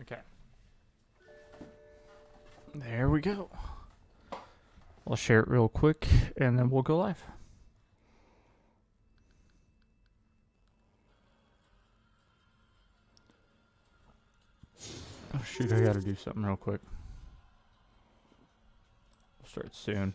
Okay. There we go. I'll share it real quick and then we'll go live. Oh shoot, I gotta do something real quick. We'll start soon.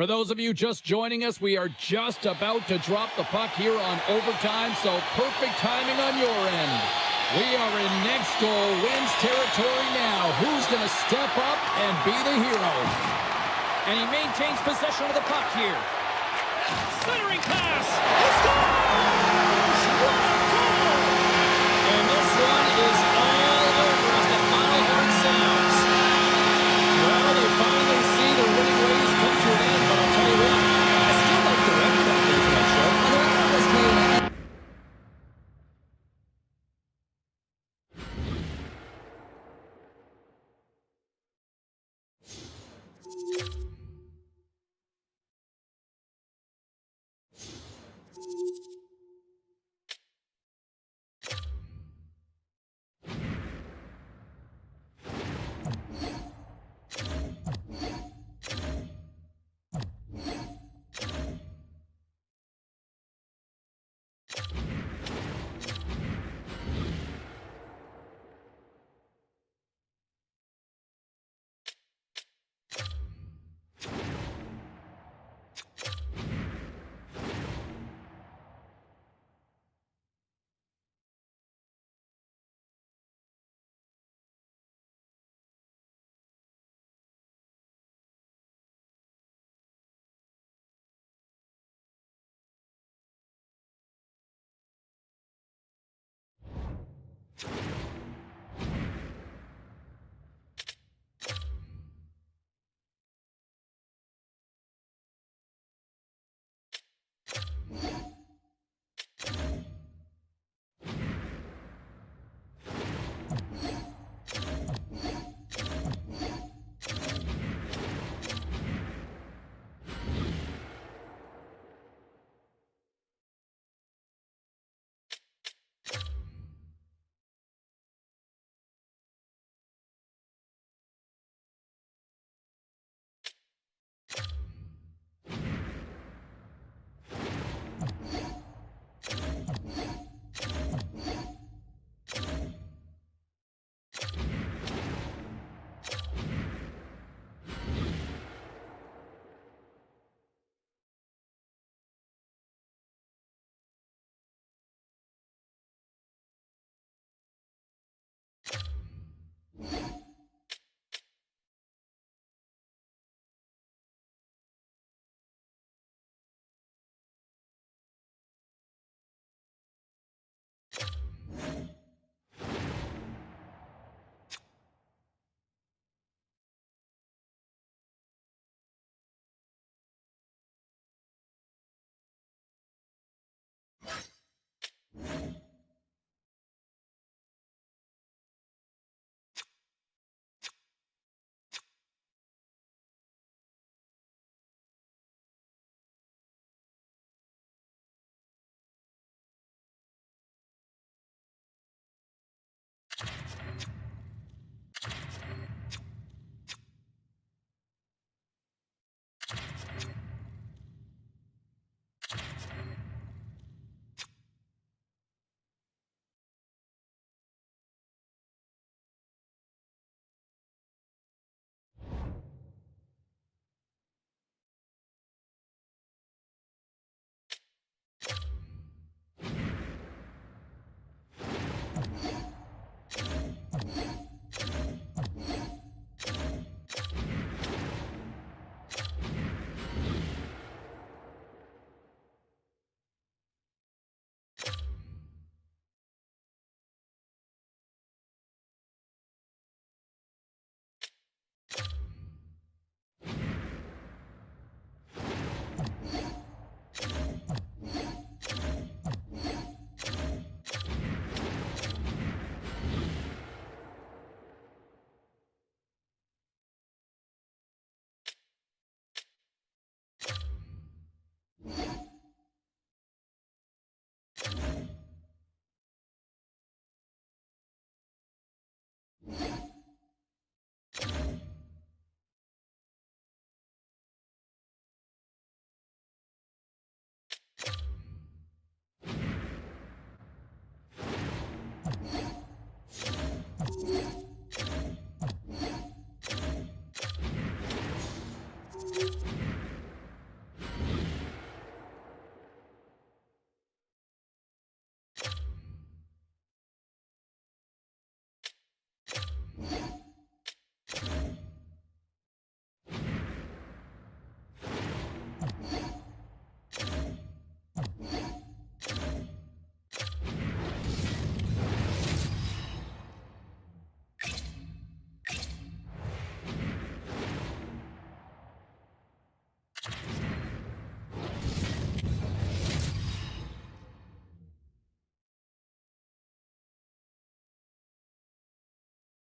For those of you just joining us, we are just about to drop the puck here on overtime, so perfect timing on your end. We are in next goal wins territory now. Who's going to step up and be the hero? And he maintains possession of the puck here. Centering pass. He scores! What a goal! And this one is all over as the final horn sounds. Well, they finally see the winning ways come to an end, but I'll tell you what, I still like the record out there tonight, show. And the record was made.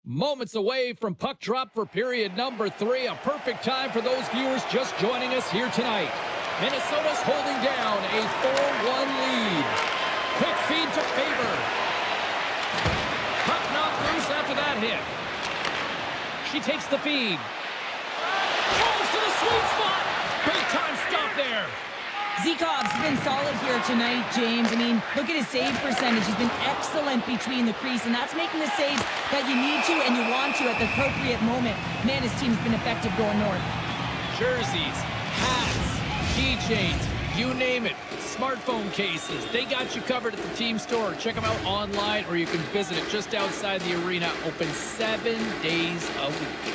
Moments away from puck drop for period number 3. A perfect time for those viewers just joining us here tonight. Minnesota's holding down a 4-1 lead. Quick feed to Faber. Puck knocked loose after that hit. She takes the feed. Goes to the sweet spot. Big time stop there. Zekov's been solid here tonight, James. I mean, look at his save percentage. He's been excellent between the crease, and that's making the saves that you need to and you want to at the appropriate moment. Man, his team's been effective going north. Jerseys, hats, keychains, you name it. Smartphone cases, they got you covered at the team store. Check them out online, or you can visit it just outside the arena. Open 7 days a week.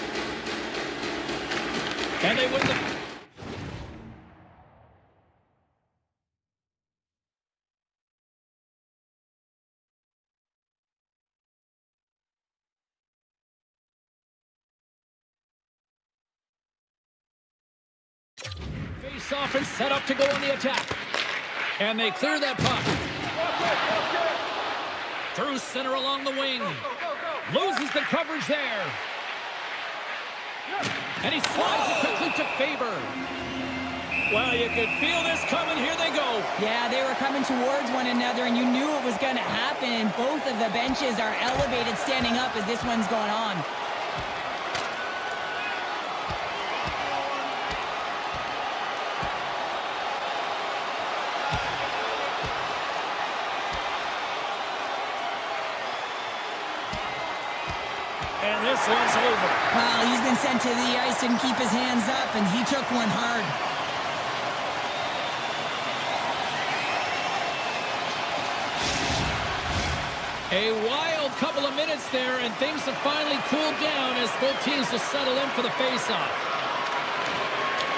And they win the... Face off and set up to go on the attack. And they clear that puck. Through center along the wing. Loses the coverage there. And he slides it quickly to Faber. Well, you could feel this coming. Here they go. Yeah, they were coming towards one another, and you knew it was going to happen. And both of the benches are elevated, standing up as this one's going on. And this one's over. Well, he's been sent to the ice, didn't keep his hands up, and he took one hard. A wild couple of minutes there, and things have finally cooled down as both teams will settle in for the faceoff.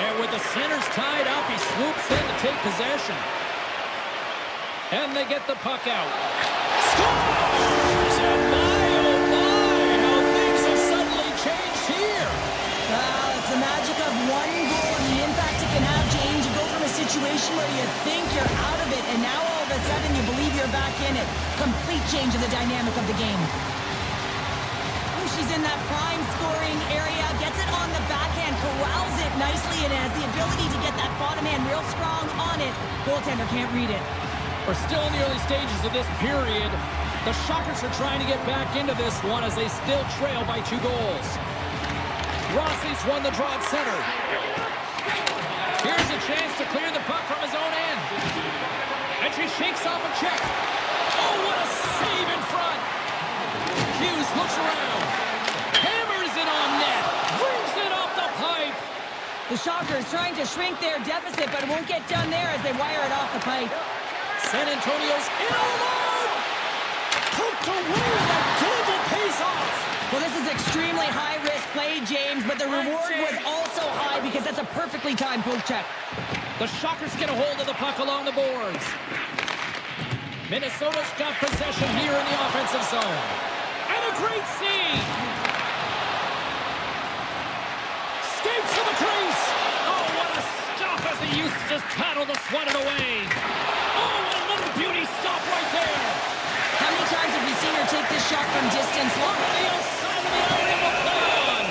And with the centers tied up, he swoops in to take possession. And they get the puck out. Scores! And my, oh my, how things have suddenly changed here. Well, it's the magic of one goal and the impact it can have, James. You go from a situation where you think you're out of it, and now all of a sudden you believe you're back in it. Complete change of the dynamic of the game. Oh, she's in that prime scoring area, gets it on the backhand, corrals it nicely, and has the ability to get that bottom hand real strong on it. Goaltender can't read it. We're still in the early stages of this period. The Shockers are trying to get back into this one as they still trail by 2 goals. Rossi's won the draw at center. Here's a chance to clear the puck from his own end. And she shakes off a check. Oh, what a save in front. Hughes looks around. Hammers it on net. Brings it off the pipe. The Shockers trying to shrink their deficit, but it won't get done there as they wire it off the pipe. San Antonio's in alone. Poked away and the table pays off. Well, this is extremely high-risk play, James, but the reward was also high because that's a perfectly timed poke check. The Shockers get a hold of the puck along the boards. Minnesota's got possession here in the offensive zone. And a great save. Skates to the crease. Oh, what a stop as he used to just paddle to swat it away. Oh, what a little beauty stop right there. How many times have you seen her take this shot from distance? On the outside of the area will play on.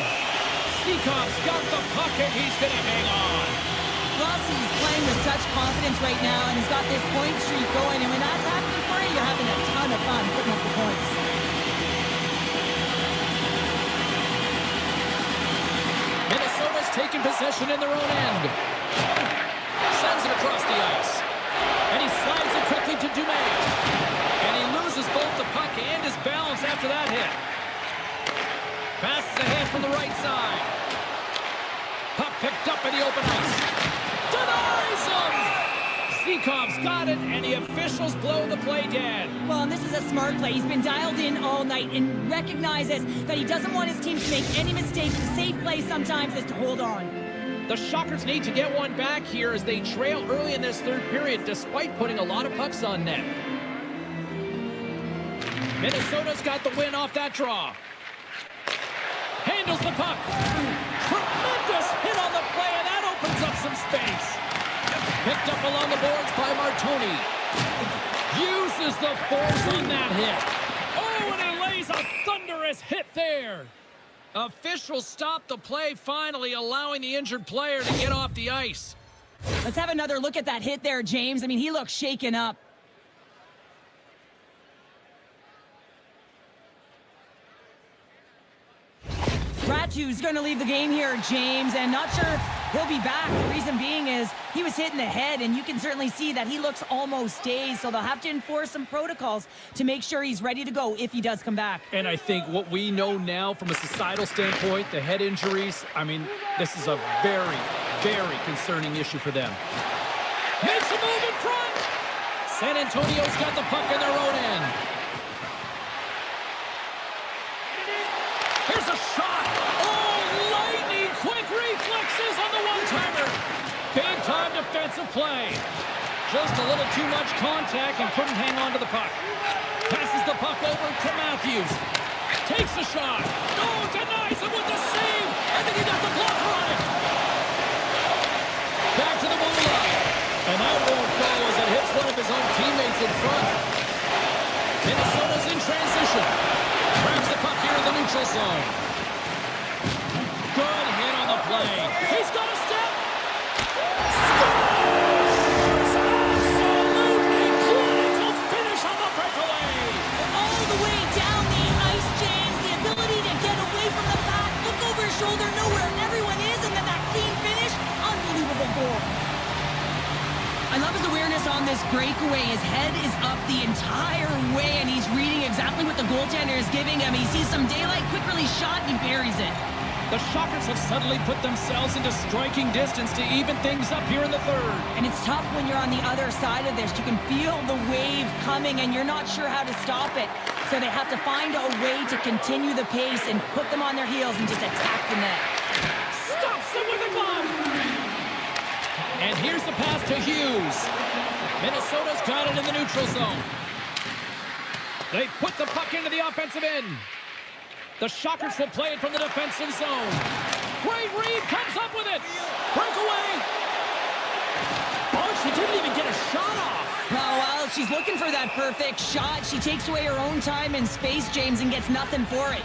Seacock's got the puck and he's going to hang on. Rossi's playing with such confidence right now, and he's got this point streak going, and when that's happening for you, you're having a ton of fun putting up the points. Minnesota's taking possession in their own end. Sends it across the ice. And he slides it quickly to Dumas. And he loses both the puck and his balance after that hit. Passes ahead from the right side. Puck picked up in the open ice. Denies him! Seakov's got it, and the officials blow the play dead. Well, and this is a smart play. He's been dialed in all night and recognizes that he doesn't want his team to make any mistakes. The safe play sometimes is to hold on. The Shockers need to get one back here as they trail early in this third period, despite putting a lot of pucks on net. Minnesota's got the win off that draw. Handles the puck. Tremendous hit on the play, and that opens up some space. Picked up along the boards by Martoni. Uses the force on that hit. Oh, and he lays a thunderous hit there. Officials stop the play finally, allowing the injured player to get off the ice. Let's have another look at that hit there, James. I mean, he looks shaken up. Ratu's going to leave the game here, James, and not sure if he'll be back. The reason being is he was hit in the head, and you can certainly see that he looks almost dazed, so they'll have to enforce some protocols to make sure he's ready to go if he does come back. And I think what we know now from a societal standpoint, the head injuries, I mean, this is a very, very concerning issue for them. Makes a move in front! San Antonio's got the puck in their own end. Here's a shot! Oh, lightning quick reflexes on the one-timer! Big-time defensive play. Just a little too much contact and couldn't hang on to the puck. Passes the puck over to Matthews. Takes a shot. Oh, denies him with the save. I think he got the blocker on it. Back to the blue line. And that won't go as it hits one of zone. Good hit on the play. He's got a step. Scores! Absolutely clinical finish on the breakaway. All the way down the ice, James. The ability to get away from the pack, look over his shoulder, know where everyone is, and then that clean finish. Unbelievable goal. I love his awareness on this breakaway. His head is up the entire way, and he's reading exactly what the goaltender is giving him. He sees some daylight, quick release shot, and he buries it. The Shockers have suddenly put themselves into striking distance to even things up here in the third. And it's tough when you're on the other side of this. You can feel the wave coming, and you're not sure how to stop it. So they have to find a way to continue the pace and put them on their heels and just attack the net. Stops them with a glove. And here's the pass to Hughes. Minnesota's got it in the neutral zone. They put the puck into the offensive end. The Shockers will play it from the defensive zone. Great read, comes up with it. Breakaway. Oh, she didn't even get a shot off. Well, while she's looking for that perfect shot, she takes away her own time and space, James, and gets nothing for it.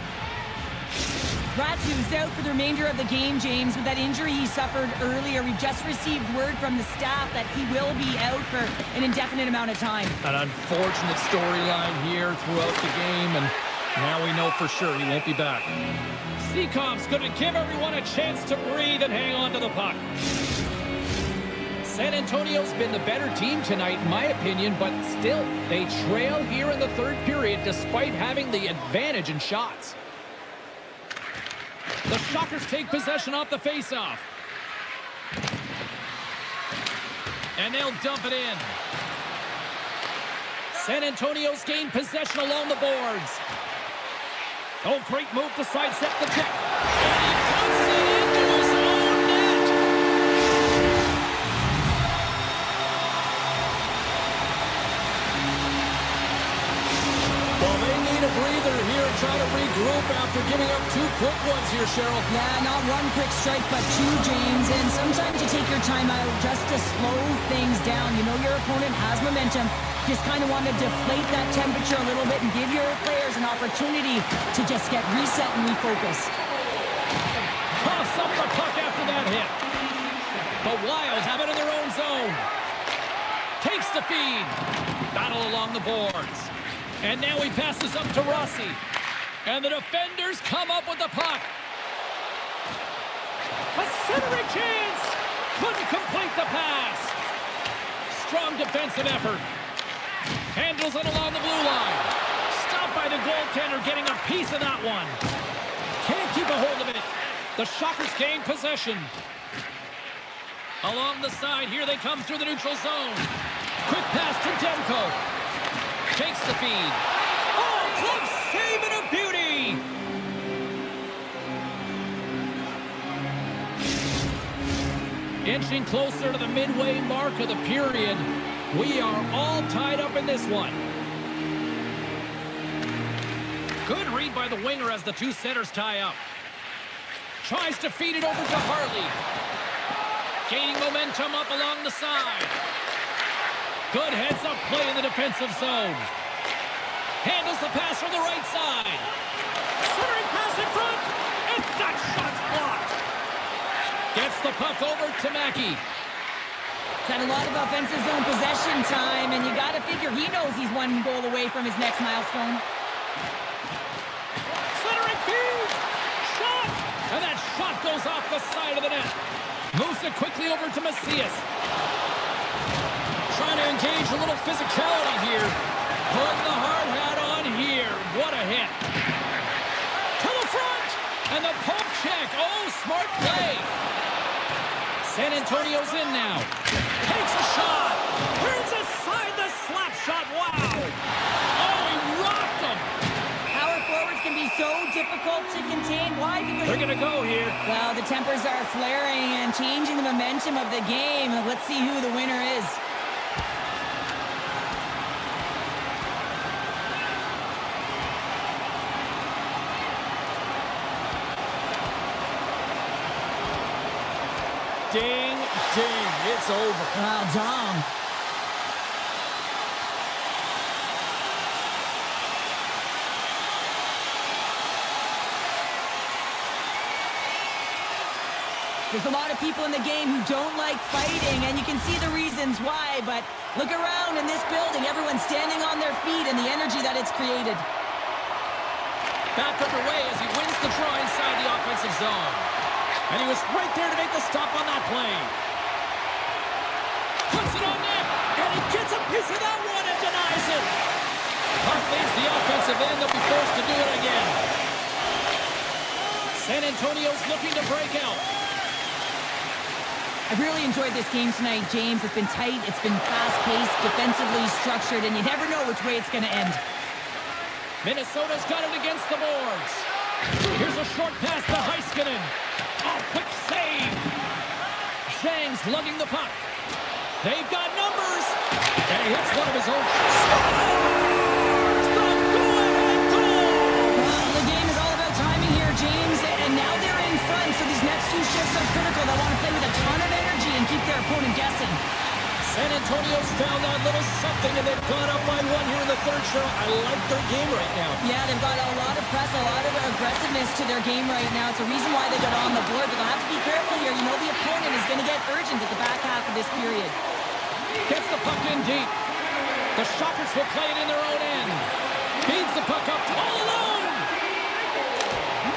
Ratu's out for the remainder of the game, James. With that injury he suffered earlier, we've just received word from the staff that he will be out for an indefinite amount of time. An unfortunate storyline here throughout the game, and now we know for sure he won't be back. Seacomb's going to give everyone a chance to breathe and hang on to the puck. San Antonio's been the better team tonight, in my opinion, but still, they trail here in the third period despite having the advantage in shots. The Shockers take possession off the faceoff. And they'll dump it in. San Antonio's gained possession along the boards. Oh, great move to sidestep the check. And he puts it into his own net. Well, they need a breather here, try to regroup after giving up two quick ones here, Cheryl. Yeah, not one quick strike, but two, James. And sometimes you take your time out just to slow things down. You know your opponent has momentum. Just kind of want to deflate that temperature a little bit and give your players an opportunity to just get reset and refocused. Coughs up the puck after that hit. The Wild have it in their own zone. Takes the feed. Battle along the boards. And now he passes up to Rossi. And the defenders come up with the puck. A centering chance. Couldn't complete the pass. Strong defensive effort. Handles it along the blue line. Stopped by the goaltender, getting a piece of that one. Can't keep a hold of it. The Shockers gain possession. Along the side, here they come through the neutral zone. Quick pass to Demko. Takes the feed. Oh, close save and a beauty! Inching closer to the midway mark of the period. We are all tied up in this one. Good read by the winger as the two centers tie up. Tries to feed it over to Hartley. Gaining momentum up along the side. Good heads-up play in the defensive zone. Handles the pass from the right side. Centering pass in front. And that shot's blocked. Gets the puck over to Mackey. He's had a lot of offensive zone possession time, and you got to figure he knows he's one goal away from his next milestone. Centering feed. Shot. And that shot goes off the side of the net. Moves it quickly over to Macias. Trying to engage a little physicality here. Putting the hard hat on here. What a hit. To the front. And the poke check. Oh, smart play. San Antonio's in now. Takes a shot. Turns aside the slap shot. Wow. Oh, he rocked him. Power forwards can be so difficult to contain. Why? Because They're going to go here. well, the tempers are flaring and changing the momentum of the game. Let's see who the winner is. Ding, ding. It's over. Wow, Dom. There's a lot of people in the game who don't like fighting, and you can see the reasons why, but look around in this building. Everyone's standing on their feet and the energy that it's created. Back underway as he wins the draw inside the offensive zone. And he was right there to make the stop on that play. Puts it on net, and he gets a piece of that one and denies it. Puck leaves the offensive end. They'll be forced to do it again. San Antonio's looking to break out. I've really enjoyed this game tonight, James. It's been tight, it's been fast-paced, defensively structured, and you never know which way it's going to end. Minnesota's got it against the boards. Here's a short pass to Heiskanen. Oh, quick save. Zhang's lugging the puck. They've got numbers. And he hits one of his own. Scores the go-ahead goal. Well, the game is all about timing here, James, and now they're in front, so these next two shifts are critical. They want to play with a ton of energy and keep their opponent guessing. San Antonio's found that little something, and they've gone up by one here in the third show. I like their game right now. Yeah, they've got a lot of press, a lot of aggressiveness to their game right now. It's a reason why they got on the board, but they'll have to be careful here. You know the opponent is going to get urgent at the back half of this period. Gets the puck in deep. The Shockers will play it in their own end. Feeds the puck up all alone.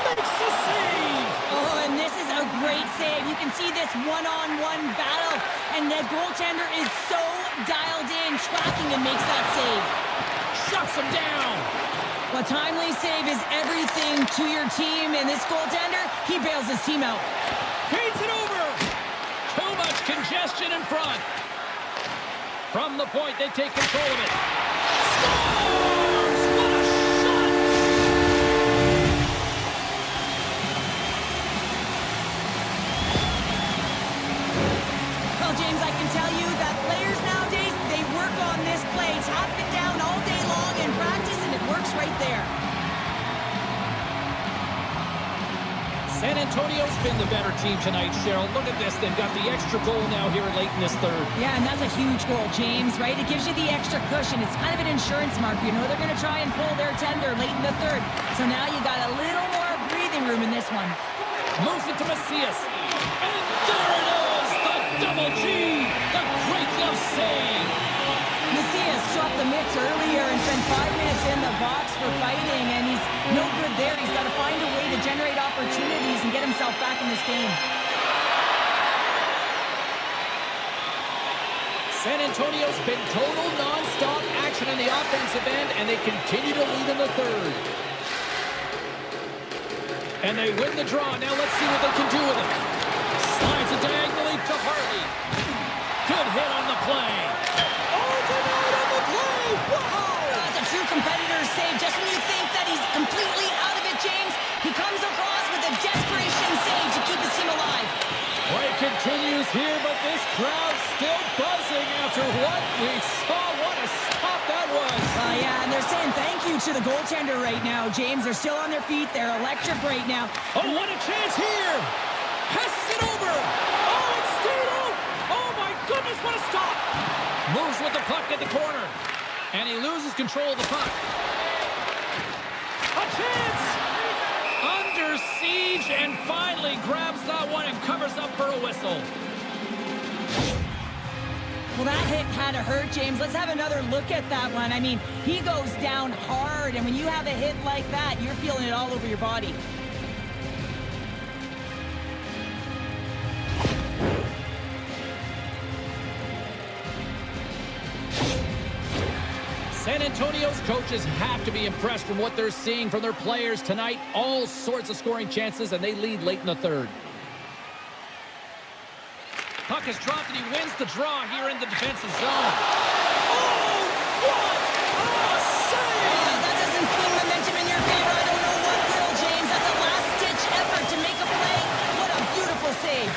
Makes the save. Oh, and this is a great save. You can see this one-on-one battle, and the goaltender is so dialed in, tracking and makes that save. Shuts him down. A timely save is everything to your team, and this goaltender, he bails his team out. Feeds it over. Too much congestion in front. From the point, they take control of it. Scores! What a shot! Well, James, I can tell you that players nowadays, they work on this play, tap it down all day long in practice, and it works right there. San Antonio's been the better team tonight, Cheryl. Look at this. They've got the extra goal now here late in this third. Yeah, and that's a huge goal, James, right? It gives you the extra cushion. It's kind of an insurance mark. You know they're going to try and pull their tender late in the third. So now you got a little more breathing room in this one. Moves it to Macias. And there it is! The double G! The great glove save! Macias dropped the mitts earlier and spent 5 minutes in the box for fighting, and he's no good there. He's got to find a way to generate opportunities and get himself back in this game. San Antonio's been total non-stop action in the offensive end, and they continue to lead in the third. And they win the draw. Now let's see what they can do with it. Slides it diagonally to Harley. Good hit on the play. Oh, denied on the play! Wow! That's a true competitor's save. Just when you think that he's completely out of it, James, he comes across with a desperation save to keep his team alive. Play continues here, but this crowd's still buzzing after what we saw. What a stop that was. Yeah, and they're saying thank you to the goaltender right now, James. They're still on their feet. They're electric right now. Oh, what a chance here. Passes it over. Oh, it's stayed out. Oh, my goodness, what a stop. Moves with the puck at the corner. And he loses control of the puck. A chance. Under siege, and finally grabs that one and covers up for a whistle. Well, that hit had to hurt, James. Let's have another look at that one. I mean, he goes down hard, and when you have a hit like that, you're feeling it all over your body. San Antonio's coaches have to be impressed from what they're seeing from their players tonight. All sorts of scoring chances, and they lead late in the third. Puck is dropped, and he wins the draw here in the defensive zone. Oh, what a save! That doesn't swing momentum in your favor. I don't know what will, James. That's a last-ditch effort to make a play. What a beautiful save.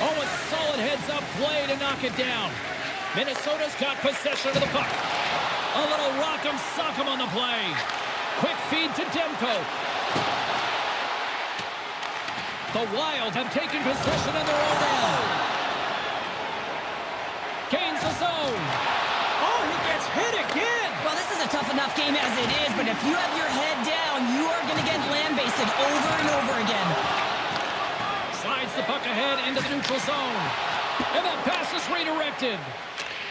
Oh, a solid heads-up play to knock it down. Minnesota's got possession of the puck. A little rock'em sock'em on the play. Quick feed to Demko. The Wild have taken possession in their own end. Gains the zone. Oh, he gets hit again. Well, this is a tough enough game as it is, but if you have your head down, you are going to get lambasted over and over again. Slides the puck ahead into the neutral zone. And that pass is redirected.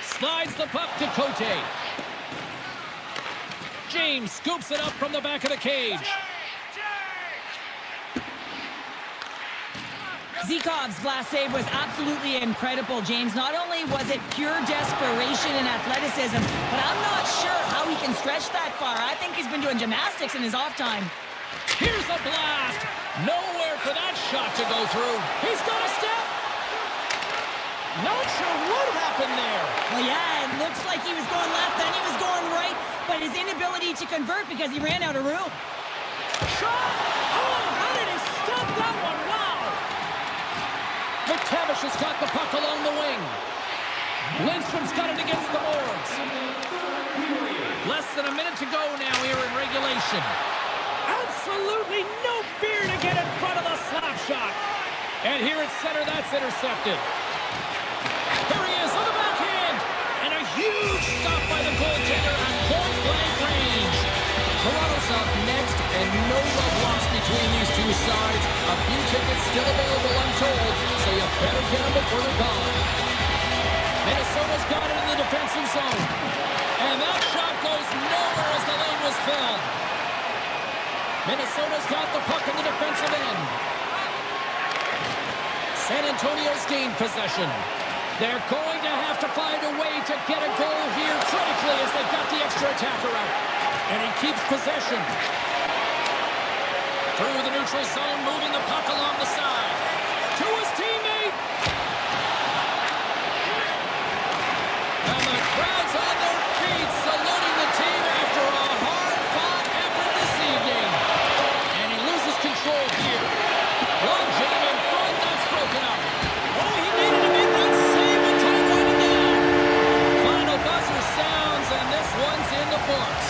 Slides the puck to Cote. James scoops it up from the back of the cage. Zikov's last save was absolutely incredible, James. Not only was it pure desperation and athleticism, but I'm not sure how he can stretch that far. I think he's been doing gymnastics in his off time. Here's a blast. Nowhere for that shot to go through. He's got a step. Not sure what happened there. Well, yeah, it looks like he was going left, then he was going right, but his inability to convert because he ran out of room. Shot! Oh, how did he stop that one? Wow! McTavish has got the puck along the wing. Lindstrom's got it against the boards. Less than a minute to go now here in regulation. Absolutely no fear to get in front of the slap shot. And here at center, that's intercepted. Here he is on the backhand. And a huge stop by the goaltender at point-blank range. Toronto's up next, and no love lost between these two sides. A few tickets still available, I'm told, so you better get them before they're gone. Minnesota's got it in the defensive zone. And that shot goes nowhere as the lane was filled. Minnesota's got the puck in the defensive end. San Antonio's gained possession. They're going to have to find a way to get a goal here critically as they've got the extra attacker out. And he keeps possession. Through the neutral zone, moving the puck along the side. To his teammate. And the crowd's on their feet, saluting the team after a hard-fought effort this evening. And he loses control here. One jam in front, that's broken up. Oh, he needed to make that save with time winding down. Final buzzer sounds, and this one's in the books.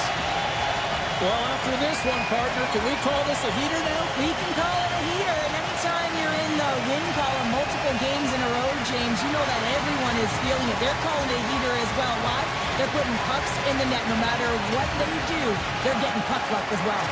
Well, after this one, partner, can we call this a heater now? We can call it a heater, and anytime you're in the win column multiple games in a row, James, you know that everyone is feeling it. They're calling it a heater as well. Why? They're putting pucks in the net. No matter what they do, they're getting puck luck as well.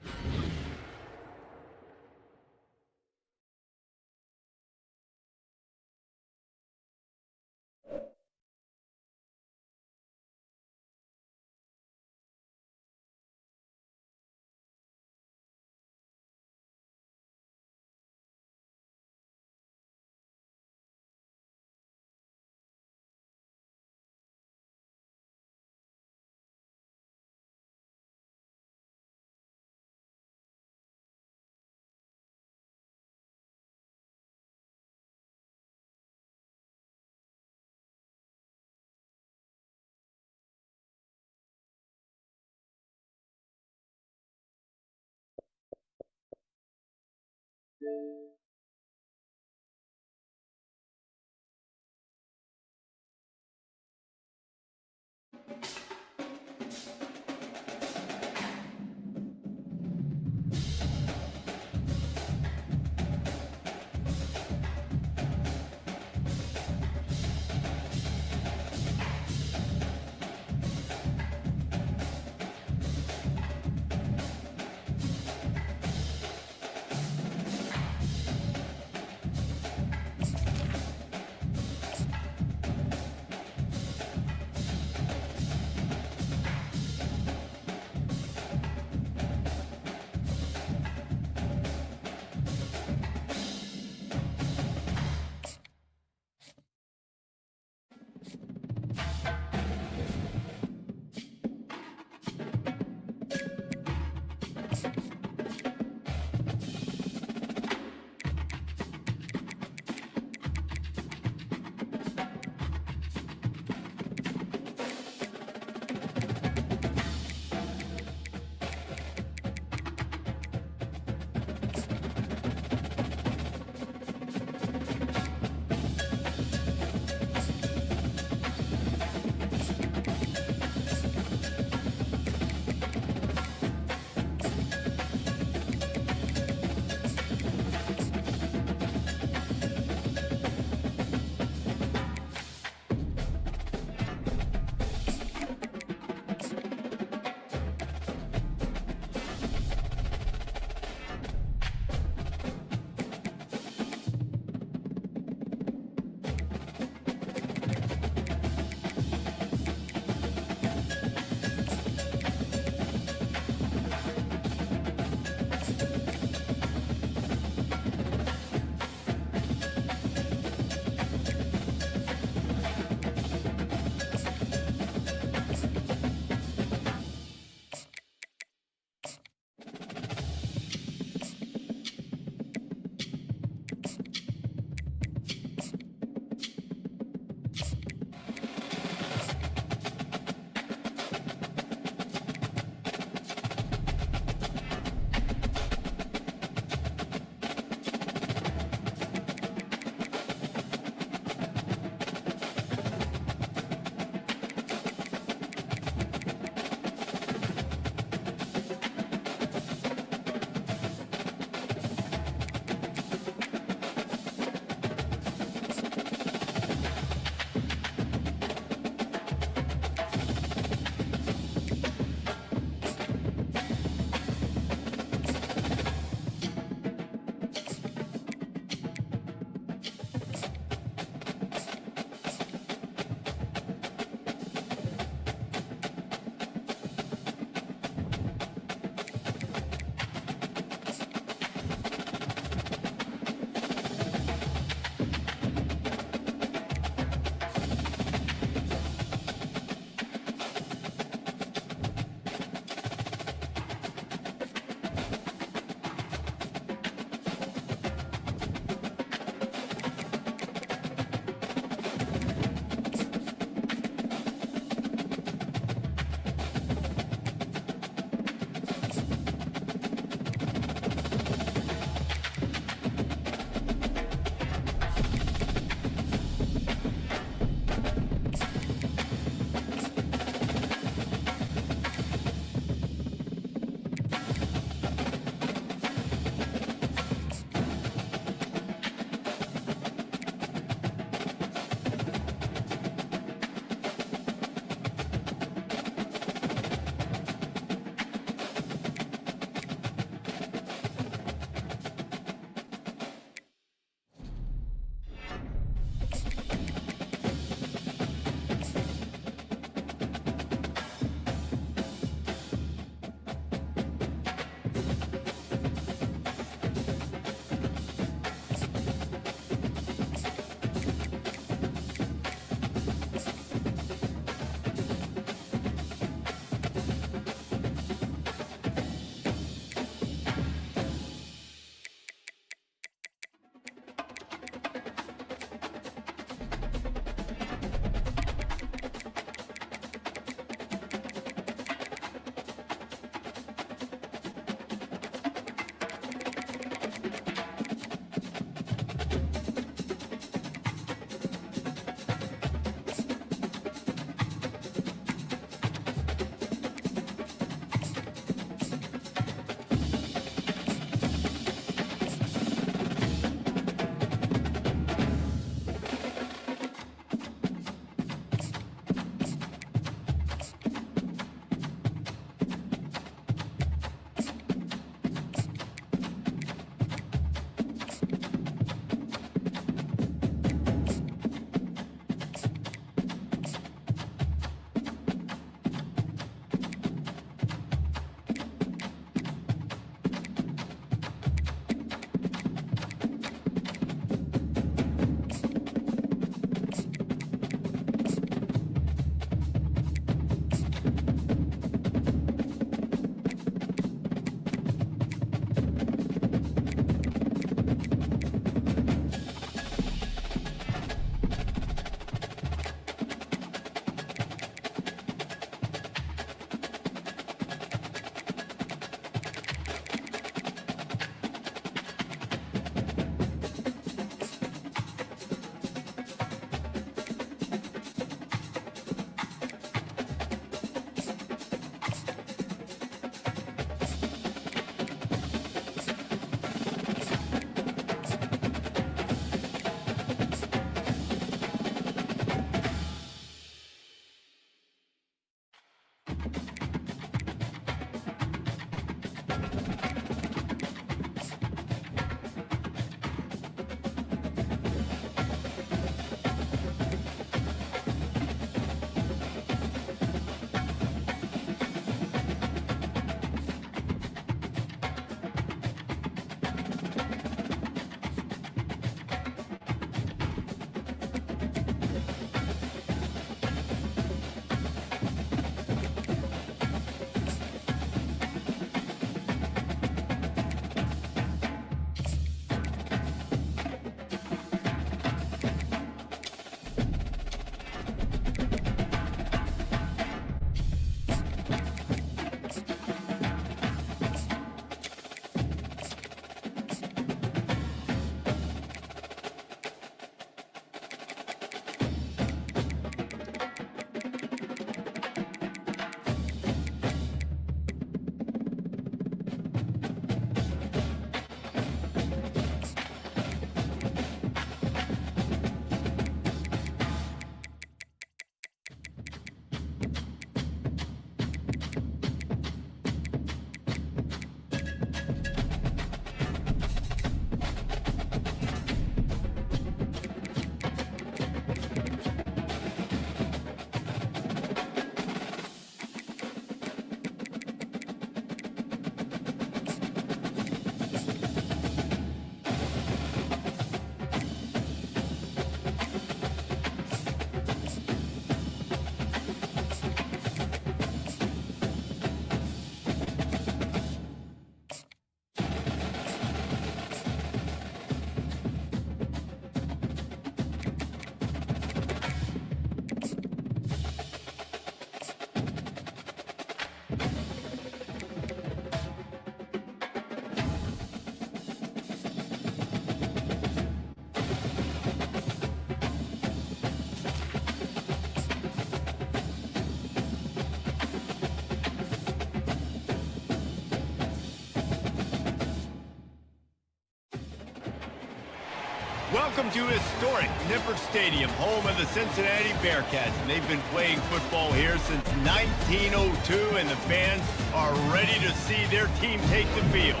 Welcome to historic Nippert Stadium, home of the Cincinnati Bearcats. And they've been playing football here since 1902, and the fans are ready to see their team take the field.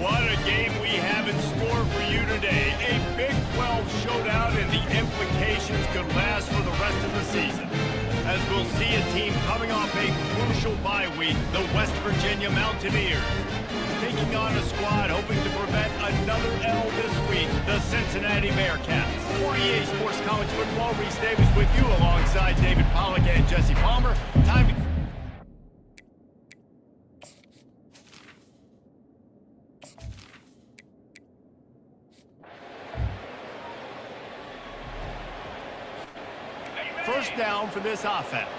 What a game we have in store for you today. A Big 12 showdown, and the implications could last for the rest of the season. As we'll see a team coming off a crucial bye week, the West Virginia Mountaineers, taking on a squad hoping to prevent another L this week, the Cincinnati Bearcats. 48 Sports College Football, Reese Davis with you alongside David Pollack and Jesse Palmer. Time to... First down for this offense.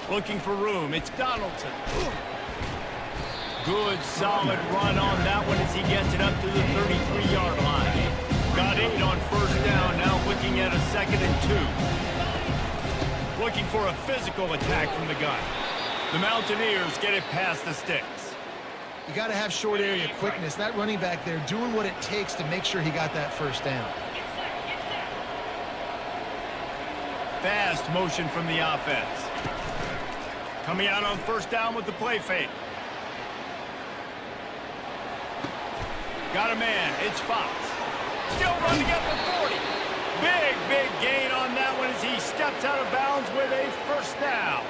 Looking for room, it's Donaldson. Good, solid run on that one as he gets it up to the 33-yard line. Got 8 on first down, now looking at a 2nd and 2. Looking for a physical attack from the gun. The Mountaineers get it past the sticks. You got to have short area quickness. That running back there doing what it takes to make sure he got that first down. Fast motion from the offense. Coming out on first down with the play fake. Got a man. It's Fox. Still running up the 40. Big gain on that one as he steps out of bounds with a first down.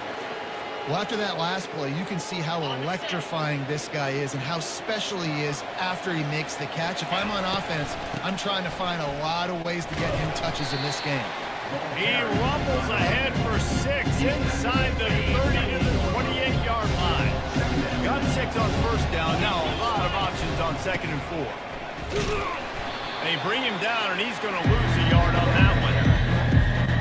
Well, after that last play, you can see how electrifying this guy is and how special he is after he makes the catch. If I'm on offense, I'm trying to find a lot of ways to get him touches in this game. He rumbles ahead for 6 inside the 30 to the 28-yard line. Got 6 on first down. Now a lot of options on 2nd and 4. They bring him down, and he's going to lose a yard on that one.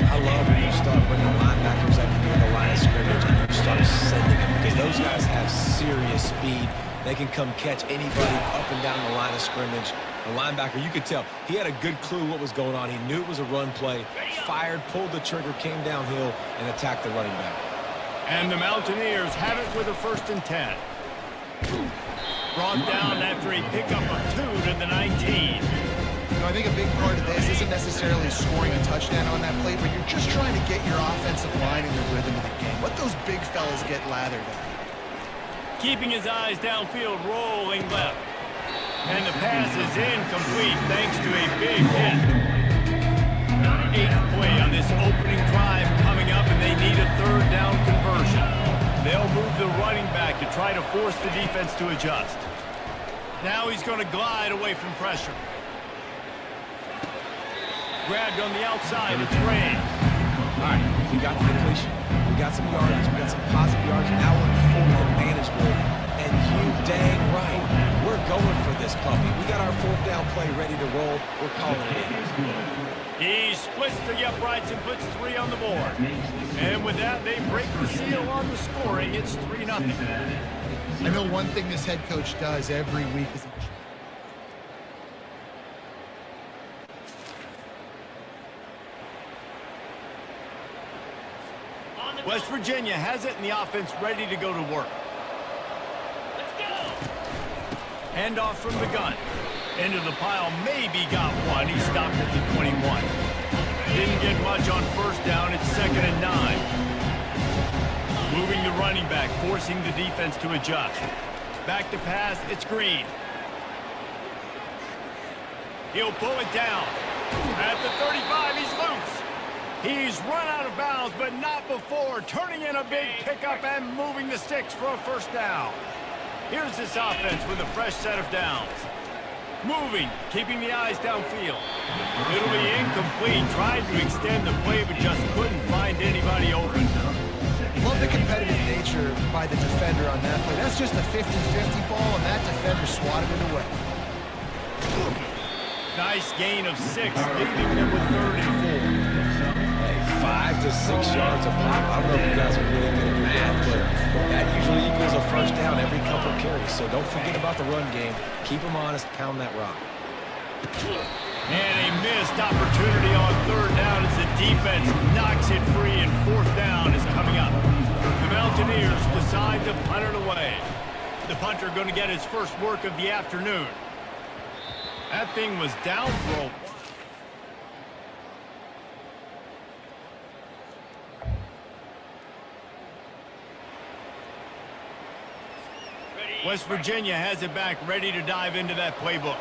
I love when you start bringing linebackers up near the line of scrimmage and you start sending them, because those guys have serious speed. They can come catch anybody up and down the line of scrimmage. The linebacker, you could tell, he had a good clue what was going on. He knew it was a run play, fired, pulled the trigger, came downhill, and attacked the running back. And the Mountaineers have it with a 1st and 10. Brought down after a pickup of 2 to the 19. You know, I think a big part of this isn't necessarily scoring a touchdown on that play, but you're just trying to get your offensive line in the rhythm of the game. Let those big fellas get lathered up. Keeping his eyes downfield, rolling left. And the pass is incomplete thanks to a big hit. 8th play on this opening drive coming up, and they need a 3rd down conversion. They'll move the running back to try to force the defense to adjust. Now he's going to glide away from pressure. Grabbed on the outside, it's Ray. All right, we got the completion. We got some yardage. We got some positive yards. Now we're in 4th and manageable. And you dang right, we're going for this puppy. We got our 4th down play ready to roll. We're calling it in. He splits the uprights and puts 3 on the board. And with that, they break the seal on the scoring. It's 3-0. I know one thing this head coach does every week is West Virginia has it, and the offense ready to go to work. Handoff from the gun. Into the pile, maybe got one. He stopped at the 21. Didn't get much on first down. It's 2nd and 9. Moving the running back, forcing the defense to adjust. Back to pass, it's Green. He'll pull it down. At the 35, he's loose. He's run out of bounds, but not before. Turning in a big pickup and moving the sticks for a first down. Here's this offense with a fresh set of downs. Moving, keeping the eyes downfield. It'll be incomplete. Tried to extend the play, but just couldn't find anybody open. love the competitive nature by the defender on that play. That's just a 50-50 ball, and that defender swatted it away. Nice gain of 6, leaving them with 3rd and 4. Hey, 5 to 6 yards a pop. I don't know if you guys are really good at math, but that usually equals a first down every couple of carries. So don't forget about the run game. Keep them honest, pound that rock. And a missed opportunity on 3rd down as the defense knocks it free, and 4th down is coming up. The Mountaineers decide to punt it away. The punter going to get his first work of the afternoon. That thing was down for a... West Virginia has it back, ready to dive into that playbook.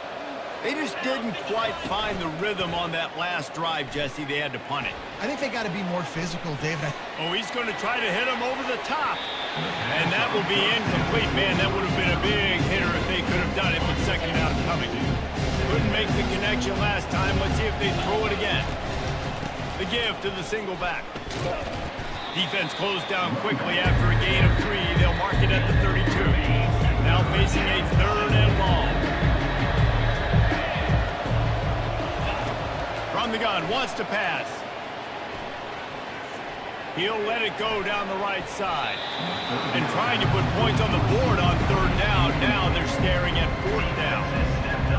They just didn't quite find the rhythm on that last drive, Jesse. They had to punt it. I think they got to be more physical, David. Oh, he's going to try to hit him over the top. And that will be incomplete. Man, that would have been a big hitter if they could have done it with second down coming. Couldn't make the connection last time. Let's see if they throw it again. The give to the single back. Defense closed down quickly after a gain of 3. They'll mark it at the 32. Now facing a 3rd and long. From the gun, wants to pass. He'll let it go down the right side. And trying to put points on the board on 3rd down. Now they're staring at 4th down.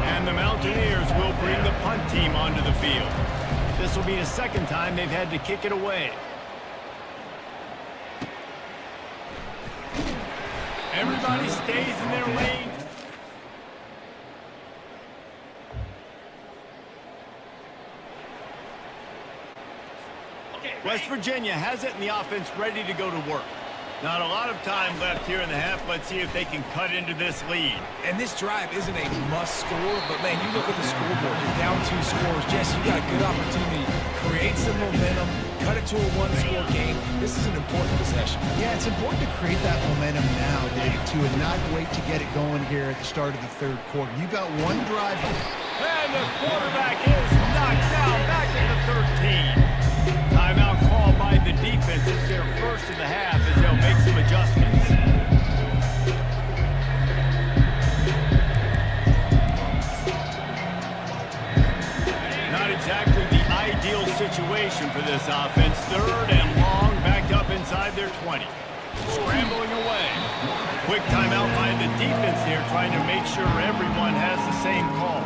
And the Mountaineers will bring the punt team onto the field. This will be the second time they've had to kick it away. Everybody stays in their lane. West Virginia has it in the offense ready to go to work. Not a lot of time left here in the half. Let's see if they can cut into this lead. And this drive isn't a must score, but man, you look at the scoreboard, you're down 2 scores. Jesse, you got a good opportunity. Create some momentum, cut it to a 1-score game. This is an important possession. Yeah, it's important to create that momentum now, David, too, and not wait to get it going here at the start of the 3rd quarter. You got 1 drive. And the quarterback is knocked down back at the 13. Timeout called by the defense. It's their first of the half as they'll make some adjustments. Not exactly the ideal situation for this offense. 3rd and long, backed up inside their 20. Scrambling away. Quick timeout by the defense here, trying to make sure everyone has the same call.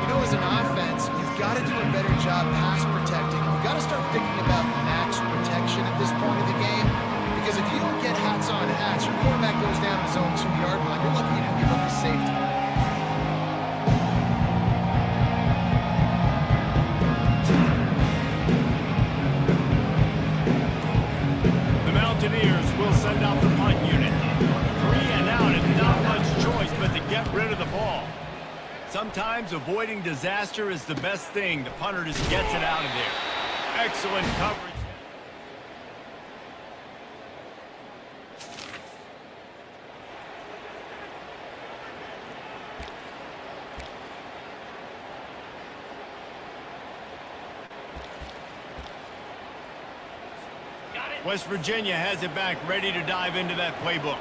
You know, as an offense, you've got to do a better job pass protecting. You've got to start thinking about max protection at this point of the game. Because if you don't get hats on hats, your quarterback goes down his own 2-yard line. You're lucky you didn't give up a safety. The Mountaineers will send out the punt unit. 3 and out, and not much choice but to get rid of the ball. Sometimes avoiding disaster is the best thing. The punter just gets it out of there. Excellent coverage. West Virginia has it back, ready to dive into that playbook.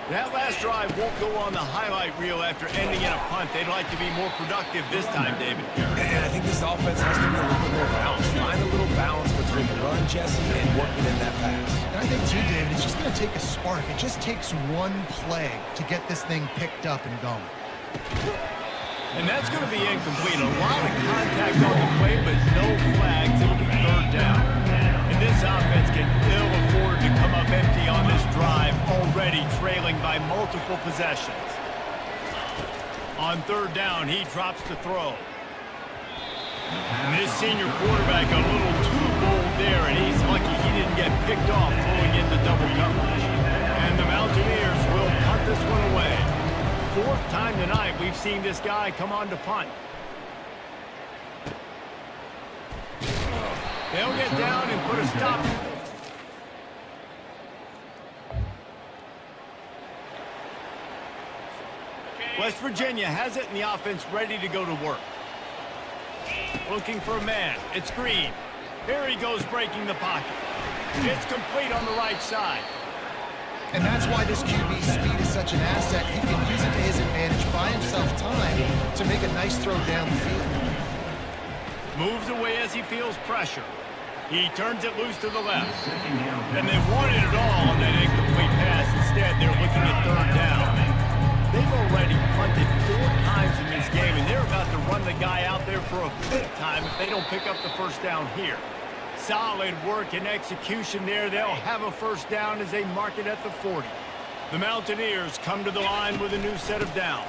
That last drive won't go on the highlight reel after ending in a punt. They'd like to be more productive this time, David. And I think this offense has to be a little bit more balanced. Find a little balance between the run, Jesse, and working in that pass. And I think, too, David, it's just going to take a spark. It just takes 1 play to get this thing picked up and going. And that's going to be incomplete. A lot of contact on the play, but no flags. It'll be 3rd down. And this offense can ill afford to come up empty on this drive, already trailing by multiple possessions. On 3rd down, he drops to throw. And this senior quarterback a little too bold there, and he's lucky he didn't get picked off going into double coverage. And the Mountaineers will punt this one away. 4th time tonight we've seen this guy come on to punt. They'll get down and put a stop. West Virginia has it in the offense ready to go to work. Looking for a man. It's Green. Here he goes breaking the pocket. It's complete on the right side. And that's why this QB speed is such an asset. He can use it to his advantage, buy himself time to make a nice throw down the field. Moves away as he feels pressure. He turns it loose to the left. And they wanted it all on that incomplete pass. Instead, they're looking at 3rd down. They've already punted 4 times in this game, and they're about to run the guy out there for a 5th time if they don't pick up the 1st down here. Solid work and execution there. They'll have a 1st down as they mark it at the 40. The Mountaineers come to the line with a new set of downs.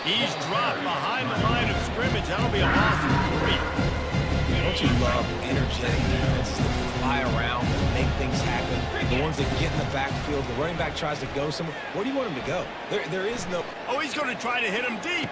He's dropped behind the line of scrimmage. That'll be a loss of 3. Don't you love energetic defenses that fly around, make things happen? The ones that get in the backfield, the running back tries to go somewhere. Where do you want him to go? There is no... Oh, he's going to try to hit him deep.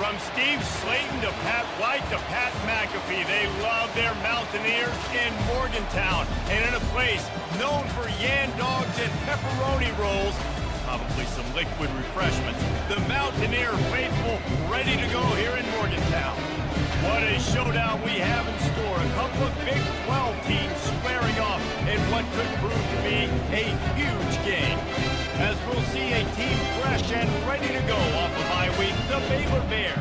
From Steve Slayton to Pat White to Pat McAfee, they love their Mountaineers in Morgantown. And in a place known for yan dogs and pepperoni rolls, probably some liquid refreshments, the Mountaineer faithful ready to go here in Morgantown. What a showdown we have in store. A couple of Big 12 teams squaring off in what could prove to be a huge game. As we'll see a team fresh and ready to go off of bye week, the Baylor Bears.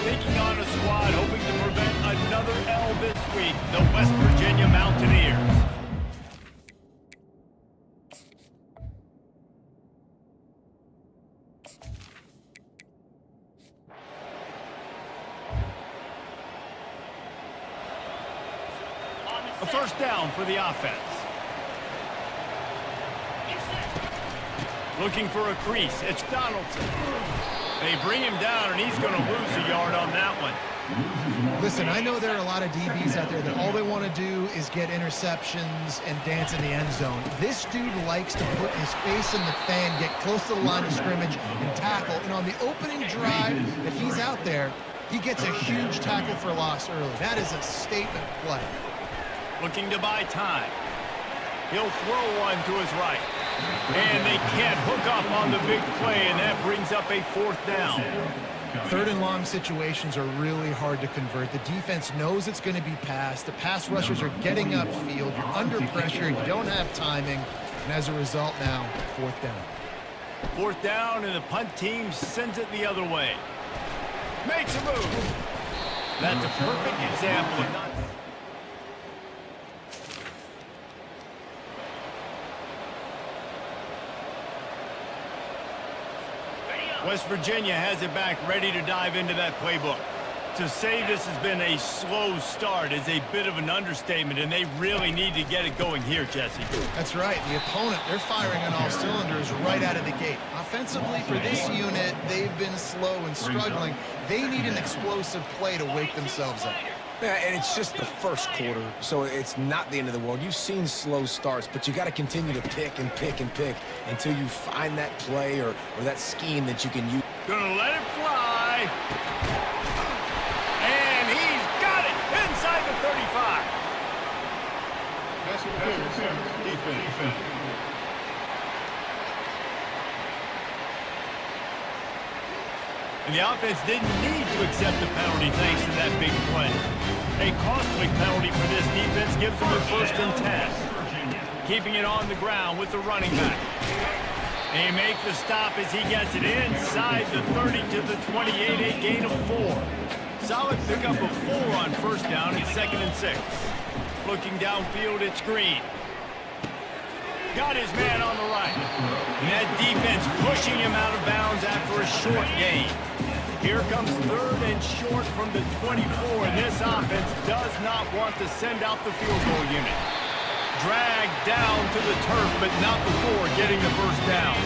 Taking on a squad hoping to prevent another L this week, the West Virginia Mountaineers. A first down for the offense. Looking for a crease. It's Donaldson. They bring him down, and he's going to lose a yard on that one. Listen, I know there are a lot of DBs out there that all they want to do is get interceptions and dance in the end zone. This dude likes to put his face in the fan, get close to the line of scrimmage, and tackle. And on the opening drive that he's out there, he gets a huge tackle for loss early. That is a statement play. Looking to buy time. He'll throw one to his right. And they can't hook up on the big play, and that brings up a fourth down. Third and long situations are really hard to convert. The defense knows it's going to be passed. The pass rushers are getting upfield. You're under pressure. You don't have timing. And as a result now, fourth down. Fourth down, and the punt team sends it the other way. Makes a move. That's a perfect example of not... West Virginia has it back, ready to dive into that playbook. To say this has been a slow start is a bit of an understatement, and they really need to get it going here, Jesse. That's right. The opponent, they're firing on all cylinders right out of the gate. Offensively, for this unit, they've been slow and struggling. They need an explosive play to wake themselves up. Yeah, and it's just the first quarter, so it's not the end of the world. You've seen slow starts, but you got to continue to pick and pick and pick until you find that play or that scheme that you can use. Gonna let it fly. And he's got it inside the 35. Defense. And the offense didn't need to accept the penalty thanks to that big play. A costly penalty for this defense gives them a 1st and 10. Keeping it on the ground with the running back. They make the stop as he gets it inside the 30 to the 28, a gain of 4. Solid pickup of 4 on 1st down and 2nd and 6. Looking downfield, it's Green. Got his man on the right. And that defense pushing him out of bounds after a short gain. Here comes 3rd and short from the 24, and this offense does not want to send out the field goal unit. Dragged down to the turf, but not before getting the 1st down.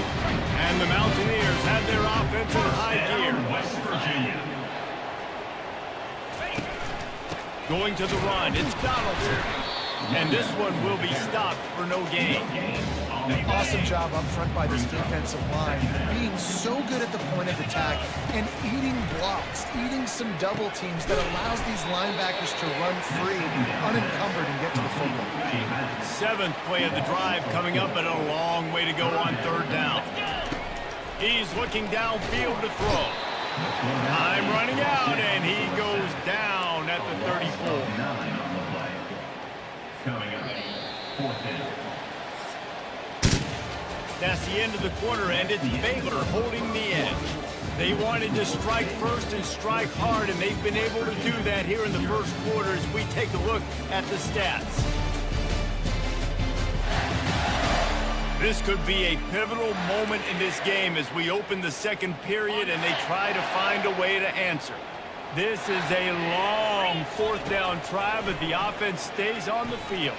And the Mountaineers have their offense in high gear. West Virginia. Going to the run, it's Donaldson. And this one will be stopped for no gain. Awesome job up front by this defensive line, being so good at the point of attack and eating blocks, eating some double teams that allows these linebackers to run free, unencumbered, and get to the football. 7th play of the drive coming up, but a long way to go on 3rd down. He's looking downfield to throw. Time running out, and he goes down at the 34. Coming up, 4th down. That's the end of the quarter, and it's Baylor holding the edge. They wanted to strike first and strike hard, and they've been able to do that here in the 1st quarter as we take a look at the stats. This could be a pivotal moment in this game as we open the 2nd period and they try to find a way to answer. This is a long 4th down try, but the offense stays on the field.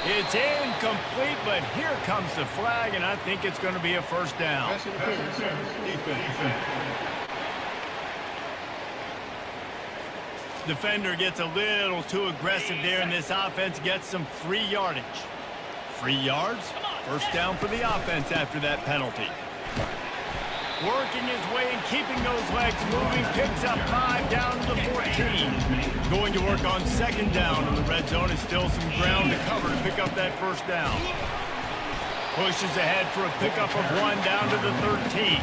It's incomplete, but here comes the flag, and I think it's going to be a 1st down. Defense. Defender gets a little too aggressive there, and this offense gets some free yardage. 3 yards, 1st down for the offense after that penalty. Working his way and keeping those legs moving, picks up 5 down to the 14. Going to work on 2nd down in the red zone, and still some ground to cover to pick up that 1st down. Pushes ahead for a pickup of 1 down to the 13.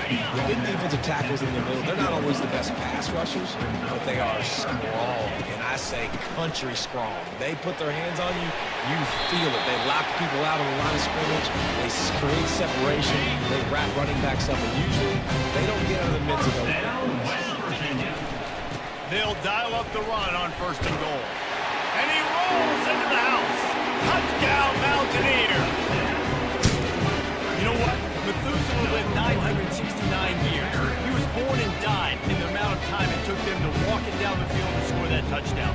The big defensive tackles in the middle, they're not always the best pass rushers, but they are strong, and I say country strong. They put their hands on you, you feel it. They lock people out on the line of scrimmage, they create separation, they wrap running backs up, and usually they don't get out of the midst of those big plays. They'll dial up the run on 1st and goal. And he rolls into the house. Touchdown, Mountaineer. You know what? Methuselah lived 969 years. He was born and died in the amount of time it took them to walk it down the field and score that touchdown.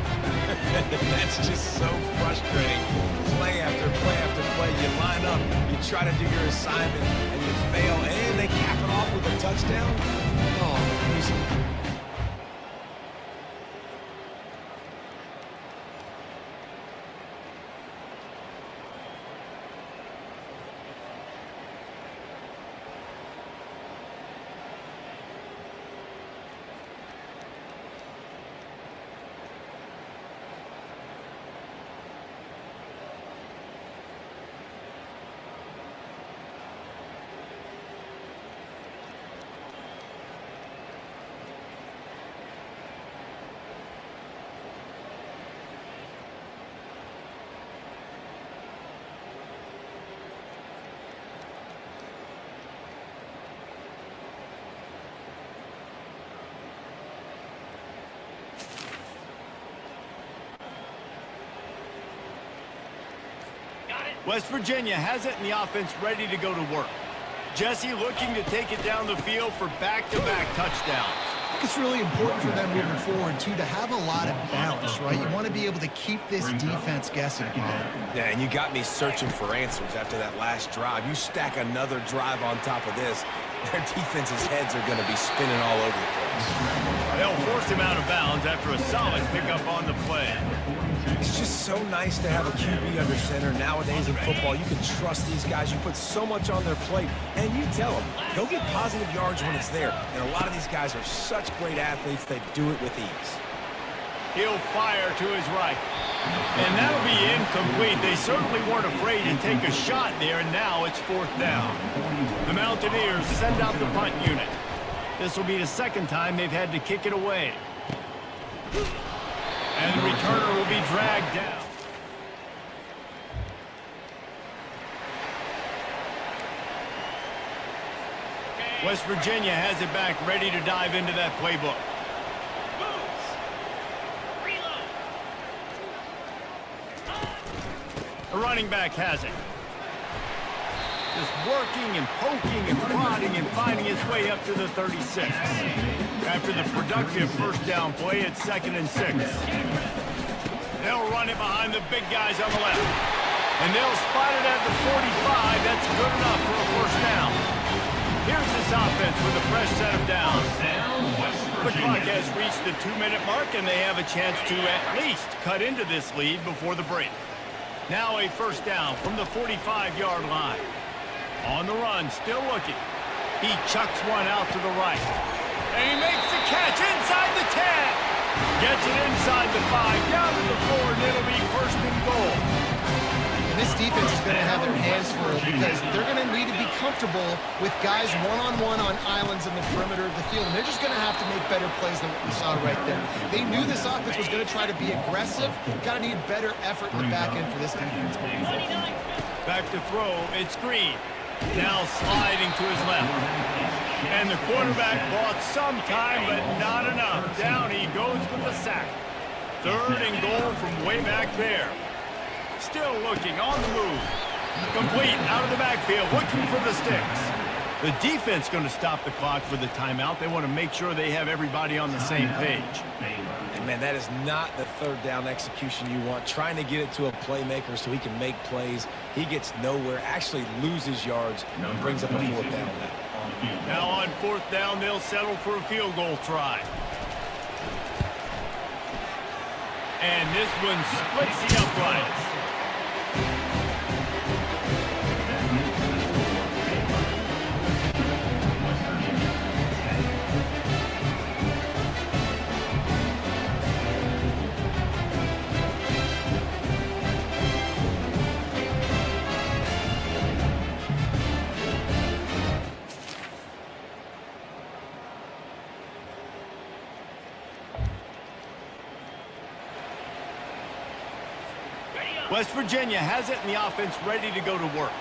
That's just so frustrating. Play after play after play. You line up, you try to do your assignment, and you fail, and they cap it off with a touchdown. Oh, Methuselah. West Virginia has it, and the offense ready to go to work. Jesse looking to take it down the field for back-to-back touchdowns. think it's really important for them moving forward, too, to have a lot of balance, right? You want to be able to keep this defense guessing. Yeah, and you got me searching for answers after that last drive. You stack another drive on top of this, their defense's heads are going to be spinning all over the place. They'll force him out of bounds after a solid pickup on the play. It's just so nice to have a QB under center. Nowadays in football, you can trust these guys. You put so much on their plate, and you tell them, go get positive yards when it's there. And a lot of these guys are such great athletes, they do it with ease. He'll fire to his right. And that'll be incomplete. They certainly weren't afraid to take a shot there, and now it's 4th down. The Mountaineers send out the punt unit. This will be the second time they've had to kick it away. And the returner will be dragged down. West Virginia has it back, ready to dive into that playbook. The running back has it. Just working and poking and prodding and finding his way up to the 36. After the productive first down play, it's 2nd and 6. They'll run it behind the big guys on the left. And they'll spot it at the 45. That's good enough for a first down. Here's this offense with a fresh set of downs. The clock has reached the 2-minute mark, and they have a chance to at least cut into this lead before the break. Now a first down from the 45-yard line. On the run, still looking. He chucks one out to the right. And he makes the catch inside the 10. Gets it inside the 5, down to the 4, and it'll be 1st and goal. And this defense is going to have their hands full because they're going to need to be comfortable with guys one-on-one on islands in the perimeter of the field. And they're just going to have to make better plays than what we saw right there. They knew this offense was going to try to be aggressive. Got to need better effort in the back end for this defense. Back to throw, it's Green. Now sliding to his left. And the quarterback bought some time, but not enough. Down he goes with the sack. 3rd and goal from way back there. Still looking, on the move. Complete, out of the backfield, looking for the sticks. The defense going to stop the clock with a timeout. They want to make sure they have everybody on the same page. And man, that is not the 3rd down execution you want. Trying to get it to a playmaker so he can make plays. He gets nowhere, actually loses yards, and brings up a 4th down now. Now on 4th down, they'll settle for a field goal try. And this one splits the uprights. West Virginia has it, and the offense ready to go to work.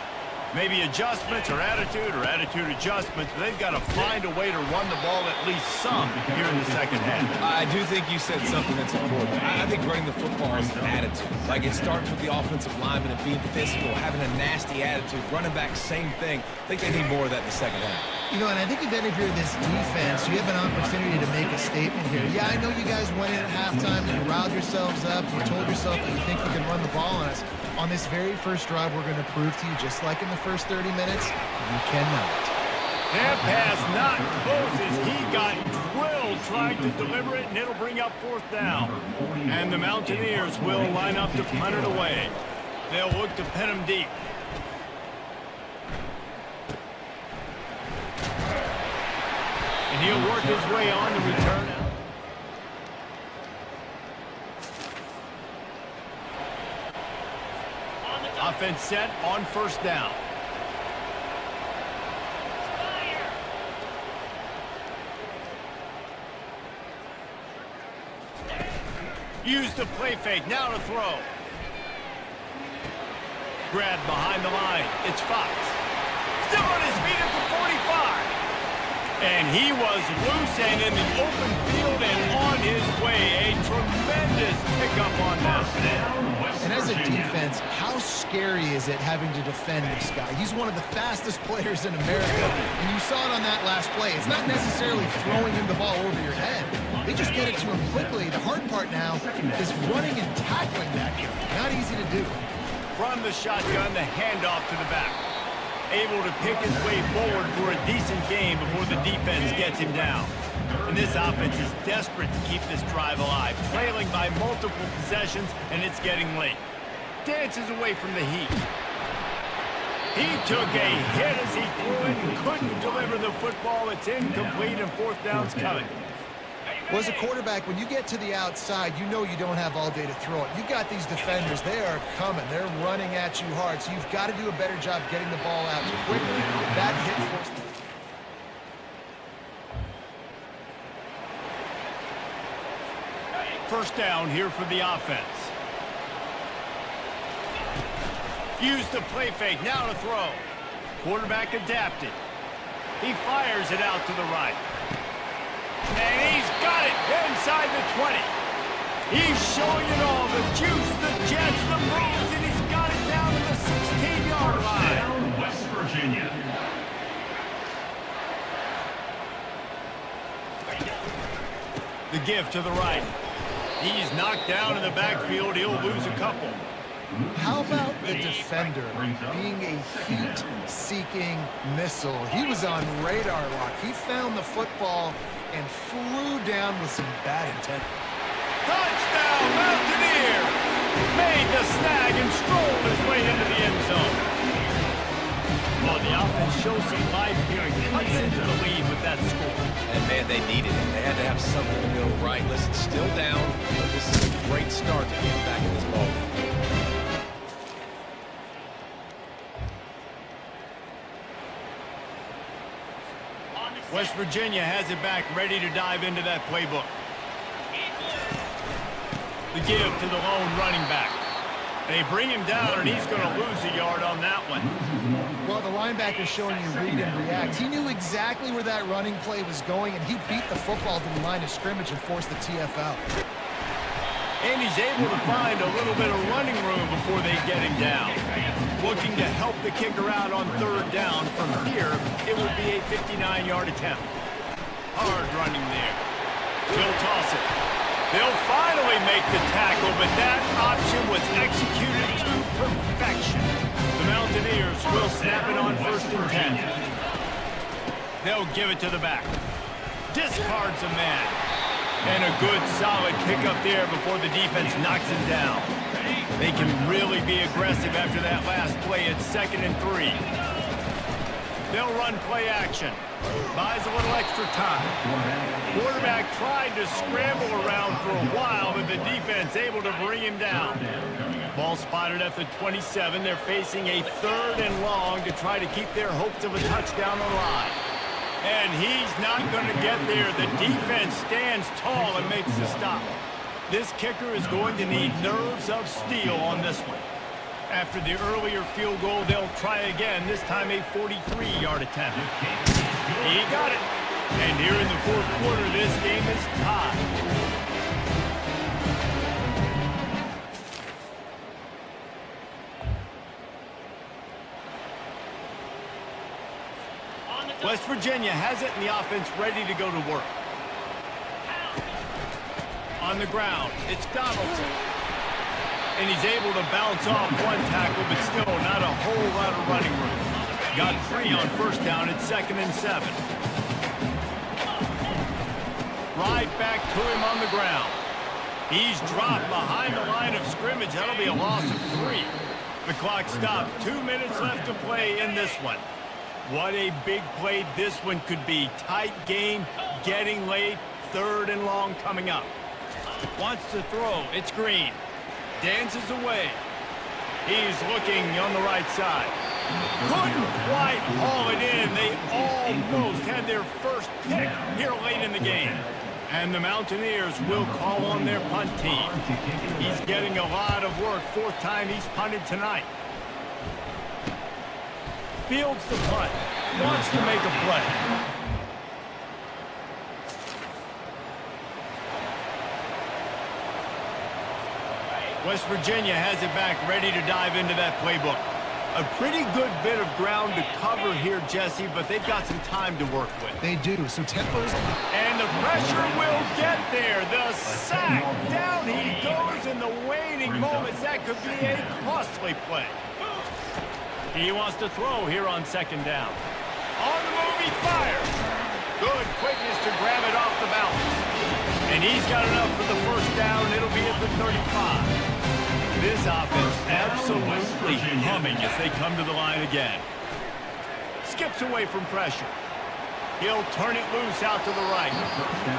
Maybe adjustments or attitude adjustments, but they've got to find a way to run the ball at least some here in the second half. I do think you said something that's important. I think running the football is an attitude. Like, it starts with the offensive lineman and being physical, having a nasty attitude. Running back, same thing. I think they need more of that in the second half. You know, and I think if you're this defense, you have an opportunity to make a statement here. Yeah, I know you guys went in at halftime and you riled yourselves up. You told yourself that you think you can run the ball on us. On this very first drive, we're going to prove to you, just like in the first 30 minutes, you cannot. That pass not close as he got drilled trying to deliver it, and it'll bring up 4th down. And the Mountaineers will line up to punt it away. They'll look to pin him deep. And he'll work his way on the return out. Offense set on 1st down. Use the play fake, now to throw. Grabbed behind the line, it's Fox. Still on his feet at the 45. And he was loose and in the open field and on his way. A tremendous pickup on that. And as a defense, how scary is it having to defend this guy? He's one of the fastest players in America, and you saw it on that last play. It's not necessarily throwing him the ball over your head. They just get it to him quickly. The hard part now is running and tackling that guy. Not easy to do. From the shotgun, the handoff to the back. Able to pick his way forward for a decent game before the defense gets him down. And this offense is desperate to keep this drive alive, trailing by multiple possessions, and it's getting late. Dances away from the heat. He took a hit as he threw it and couldn't deliver the football. It's incomplete, and fourth down's coming. Well, as a quarterback, when you get to the outside, you know you don't have all day to throw it. You've got these defenders. They are coming. They're running at you hard, so you've got to do a better job getting the ball out quickly. That hit forced. First down here for the offense. Use the play fake, now to throw. Quarterback adapted. He fires it out to the right. And he's got it inside the 20. He's showing it all, the juice, the jets, the moves, and he's got it down to the 16-yard line. Down West Virginia. The give to the right. He's knocked down in the backfield. He'll lose a couple. How about the defender being a heat-seeking missile? He was on radar lock. He found the football and flew down with some bad intent. Touchdown, Mountaineer! Made the snag and strolled his way into the end zone. Well, the offense shows some life here and cuts into the lead with that score. And, man, they needed it. They had to have something to go right. Listen, still down, but this is a great start to get back in this ballgame. West Virginia has it back, ready to dive into that playbook. The give to the lone running back. They bring him down, and he's going to lose a yard on that one. Well, the linebacker's showing you read and react. He knew exactly where that running play was going, and he beat the football to the line of scrimmage and forced the TFL. And he's able to find a little bit of running room before they get him down. Looking to help the kicker out on third down. From here, it would be a 59-yard attempt. Hard running there. He'll toss it. They'll finally make the tackle, but that option was executed to perfection. The Mountaineers will snap it on 1st and 10. They'll give it to the back. Discards a man. And a good, solid pickup there before the defense knocks him down. They can really be aggressive after that last play at 2nd and 3. They'll run play action. Buys a little extra time. Quarterback tried to scramble around for a while, but the defense able to bring him down. Ball spotted at the 27. They're facing a 3rd and long to try to keep their hopes of a touchdown alive. And he's not going to get there. The defense stands tall and makes the stop. This kicker is going to need nerves of steel on this one. After the earlier field goal, they'll try again, this time a 43-yard attempt. He got it. And here in the 4th quarter, this game is tied. West Virginia has it, and the offense ready to go to work. On the ground, it's Donaldson. And he's able to bounce off one tackle, but still not a whole lot of running room. Got 3 on 1st down at 2nd and 7. Right back to him on the ground. He's dropped behind the line of scrimmage. That'll be a loss of 3. The clock stops. 2 minutes left to play in this one. What a big play this one could be. Tight game, getting late, 3rd and long coming up. Wants to throw. It's Green. Dances away. He's looking on the right side. Couldn't quite haul it in. They almost had their first pick here late in the game. And the Mountaineers will call on their punt team. He's getting a lot of work. 4th time he's punted tonight. Fields the punt. Wants to make a play. West Virginia has it back, ready to dive into that playbook. A pretty good bit of ground to cover here, Jesse, but they've got some time to work with. They do, so tempo's... And the pressure will get there. The sack. Down he goes in the waning moments. That could be a costly play. He wants to throw here on second down. On the move, he fires. Good quickness to grab it off the balance. And he's got enough for the first down. It'll be at the 35. This offense absolutely humming as they come to the line again. Skips away from pressure. He'll turn it loose out to the right.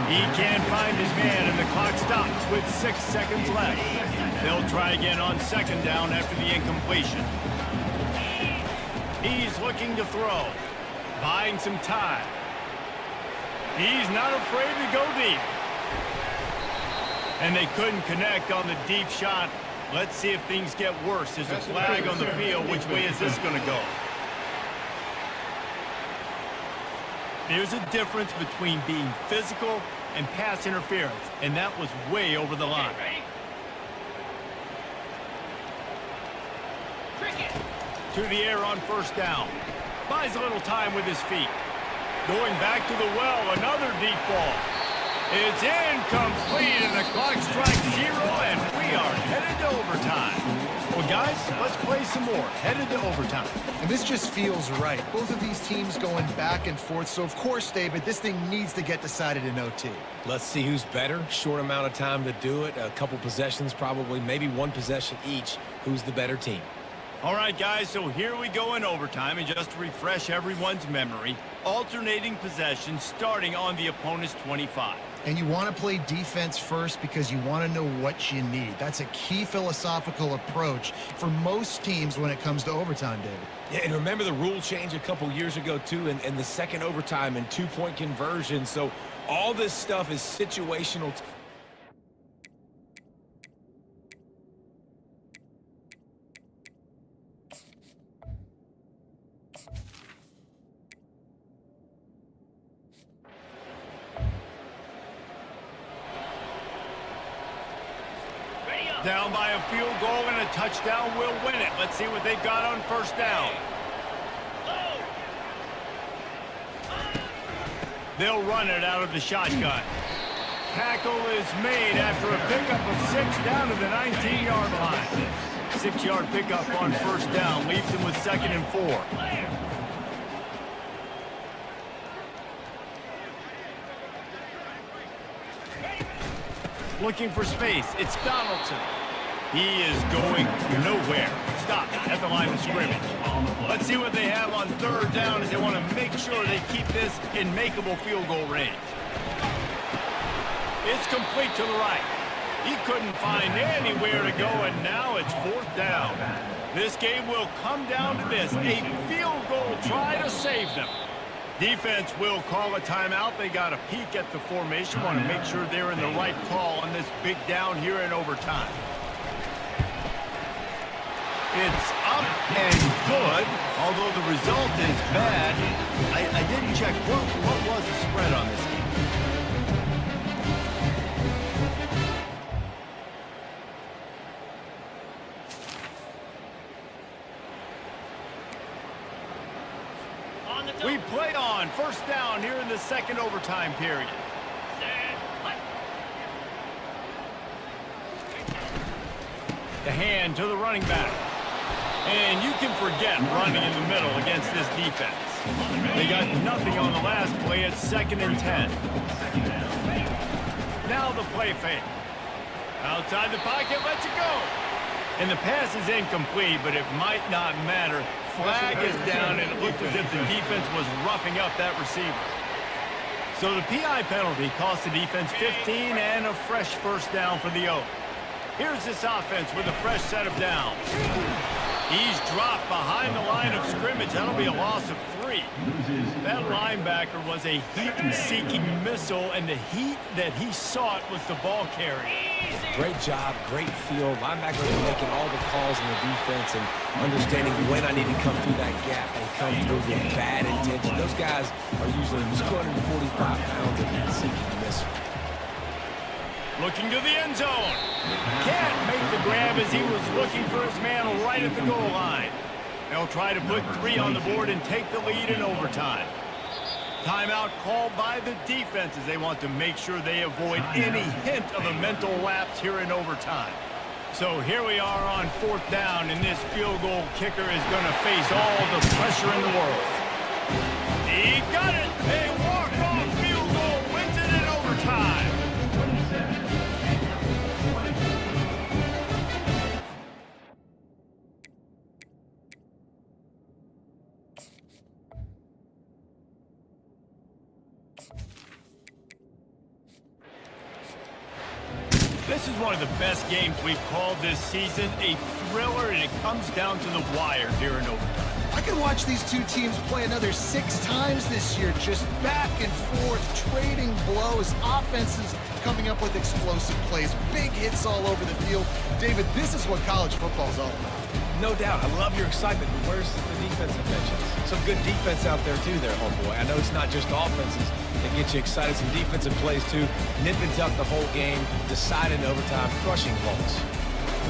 He can't find his man, and the clock stops with 6 seconds left. They'll try again on second down after the incompletion. He's looking to throw, buying some time. He's not afraid to go deep. And they couldn't connect on the deep shot. Let's see if things get worse. There's a flag on the field. Which way is this going to go? There's a difference between being physical and pass interference, and that was way over the line. To the air on first down. Buys a little time with his feet. Going back to the well, another deep ball. It's incomplete, and the clock strikes 0, and we are headed to overtime. Well, guys, let's play some more. Headed to overtime. And this just feels right. Both of these teams going back and forth. So, of course, David, this thing needs to get decided in OT. Let's see who's better. Short amount of time to do it. A couple possessions probably, maybe one possession each. Who's the better team? All right, guys, so here we go in overtime. And just to refresh everyone's memory, alternating possessions starting on the opponent's 25. And you want to play defense first because you want to know what you need. That's a key philosophical approach for most teams when it comes to overtime, David. Yeah, and remember the rule change a couple years ago, too, and the second overtime and two-point conversion. So all this stuff is situational. Down by a field goal and a touchdown will win it. Let's see what they've got on first down. They'll run it out of the shotgun. Tackle is made after a pickup of 6 down to the 19-yard line. 6-yard pickup on first down leaves them with 2nd and 4. Looking for space. It's Donaldson. He is going nowhere. Stop at the line of scrimmage. Let's see what they have on third down as they want to make sure they keep this in makeable field goal range. It's complete to the right. He couldn't find anywhere to go, and now it's 4th down. This game will come down to this. A field goal try to save them. Defense will call a timeout. They got a peek at the formation. Want to make sure they're in the right call on this big down here in overtime. It's up and good, although the result is bad. I didn't check. What was the spread on this game? We play on first down here in the second overtime period. The hand to the running back. And you can forget running in the middle against this defense. They got nothing on the last play. It's 2nd and 10. Now the play fake. Outside the pocket, lets it go. And the pass is incomplete, but it might not matter. Flag is down, and it looked as if the defense was roughing up that receiver. So the PI penalty cost the defense 15 and a fresh first down for the Oaks. Here's this offense with a fresh set of downs. He's dropped behind the line of scrimmage. That'll be a loss of 3. That linebacker was a heat-seeking missile, and the heat that he sought was the ball carrier. Great job, great field. Linebackers are making all the calls in the defense and understanding when I need to come through that gap and come through with bad intention. Those guys are usually 245 pounds of heat-seeking missile. Looking to the end zone. Can't make the grab as he was looking for his man right at the goal line. They'll try to put 3 on the board and take the lead in overtime. Timeout called by the defense as they want to make sure they avoid any hint of a mental lapse here in overtime. So here we are on 4th down, and this field goal kicker is going to face all the pressure in the world. He got it! A walk-off field goal wins it in overtime. This is one of the best games we've called this season. A thriller, and it comes down to the wire here in overtime. I can watch these two teams play another 6 times this year, just back and forth, trading blows, offenses coming up with explosive plays, big hits all over the field. David, this is what college football is all about. No doubt. I love your excitement. But where's the defensive mentions? Some good defense out there, too, there, homeboy. I know it's not just offenses that get you excited. Some defensive plays, too. Nip and tuck the whole game, decide in overtime, crushing Colts.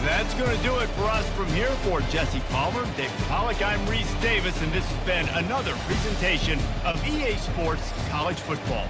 That's going to do it for us from here. For Jesse Palmer, Dave Pollock, I'm Reese Davis, and this has been another presentation of EA Sports College Football.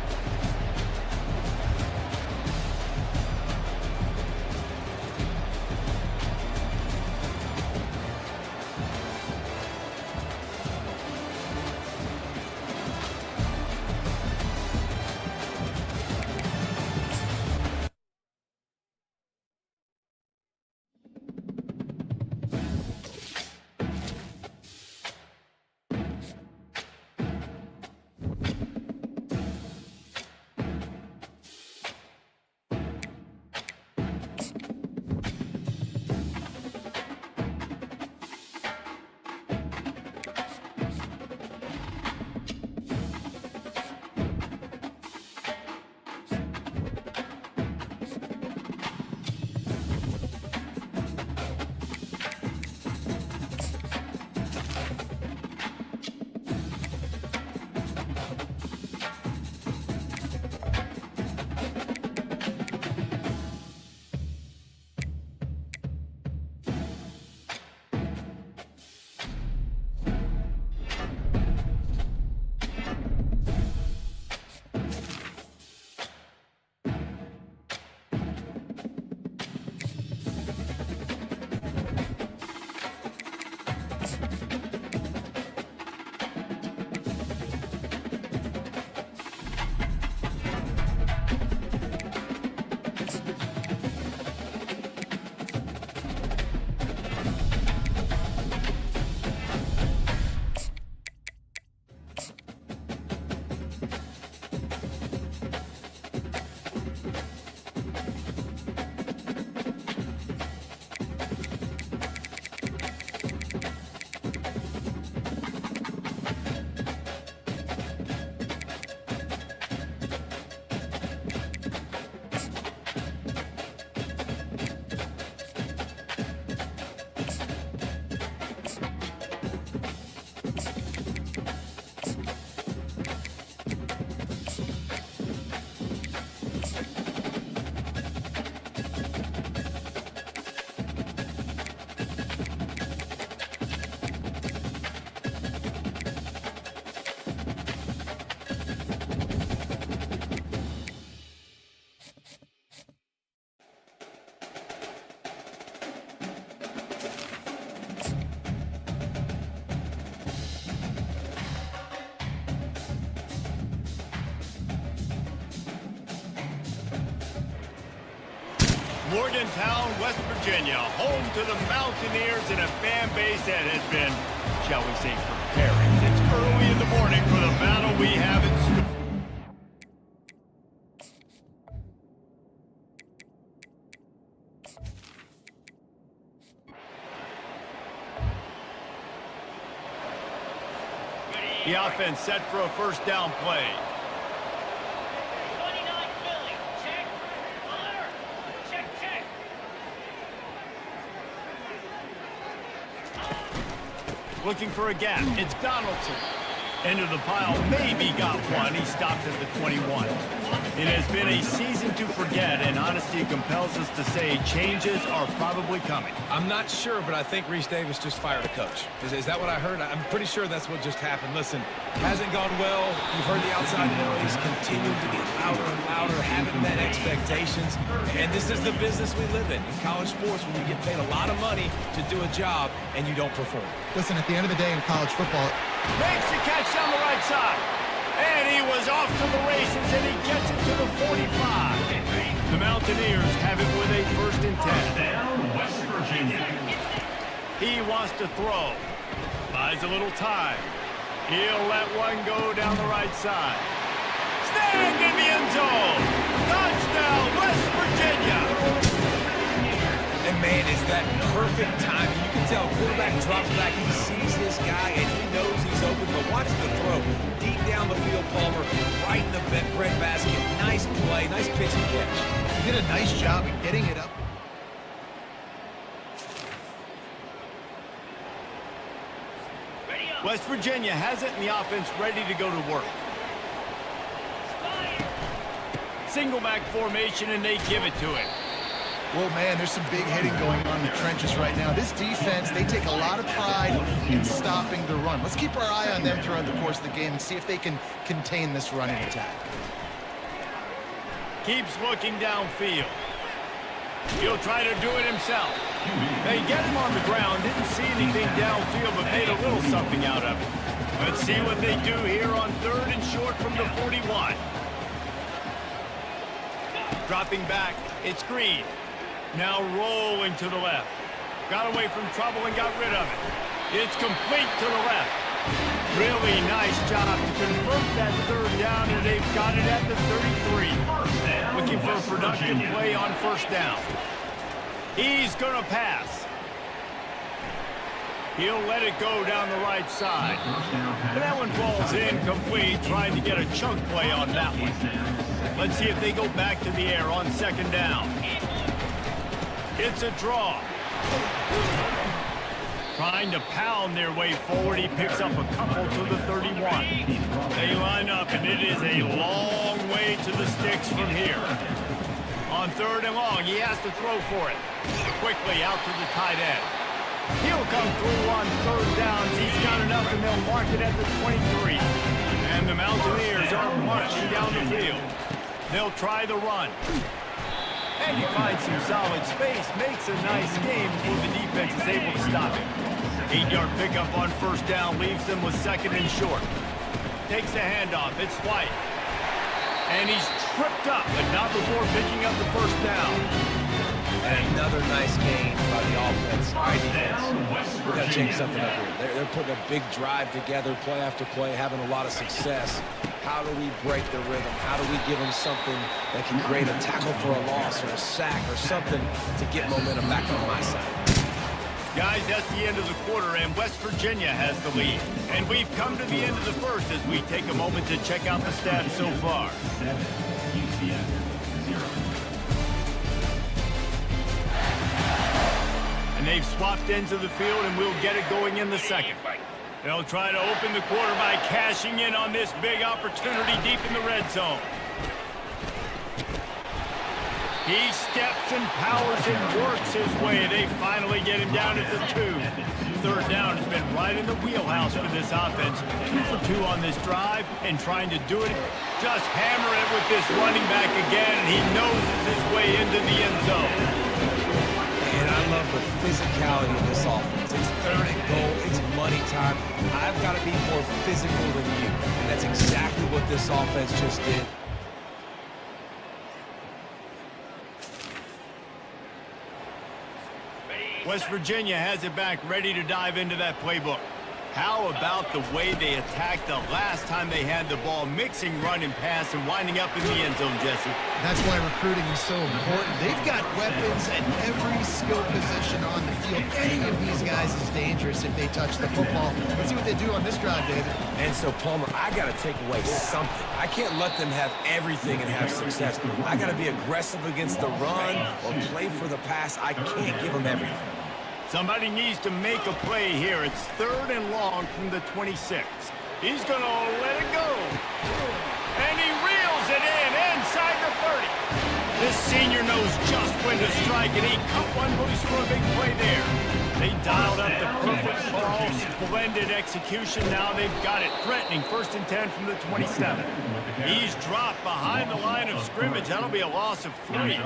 Morgantown, West Virginia, home to the Mountaineers and a fan base that has been, shall we say, preparing. It's early in the morning for the battle we have in store. The offense set for a first down play. Looking for a gap. It's Donaldson. Into the pile. Maybe got one. He stopped at the 21. It has been a season to forget, and honesty compels us to say changes are probably coming. I'm not sure, but I think Reese Davis just fired a coach. Is that what I heard? I'm pretty sure that's what just happened. Listen, hasn't gone well. You've heard the outside noise, continuing to get louder and louder, haven't met expectations. And this is the business we live in college sports, when you get paid a lot of money to do a job and you don't perform. Listen, at the end of the day in college football, Makes the catch down the right side. And he was off to the races, and he gets it to the 45. The Mountaineers have it with a 1st and 10. Down, West Virginia. He wants to throw. Buys a little time. He'll let one go down the right side. Snagged in the end zone. Touchdown, West Virginia. And man, is that perfect timing. You can tell quarterback drops back, he sees his guy, and he knows he's open. But watch the throw. Deep down the field, Palmer, right in the bread basket. Nice play, nice pitch and catch. he did a nice job of getting it up. West Virginia has it, and the offense ready to go to work. Single back formation, and they give it to it. Well, man, there's some big hitting going on in the trenches right now. This defense, they take a lot of pride in stopping the run. Let's keep our eye on them throughout the course of the game and see if they can contain this running attack. Keeps looking downfield. He'll try to do it himself. They get him on the ground. Didn't see anything downfield, but made a little something out of it. Let's see what they do here on 3rd and short from the 41. Dropping back, it's Green. Now rolling to the left. Got away from trouble and got rid of it. It's complete to the left. Really nice job to convert that 3rd down, and they've got it at the 33. Looking for a productive play on 1st down. He's going to pass. He'll let it go down the right side. But that one falls incomplete, trying to get a chunk play on that one. Let's see if they go back to the air on 2nd down. It's a draw. Trying to pound their way forward. He picks up a couple to the 31. They line up, and it is a long way to the sticks from here. On 3rd and long, he has to throw for it. Quickly out to the tight end. He'll come through on 3rd downs. He's got enough, and they'll mark it at the 23. And the Mountaineers are marching down the field. They'll try the run. And he finds some solid space, makes a nice game before the defense is able to stop him. 8-yard pickup on 1st down, leaves them with 2nd and short. Takes the handoff, it's White. And he's tripped up, but not before picking up the 1st down. And another nice gain by the offense. All right, defense. We've got to change something up here. They're putting a big drive together, play after play, having a lot of success. How do we break the rhythm? How do we give them something that can create a tackle for a loss or a sack or something to get momentum back on my side? Guys, that's the end of the quarter, and West Virginia has the lead. And we've come to the end of the 1st as we take a moment to check out the stats so far. And they've swapped ends of the field, and we'll get it going in the 2nd. They'll try to open the quarter by cashing in on this big opportunity deep in the red zone. He steps and powers and works his way. They finally get him down at the 2. 3rd down has been right in the wheelhouse for this offense. 2 for 2 on this drive, and trying to do it. Just hammer it with this running back again, and he noses his way into the end zone. And I love the physicality of this offense. It's 3rd and goal. It's money time. I've got to be more physical than you. And that's exactly what this offense just did. West Virginia has it back, ready to dive into that playbook. How about the way they attacked the last time they had the ball, mixing run and pass and winding up in the end zone, Jesse? That's why recruiting is so important. They've got weapons at every skill position on the field. Any of these guys is dangerous if they touch the football. Let's see what they do on this drive, David. And so, Palmer, I got to take away something. I can't let them have everything and have success. I got to be aggressive against the run or play for the pass. I can't give them everything. Somebody needs to make a play here. It's 3rd and long from the 26. He's going to let it go. And he reels it in inside This senior knows just when to strike, and he cut one loose for a big play there. They dialed up the perfect ball, splendid execution. Now they've got it, threatening 1st and 10 from the 27. He's dropped behind the line of scrimmage. That'll be a loss of 3.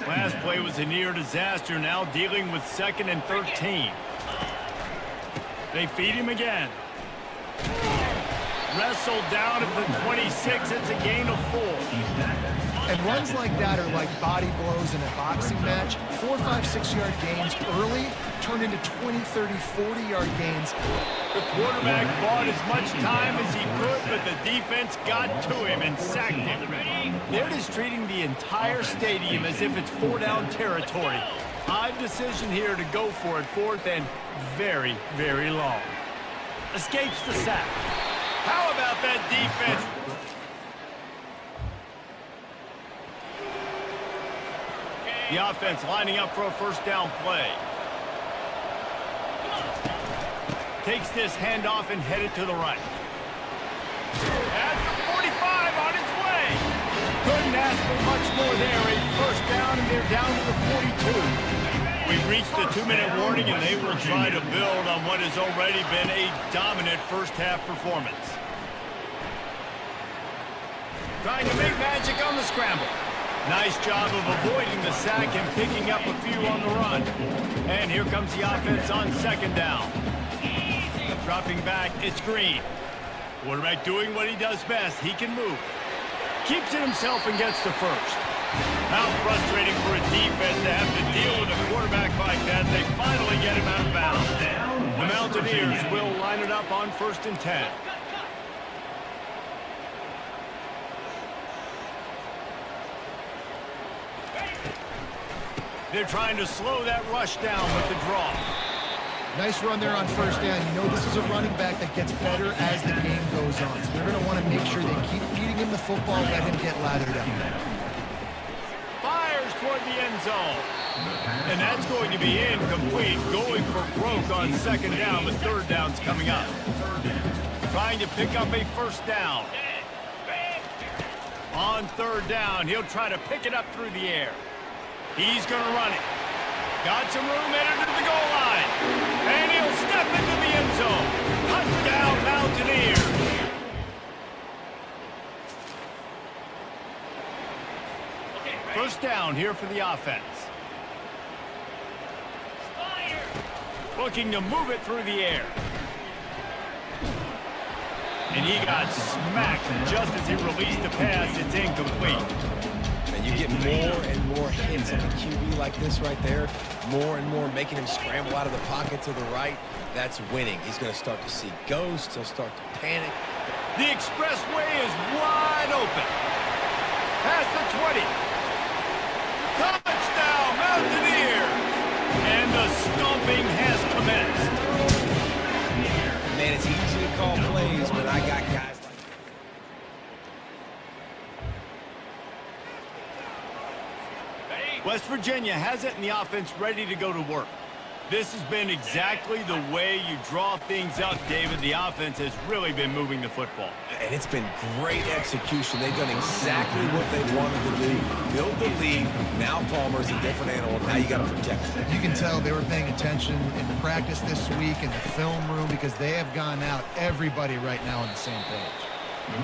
Last play was a near disaster, now dealing with 2nd and 13. They feed him again. Wrestled down at the 26. It's a gain of 4. And runs like that are like body blows in a boxing match. 4, 5, 6-yard gains early turn into 20, 30, 40-yard gains. The quarterback bought as much time as he could, but the defense got to him and sacked him. They're just treating the entire stadium as if it's 4-down territory. Odd decision here to go for it, 4th and very, very long. Escapes the sack. How about that defense? The offense lining up for a 1st down play. Takes this handoff and headed to the right. At the 45 on its way. Couldn't ask for much more there. A 1st down, and they're down to the 42. We've reached the 2-minute warning, and they will try to build on what has already been a dominant first-half performance. Trying to make magic on the scramble. Nice job of avoiding the sack and picking up a few on the run. And here comes the offense on 2nd down. Dropping back, it's Green. Quarterback doing what he does best. He can move. Keeps it himself and gets the 1st. How frustrating for a defense to have to deal with a quarterback like that. They finally get him out of bounds. The Mountaineers will line it up on 1st and 10. They're trying to slow that rush down with the draw. Nice run there on 1st down. You know this is a running back that gets better as the game goes on. So they're going to want to make sure they keep feeding him the football, let him get lathered up. Fires toward the end zone. And that's going to be incomplete. Going for broke on 2nd down, but 3rd down's coming up. Trying to pick up a 1st down. On 3rd down, he'll try to pick it up through the air. He's going to run it. Got some room headed to the goal line. And he'll step into the end zone. Touchdown, Mountaineers. First down here for the offense. Looking to move it through the air. And he got smacked just as he released the pass. It's incomplete. And you get more and more hits on the QB like this right there. More and more making him scramble out of the pocket to the right. That's winning. He's going to start to see ghosts. He'll start to panic. The expressway is wide open. Past the 20. Touchdown, Mountaineers! And the stomping has commenced. Man, it's easy to call plays when I got guys like West Virginia has it and the offense ready to go to work. This has been exactly the way you draw things up, David. The offense has really been moving the football. And it's been great execution. They've done exactly what they wanted to do. Build the lead. Now Palmer's a different animal. Now you got to protect him. You can tell they were paying attention in practice this week in the film room because they have gone out, everybody right now on the same page.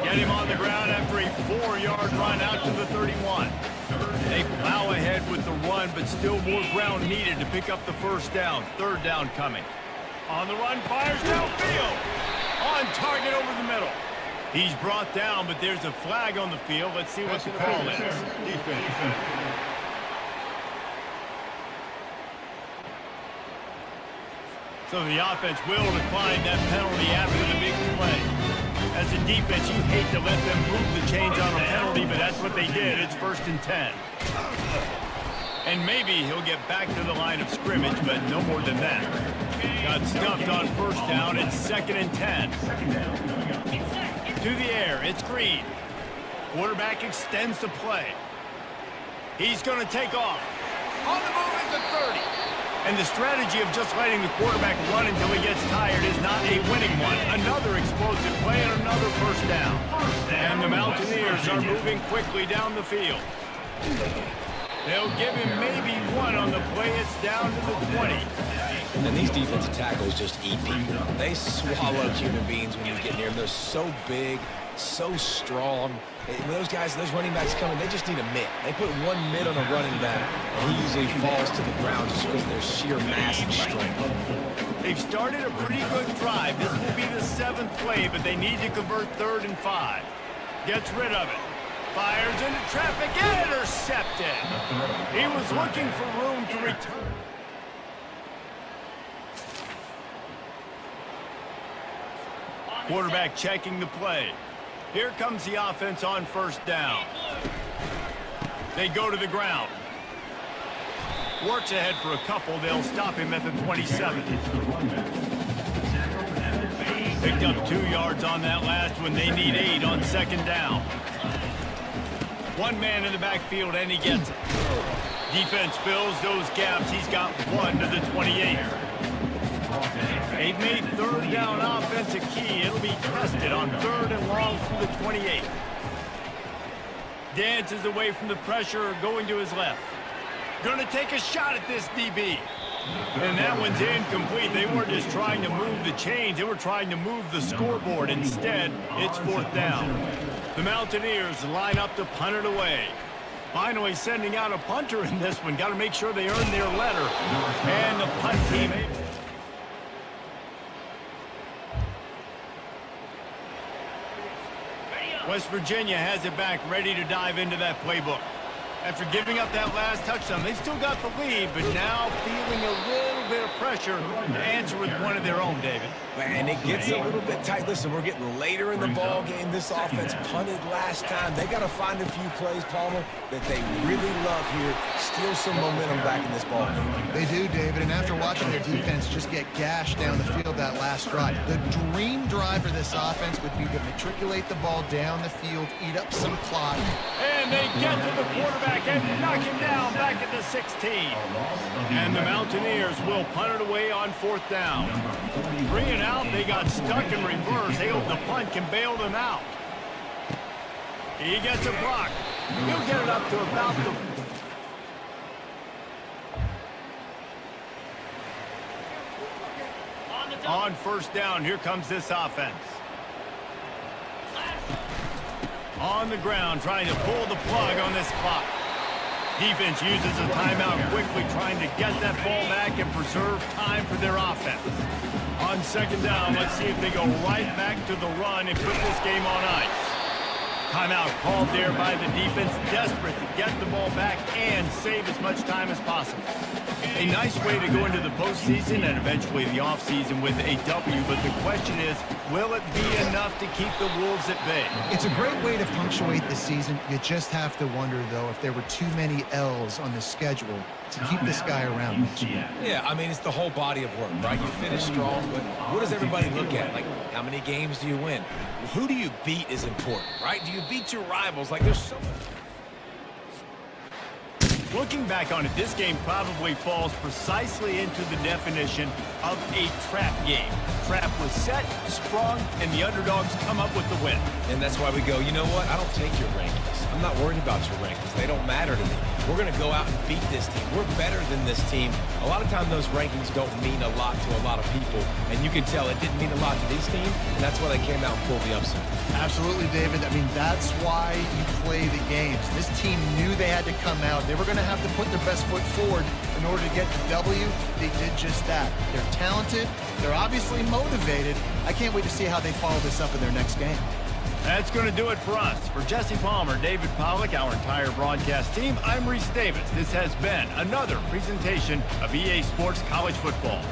Get him on the ground after a 4-yard run out to the 31. They plow ahead with the run, but still more ground needed to pick up the 1st down. 3rd down coming. On the run, fires downfield. On target over the middle. He's brought down, but there's a flag on the field. Let's see what the call is. So the offense will decline that penalty after the big play. As a defense, you hate to let them move the chains on a penalty, but that's what they did. It's 1st and 10. And maybe he'll get back to the line of scrimmage, but no more than that. Got stuffed on 1st down. It's 2nd and 10. To the air, it's Green. Quarterback extends the play. He's going to take off. On the move at the 30. And the strategy of just letting the quarterback run until he gets tired is not a winning one. Another explosive play and another 1st down. And the Mountaineers are moving quickly down the field. They'll give him maybe one on the play. It's down to the 20. And these defensive tackles just eat people. They swallow human beings when you get near them. They're so big, so strong. When those guys, those running backs come in, they just need a mitt. They put one mitt on a running back, and he usually falls to the ground just because of their sheer mass and strength. They've started a pretty good drive. This will be the 7th play, but they need to convert 3rd and 5. Gets rid of it. Fires into traffic and intercepted. He was looking for room to return. Quarterback checking the play. Here comes the offense on 1st down. They go to the ground. Works ahead for a couple. They'll stop him at the 27. Picked up 2 yards on that last one. They need 8 on 2nd down. One man in the backfield, and he gets it. Defense fills those gaps. He's got 1 to the 28. They've made 3rd down offense a key. It'll be tested on 3rd and long from the 28. Dances away from the pressure, going to his left. Going to take a shot at this DB. And that one's incomplete. They weren't just trying to move the chains. They were trying to move the scoreboard. Instead, it's 4th down. The Mountaineers line up to punt it away. Finally sending out a punter in this one. Got to make sure they earn their letter. And the punt team... West Virginia has it back, ready to dive into that playbook. After giving up that last touchdown, they still got the lead, but now feeling a little bit of pressure to answer with one of their own, David. And it gets a little bit tight. Listen, we're getting later in the ball game. This offense punted last time. They got to find a few plays, Palmer, that they really love here. Steal some momentum back in this ball game. They do, David, and after watching their defense just get gashed down the field that last drive, the dream drive for this offense would be to matriculate the ball down the field, eat up some clock. And they get to the quarterback and knock him down back at the 16. And the Mountaineers will punt it away on 4th down. 3 and out, they got stuck in reverse. They hope the punt can bail them out. He gets a block. He'll get it up to about the... On 1st down, here comes this offense. On the ground, trying to pull the plug on this clock. Defense uses a timeout quickly, trying to get that ball back and preserve time for their offense. On 2nd down, let's see if they go right back to the run and put this game on ice. Timeout called there by the defense, desperate to get the ball back and save as much time as possible. A nice way to go into the postseason and eventually the offseason with a W, but the question is, will it be enough to keep the Wolves at bay? It's a great way to punctuate the season. You just have to wonder, though, if there were too many L's on the schedule to keep this guy around next year. Yeah, I mean, it's the whole body of work, right? You finish strong, but what does everybody look at? Like, how many games do you win? Who do you beat is important, right? Do you beat your rivals? Like, there's so much... Looking back on it, this game probably falls precisely into the definition of a trap game. Trap was set, sprung, and the underdogs come up with the win. And that's why we go, you know what? I don't take your rankings. I'm not worried about your rankings. They don't matter to me. We're going to go out and beat this team. We're better than this team. A lot of times those rankings don't mean a lot to a lot of people, and you can tell it didn't mean a lot to these teams, and that's why they came out and pulled the upset. Absolutely, David. I mean, that's why you play the games. This team knew they had to come out. They were going to have to put their best foot forward in order to get the W. They did just that. They're talented. They're obviously motivated. I can't wait to see how they follow this up in their next game. That's going to do it for us. For Jesse Palmer, David Pollack, our entire broadcast team, I'm Reese Davis. This has been another presentation of EA Sports College Football.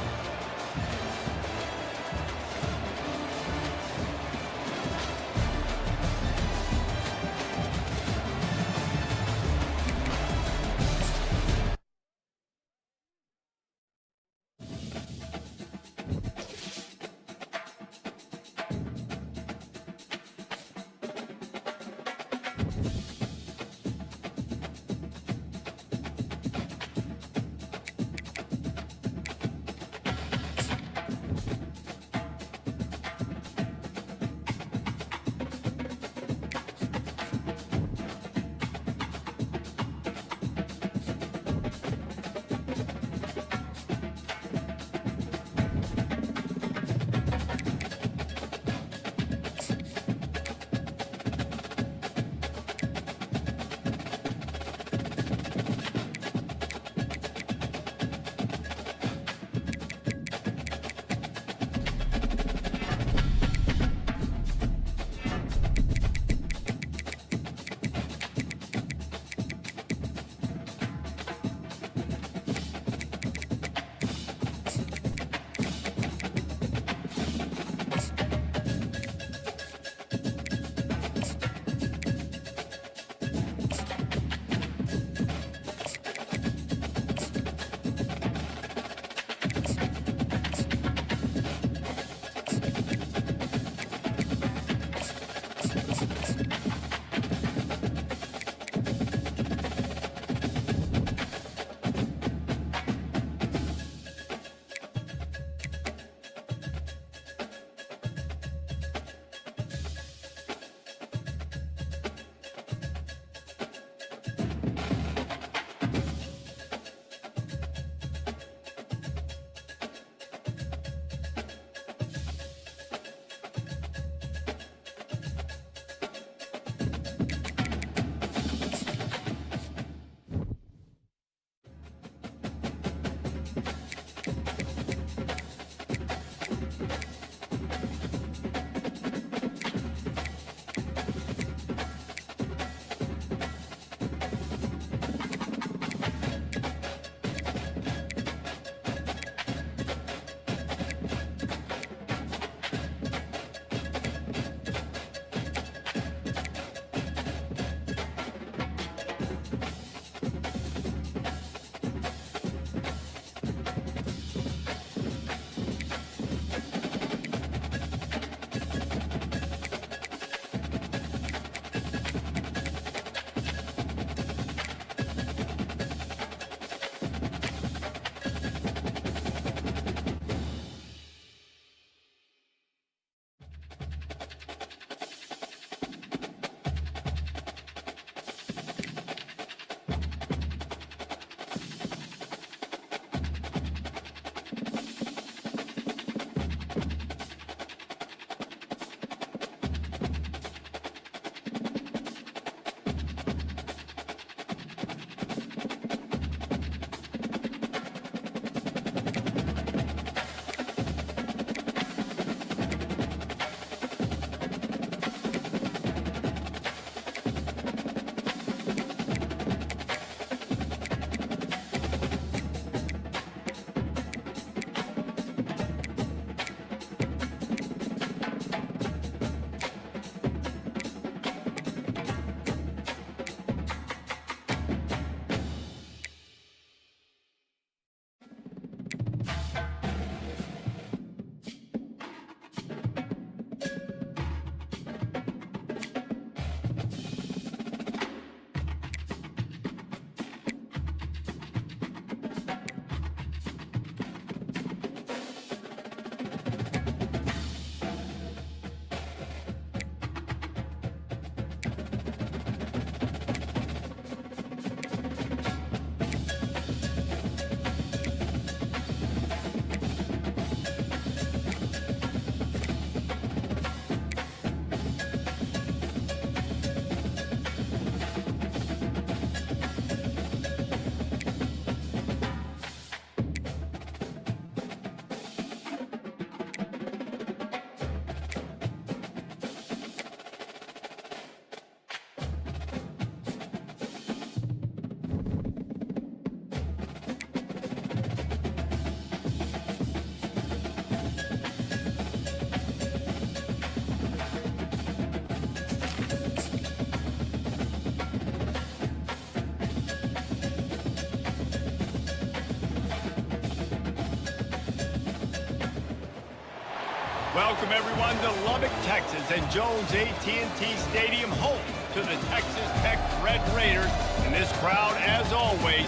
Welcome everyone to Lubbock, Texas, and Jones AT&T Stadium, home to the Texas Tech Red Raiders. And this crowd, as always,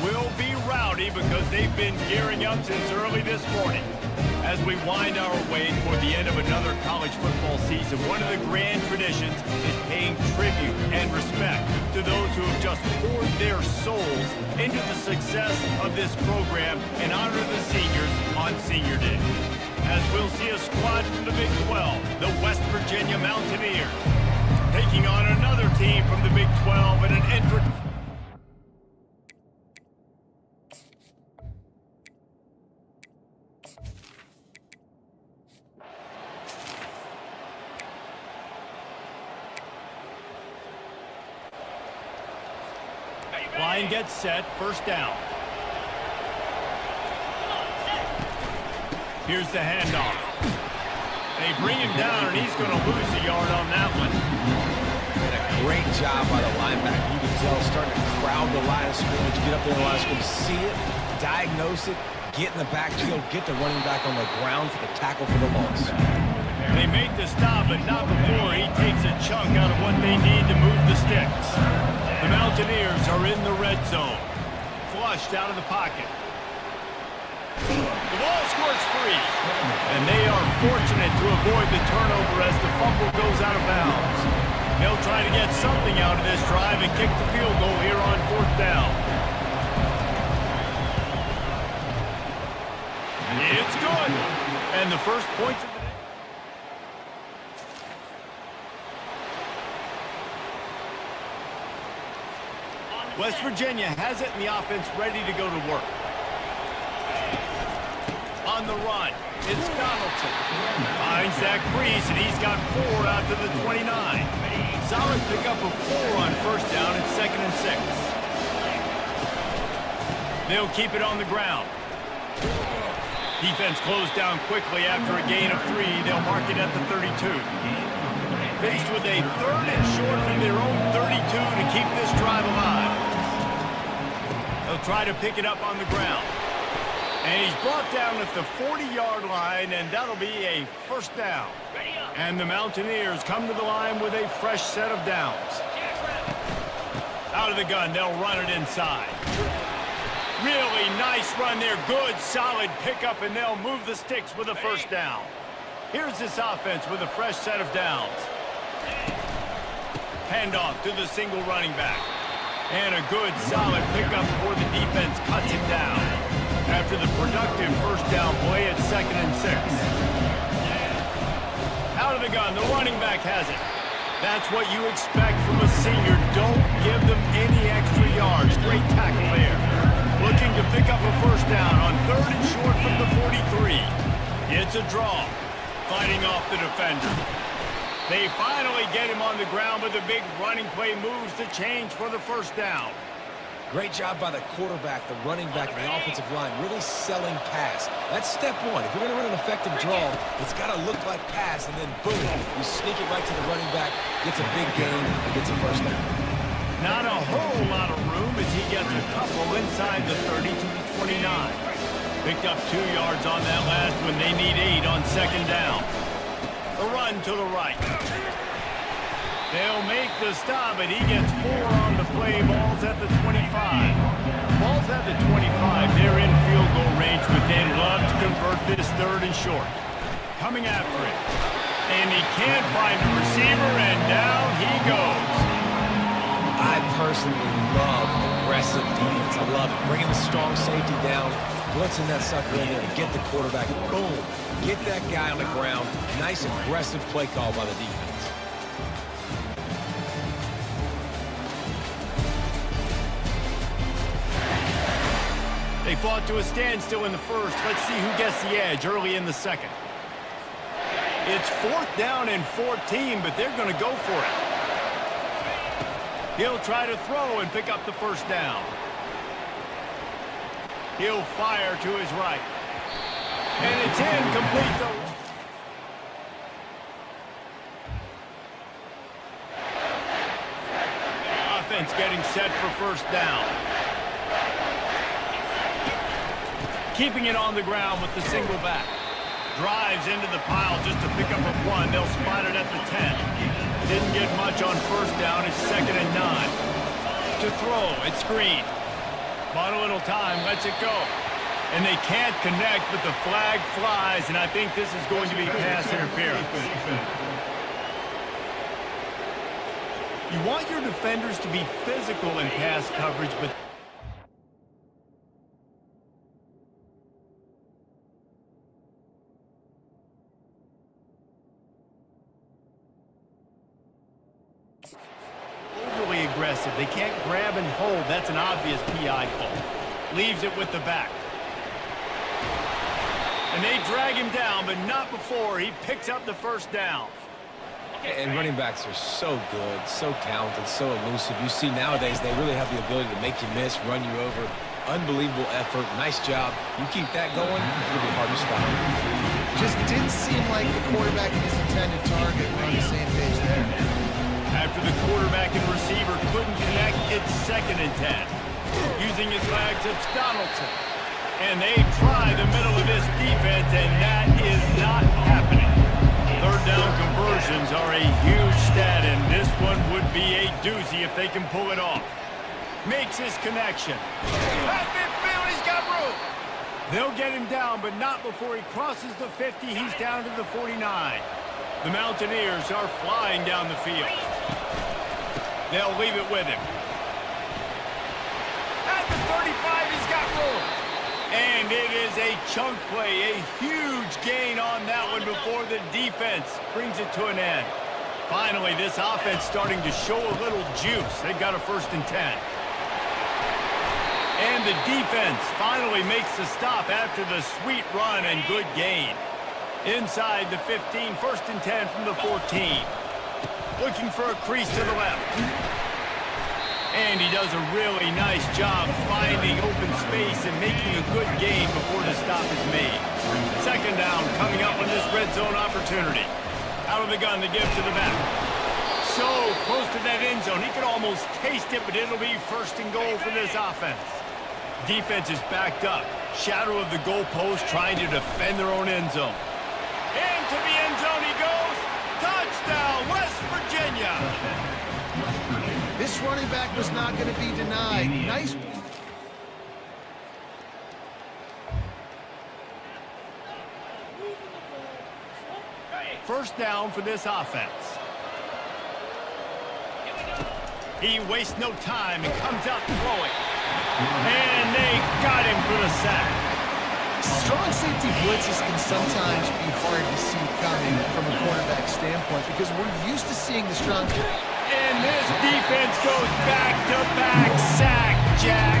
will be rowdy because they've been gearing up since early this morning. As we wind our way toward the end of another college football season, one of the grand traditions is paying tribute and respect to those who have just poured their souls into the success of this program and honor the seniors on Senior Day. As we'll see a squad from the Big 12, the West Virginia Mountaineers, taking on another team from the Big 12 in an entrance. Line gets set, first down. Here's the handoff. They bring him down, and he's going to lose a yard on that one. And a great job by the linebacker. You can tell starting to crowd the line of scrimmage, get up there in the line of scrimmage, see it, diagnose it, get in the backfield, get the running back on the ground for the tackle for the loss. They make the stop, but not before he takes a chunk out of what they need to move the sticks. The Mountaineers are in the red zone. Flushed out of the pocket. The ball squirts free. And they are fortunate to avoid the turnover as the fumble goes out of bounds. They'll try to get something out of this drive and kick the field goal here on fourth down. It's good. And the first points of the day. West Virginia has it and the offense ready to go to work. On the run, it's Donaldson. Finds that crease, and he's got 4 out to the 29. Solid pickup of 4 on first down and 2nd and 6. They'll keep it on the ground. Defense closed down quickly after a gain of 3. They'll mark it at the 32. Faced with a 3rd and short from their own 32 to keep this drive alive. They'll try to pick it up on the ground. And he's brought down at the 40-yard line, and that'll be a first down. And the Mountaineers come to the line with a fresh set of downs. Out of the gun, they'll run it inside. Really nice run there. Good, solid pickup, and they'll move the sticks with a first down. Here's this offense with a fresh set of downs. Handoff to the single running back. And a good, solid pickup before the defense cuts him down. After the productive first down play at 2nd and 6. Out of the gun, the running back has it. That's what you expect from a senior. Don't give them any extra yards. Great tackle there. Looking to pick up a first down on 3rd and short from the 43. It's a draw. Fighting off the defender. They finally get him on the ground, but the big running play moves the change for the first down. Great job by the quarterback, the running back, and the offensive line, really selling pass. That's step 1. If you're going to run an effective draw, it's got to look like pass, and then boom, you sneak it right to the running back, gets a big gain, and gets a first down. Not a whole lot of room as he gets a couple inside the 30 to the 29. Picked up 2 yards on that last one. They need 8 on 2nd down. A run to the right. They'll make the stop, and he gets 4 on the play. Ball's at the 25. Ball's at the 25. They're in field goal range, but they'd love to convert this 3rd and short. Coming after it. And he can't find the receiver, and down he goes. I personally love aggressive defense. I love it. Bringing the strong safety down, blitzing that sucker in there to get the quarterback. Boom. Get that guy on the ground. Nice aggressive play call by the defense. They fought to a standstill in the first. Let's see who gets the edge early in the second. It's 4th down and 14, but they're going to go for it. He'll try to throw and pick up the first down. He'll fire to his right. And it's incomplete though. Offense getting set for first down. Keeping it on the ground with the single back. Drives into the pile just to pick up a 1. They'll spot it at the 10. Didn't get much on first down. It's 2nd and 9. To throw, it's Green. Bought a little time, lets it go. And they can't connect, but the flag flies, and I think this is going to be pass interference. You want your defenders to be physical in pass coverage, but overly aggressive. They can't grab and hold. That's an obvious PI call. Leaves it with the back. And they drag him down, but not before he picks up the first down. And running backs are so good, so talented, so elusive. You see nowadays they really have the ability to make you miss, run you over. Unbelievable effort. Nice job. You keep that going, it'll be hard to stop. Just didn't seem like the quarterback and his intended target were on the same page there. After the quarterback and receiver couldn't connect, it's 2nd and 10. Using his legs, it's Donaldson. And they try the middle of this defense, and that is not happening. 3rd down conversions are a huge stat, and this one would be a doozy if they can pull it off. Makes his connection. At midfield, he's got room. They'll get him down, but not before he crosses the 50. He's down to the 49. The Mountaineers are flying down the field. They'll leave it with him. At the 35, he's got room. And it is a chunk play, a huge gain on that one before the defense brings it to an end. Finally, this offense starting to show a little juice. They've got a 1st and 10. And the defense finally makes the stop after the sweet run and good gain. Inside the 15, 1st and 10 from the 14. Looking for a crease to the left. And he does a really nice job finding open space and making a good gain before the stop is made. 2nd down coming up on this red zone opportunity. Out of the gun, the give to the back. So close to that end zone. He could almost taste it, but it'll be 1st and goal for this offense. Defense is backed up. Shadow of the goalpost trying to defend their own end zone. Into the end zone he goes. Touchdown, West Virginia. This running back was not going to be denied. Nice. First down for this offense. He wastes no time and comes out throwing. And they got him for the sack. Strong safety blitzes can sometimes be hard to see coming from a quarterback standpoint because we're used to seeing the strong... And this defense goes back-to-back sack, Jack.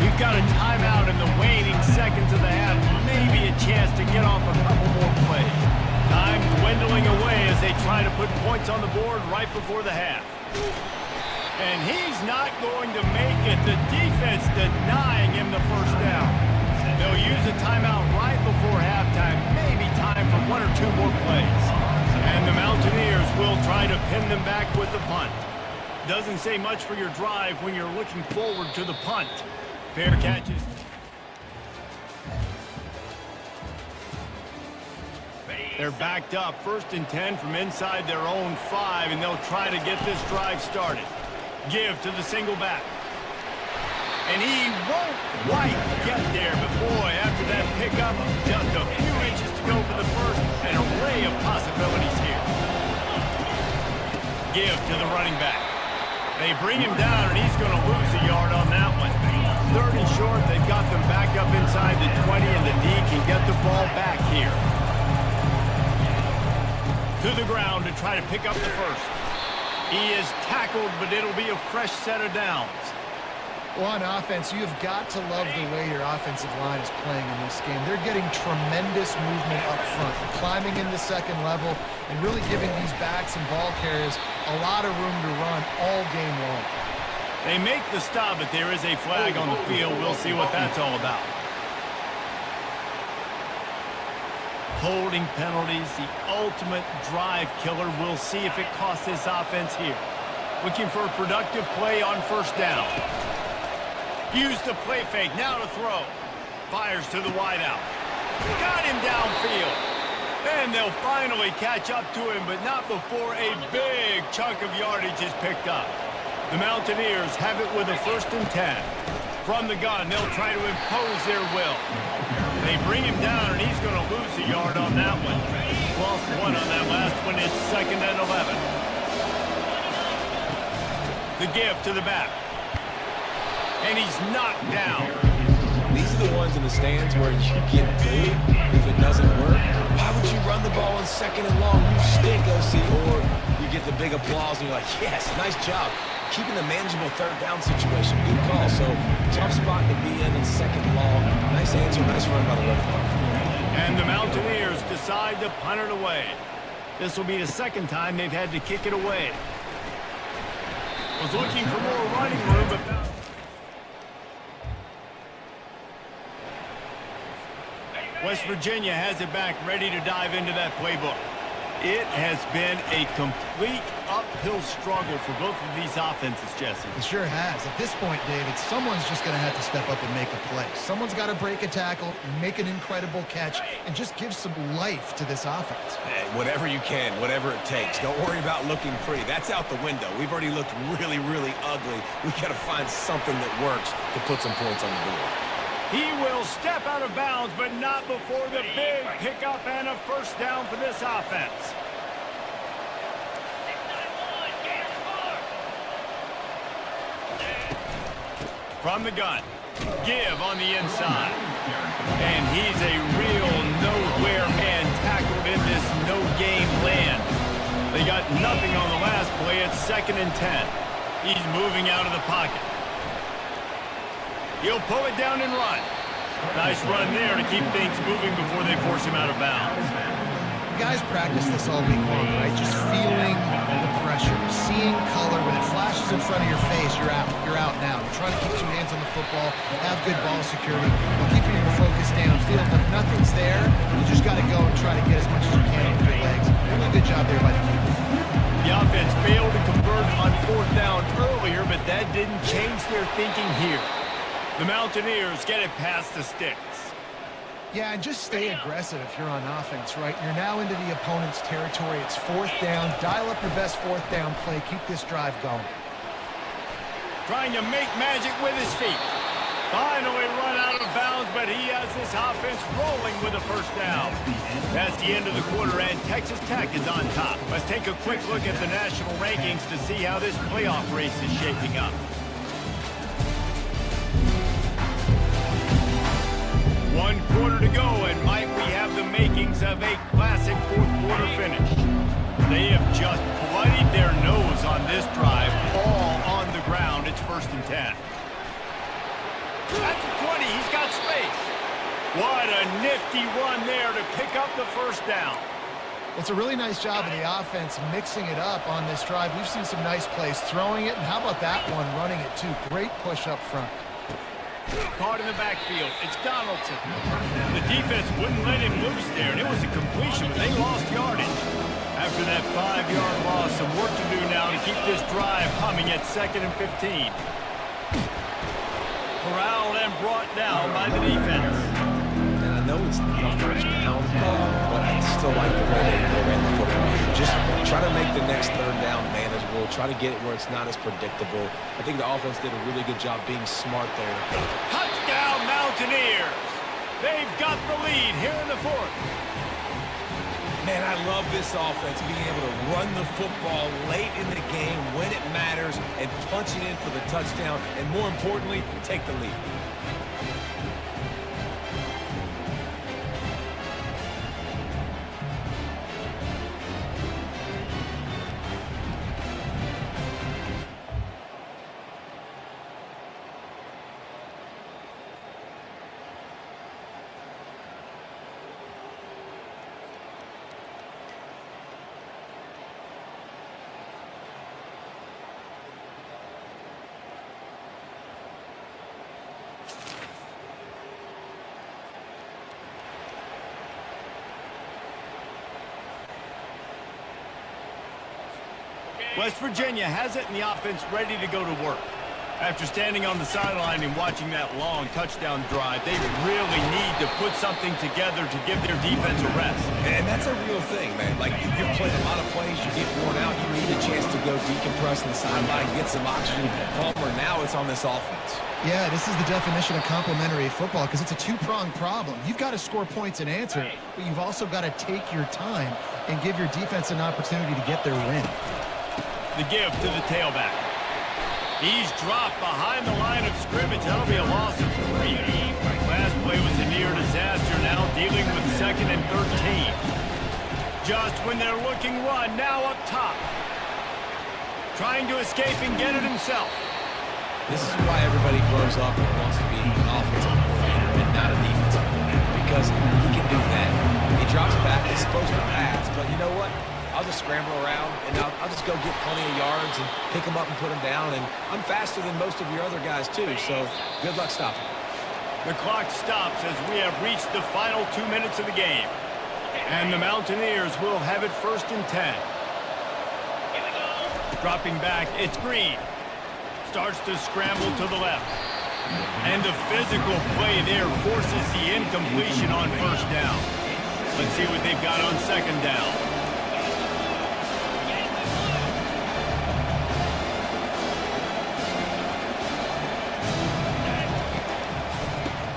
We've got a timeout in the waning seconds of the half. Maybe a chance to get off a couple more plays. Time dwindling away as they try to put points on the board right before the half. And he's not going to make it. The defense denying him the 1st down. They'll use a timeout right before halftime. Maybe time for 1 or 2 more plays. And the Mountaineers will try to pin them back with the punt. Doesn't say much for your drive when you're looking forward to the punt. Fair catches. They're backed up, 1st and 10 from inside their own 5, and they'll try to get this drive started. Give to the single back. And he won't quite get there, but boy, after that pickup, just a few inches to go for the first, an array of possibilities here. Give to the running back. They bring him down, and he's going to lose a yard on that one. 3rd and short, they've got them back up inside the 20, and the D can get the ball back here. To the ground to try to pick up the first. He is tackled, but it'll be a fresh set of downs. Well, on offense, you've got to love the way your offensive line is playing in this game. They're getting tremendous movement up front, climbing into 2nd level, and really giving these backs and ball carriers a lot of room to run all game long. They make the stop, but there is a flag on the field. We'll see what that's all about. Holding penalties, the ultimate drive killer. We'll see if it costs this offense here. Looking for a productive play on 1st down. Use the play fake, now to throw. Fires to the wideout. Got him downfield. And they'll finally catch up to him, but not before a big chunk of yardage is picked up. The Mountaineers have it with a 1st and 10. From the gun, they'll try to impose their will. They bring him down, and he's going to lose a yard on that one. Lost 1 on that last one. It's 2nd and 11. The give to the back. And he's knocked down. These are the ones in the stands where you get booed if it doesn't work. Why would you run the ball on 2nd and long? You stink, OC. Or you get the big applause and you're like, yes, nice job. Keeping the manageable 3rd down situation. Good call. So, tough spot to be in 2nd and long. Nice answer, nice run by the running back. And the Mountaineers decide to punt it away. This will be the 2nd time they've had to kick it away. Was looking for more running room, but found... West Virginia has it back, ready to dive into that playbook. It has been a complete uphill struggle for both of these offenses, Jesse. It sure has. At this point, David, someone's just going to have to step up and make a play. Someone's got to break a tackle, make an incredible catch, and just give some life to this offense. Hey, whatever you can, whatever it takes. Don't worry about looking pretty. That's out the window. We've already looked really, really ugly. We've got to find something that works to put some points on the board. He will step out of bounds, but not before the big pickup and a 1st down for this offense. From the gun, give on the inside. And he's a real nowhere man tackled in this no-game land. They got nothing on the last play. It's 2nd and 10. He's moving out of the pocket. He'll pull it down and run. Nice run there to keep things moving before they force him out of bounds. Guys practice this all week long, right? Just feeling the pressure, seeing color. When it flashes in front of your face, you're out. You're out now. You're trying to keep 2 hands on the football, have good ball security, and keeping your focus downfield. If nothing's there, you just got to go and try to get as much as you can with your legs. Really good job there by the keeper. The offense failed to convert on 4th down earlier, but that didn't change their thinking here. The Mountaineers get it past the sticks. Yeah, and just stay aggressive if you're on offense, right? You're now into the opponent's territory. It's 4th down. Dial up your best 4th down play. Keep this drive going. Trying to make magic with his feet. Finally run out of bounds, but he has this offense rolling with a 1st down. That's the end of the quarter, and Texas Tech is on top. Let's take a quick look at the national rankings to see how this playoff race is shaping up. 1 quarter to go, and might we have the makings of a classic 4th quarter finish. They have just bloodied their nose on this drive, all on the ground. It's 1st and 10. At the 20, he's got space. What a nifty run there to pick up the 1st down. Well, it's a really nice job of the offense mixing it up on this drive. We've seen some nice plays throwing it, and how about that one running it too? Great push up front. Caught in the backfield. It's Donaldson. The defense wouldn't let him loose there, and it was a completion, but they lost yardage. After that 5-yard loss, some work to do now to keep this drive humming at 2nd and 15. Corralled and brought down by the defense. And I know it's not a 1st down, but I still like the way they ran the football. Just try to make the next 3rd down manageable. Try to get it where it's not as predictable. I think the offense did a really good job being smart there. Touchdown, Mountaineers! They've got the lead here in the 4th. Man, I love this offense being able to run the football late in the game when it matters and punch it in for the touchdown, and more importantly, take the lead. West Virginia has it, and the offense ready to go to work. After standing on the sideline and watching that long touchdown drive, they really need to put something together to give their defense a rest. And that's a real thing, man. Like, you've played a lot of plays, you get worn out, you need a chance to go decompress on the sideline, get some oxygen. Palmer, now it's on this offense. Yeah, this is the definition of complementary football because it's a two-pronged problem. You've got to score points and answer, but you've also got to take your time and give your defense an opportunity to get their win. The give to the tailback. He's dropped behind the line of scrimmage. That'll be a loss of 3. Last play was a near disaster. Now dealing with 2nd and 13. Just when they're looking run, now up top. Trying to escape and get it himself. This is why everybody grows up and wants to be an offensive coordinator and not a defensive coordinator, because he can do that. He drops back, he's supposed to pass, but you know what? I'll just scramble around, and I'll just go get plenty of yards and pick them up and put them down, and I'm faster than most of your other guys, too, so good luck stopping. The clock stops as we have reached the final 2 minutes of the game. And the Mountaineers will have it 1st and 10. Dropping back, it's Green. Starts to scramble to the left. And the physical play there forces the incompletion on 1st down. Let's see what they've got on 2nd down.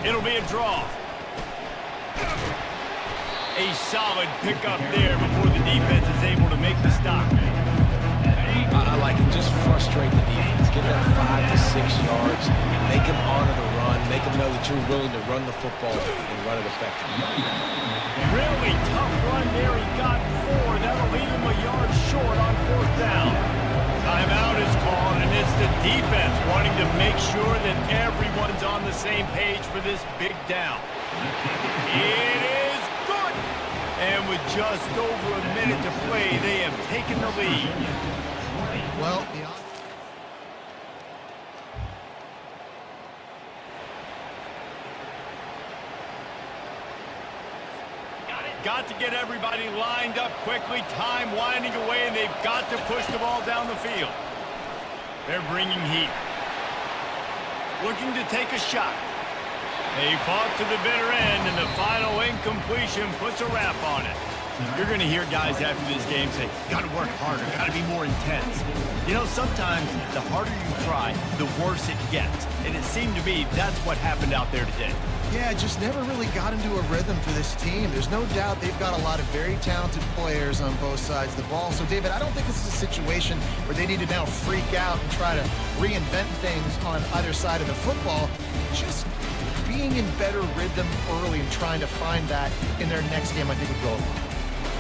It'll be a draw. A solid pickup there before the defense is able to make the stop. I like it. Just frustrate the defense. Get that 5 to 6 yards. Make them honor the run. Make them know that you're willing to run the football and run it effectively. Really tough run there. He got 4. That'll leave him a yard short on 4th down. Timeout is called, and it's the defense wanting to make sure that everyone's on the same page for this big down. It is good! And with just over a minute to play, they have taken the lead. Well, Got to get everybody lined up quickly. Time winding away, and they've got to push the ball down the field. They're bringing heat. Looking to take a shot. They fought to the bitter end, and the final incompletion puts a wrap on it. You're going to hear guys after this game say, got to work harder, got to be more intense. You know, sometimes the harder you try, the worse it gets. And it seemed to me that's what happened out there today. yeah, just never really got into a rhythm for this team. There's no doubt they've got a lot of very talented players on both sides of the ball. So, David, I don't think this is a situation where they need to now freak out and try to reinvent things on either side of the football. Just being in better rhythm early and trying to find that in their next game, I think would go a long way.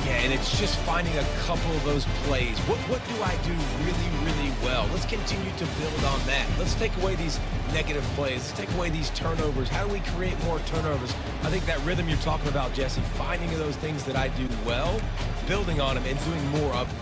Yeah, and it's just finding a couple of those plays. What do I do really, really well? Let's continue to build on that. Let's take away these negative plays. Let's take away these turnovers. How do we create more turnovers? I think that rhythm you're talking about, Jesse, finding those things that I do well, building on them, and doing more of them.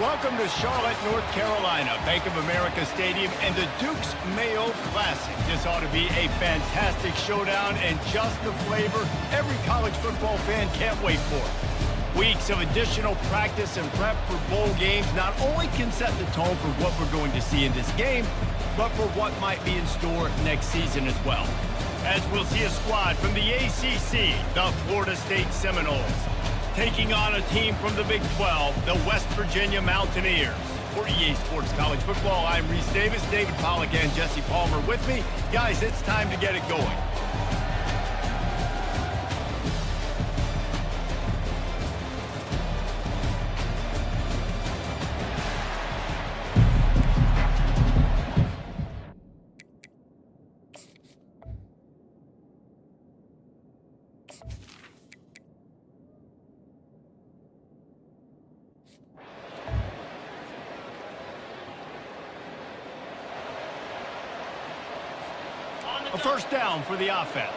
Welcome to Charlotte, North Carolina, Bank of America Stadium, and the Duke's Mayo Classic. This ought to be a fantastic showdown and just the flavor every college football fan can't wait for. Weeks of additional practice and prep for bowl games not only can set the tone for what we're going to see in this game, but for what might be in store next season as well. As we'll see a squad from the ACC, the Florida State Seminoles, taking on a team from the Big 12, the West Virginia Mountaineers. For EA Sports College Football, I'm Reese Davis, David Pollack, and Jesse Palmer with me. Guys, it's time to get it going. A first down for the offense.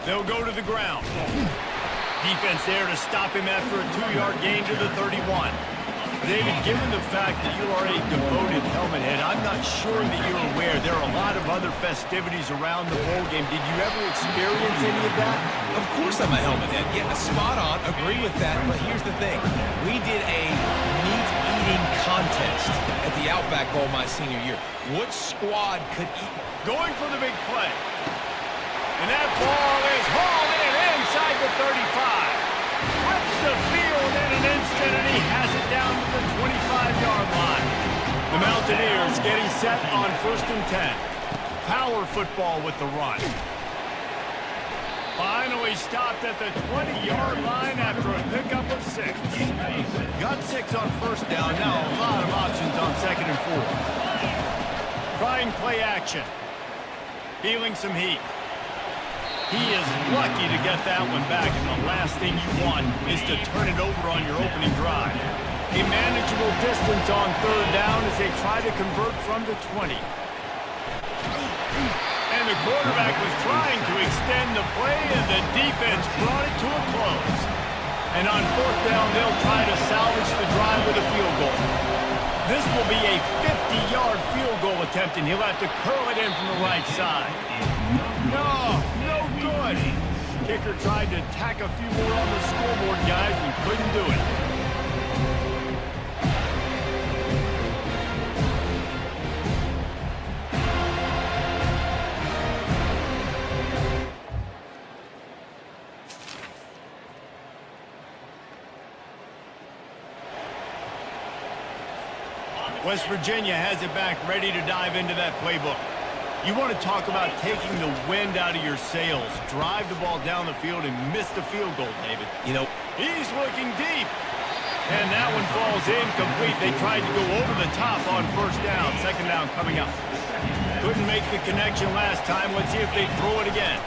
They'll go to the ground. Defense there to stop him after a 2-yard gain to the 31. David, given the fact that you are a devoted helmet head, I'm not sure that you're aware there are a lot of other festivities around the bowl game. Did you ever experience any of that? Of course I'm a helmet head. Yeah, spot on. Agree with that. But here's the thing. We did a meat-eating contest at the Outback Bowl my senior year. Which squad could eat? Going for the big play. And that ball is hauled in inside the 35. Flips the field in an instant, and he has it down to the 25-yard line. The Mountaineers getting set on 1st and 10. Power football with the run. Finally stopped at the 20-yard line after a pickup of 6. Got 6 on first down. Now a lot of options on 2nd and 4. Trying play action. Feeling some heat. He is lucky to get that one back, and the last thing you want is to turn it over on your opening drive. A manageable distance on 3rd down as they try to convert from the 20. And the quarterback was trying to extend the play, and the defense brought it to a close. And on 4th down, they'll try to salvage the drive with a field goal. This will be a 50-yard field goal attempt, and he'll have to curl it in from the right side. No good. Kicker tried to tack a few more on the scoreboard, guys, and couldn't do it. West Virginia has it back, ready to dive into that playbook. You want to talk about taking the wind out of your sails. Drive the ball down the field and miss the field goal, David. You know, he's looking deep. And that one falls incomplete. They tried to go over the top on 1st down. 2nd down coming up. Couldn't make the connection last time. Let's see if they throw it again.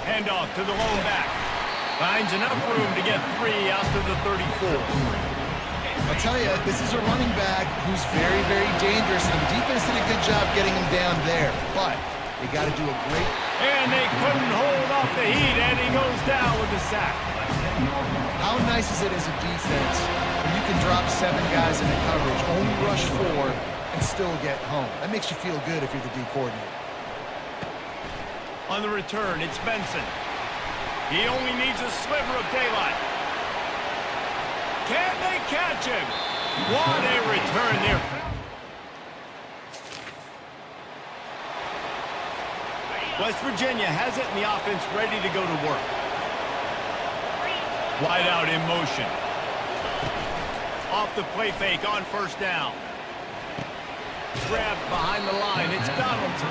Handoff to the lone back. Finds enough room to get 3 out to the 34. I'll tell you, this is a running back who's very, very dangerous, and the defense did a good job getting him down there. But they got to do a great... And they couldn't hold off the heat, and he goes down with the sack. How nice is it as a defense when you can drop 7 guys into coverage, only rush 4, and still get home? That makes you feel good if you're the D coordinator. On the return, it's Benson. He only needs a sliver of daylight. Can they catch him? What a return there. West Virginia has it, and the offense ready to go to work. Wide out in motion. Off the play fake on 1st down. Grabbed behind the line. It's Donaldson.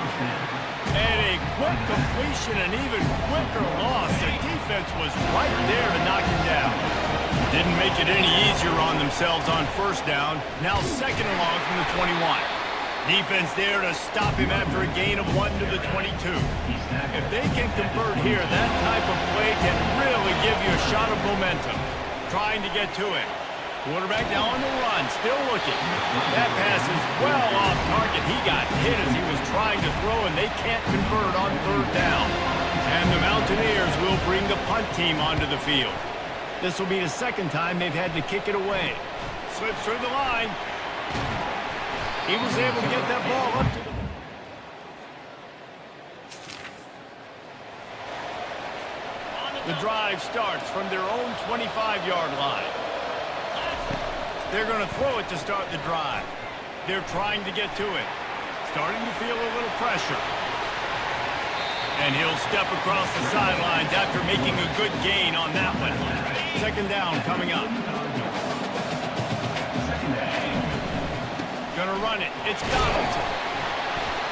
And a quick completion, and even quicker loss. The defense was right there to knock him down. Didn't make it any easier on themselves on 1st down. Now 2nd and long from the 21. Defense there to stop him after a gain of 1 to the 22. If they can convert here, that type of play can really give you a shot of momentum. Trying to get to him. Quarterback now on the run, still looking. That pass is well off target. He got hit as he was trying to throw, and they can't convert on 3rd down. And the Mountaineers will bring the punt team onto the field. This will be the second time they've had to kick it away. Slips through the line. He was able to get that ball up to the drive starts from their own 25-yard line. They're going to throw it to start the drive. They're trying to get to it. Starting to feel a little pressure. And he'll step across the sidelines after making a good gain on that one. Second down coming up. Gonna run it. It's Donaldson.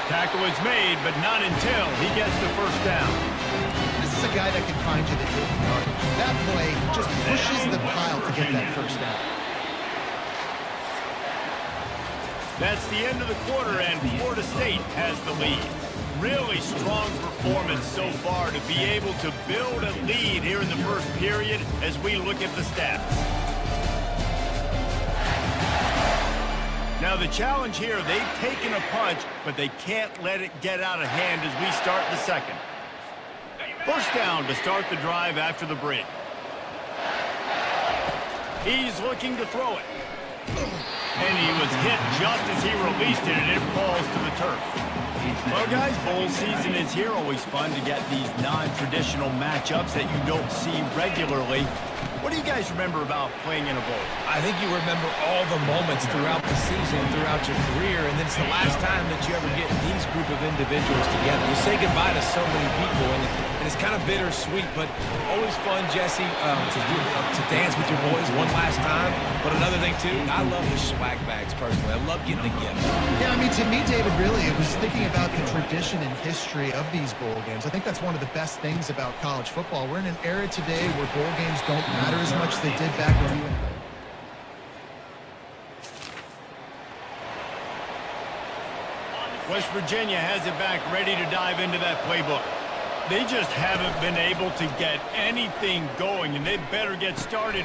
Tackle is made, but not until he gets the first down. This is a guy that can find you the hidden yardage. That play just pushes the pile to get that first down. That's the end of the quarter, and Florida State has the lead. Really strong performance so far to be able to build a lead here in the first period as we look at the stats. Now the challenge here, they've taken a punch, but they can't let it get out of hand as we start the second. First down to start the drive after the break. He's looking to throw it. And he was hit just as he released it, and it falls to the turf. Well, guys, bowl season is here. Always fun to get these non-traditional matchups that you don't see regularly. What do you guys remember about playing in a bowl? I think you remember all the moments throughout the season, throughout your career, and then it's the last time that you ever get these group of individuals together. You say goodbye to so many people, and it's kind of bittersweet, but always fun, Jesse, to dance with your boys one last time. But another thing, too, I love the swag bags, personally. I love getting the gifts. Yeah, I mean, to me, David, really, it was thinking about the tradition and history of these bowl games. I think that's one of the best things about college football. We're in an era today where bowl games don't matter as much as they did back when we were. West Virginia has it back, ready to dive into that playbook. They just haven't been able to get anything going, and they better get started.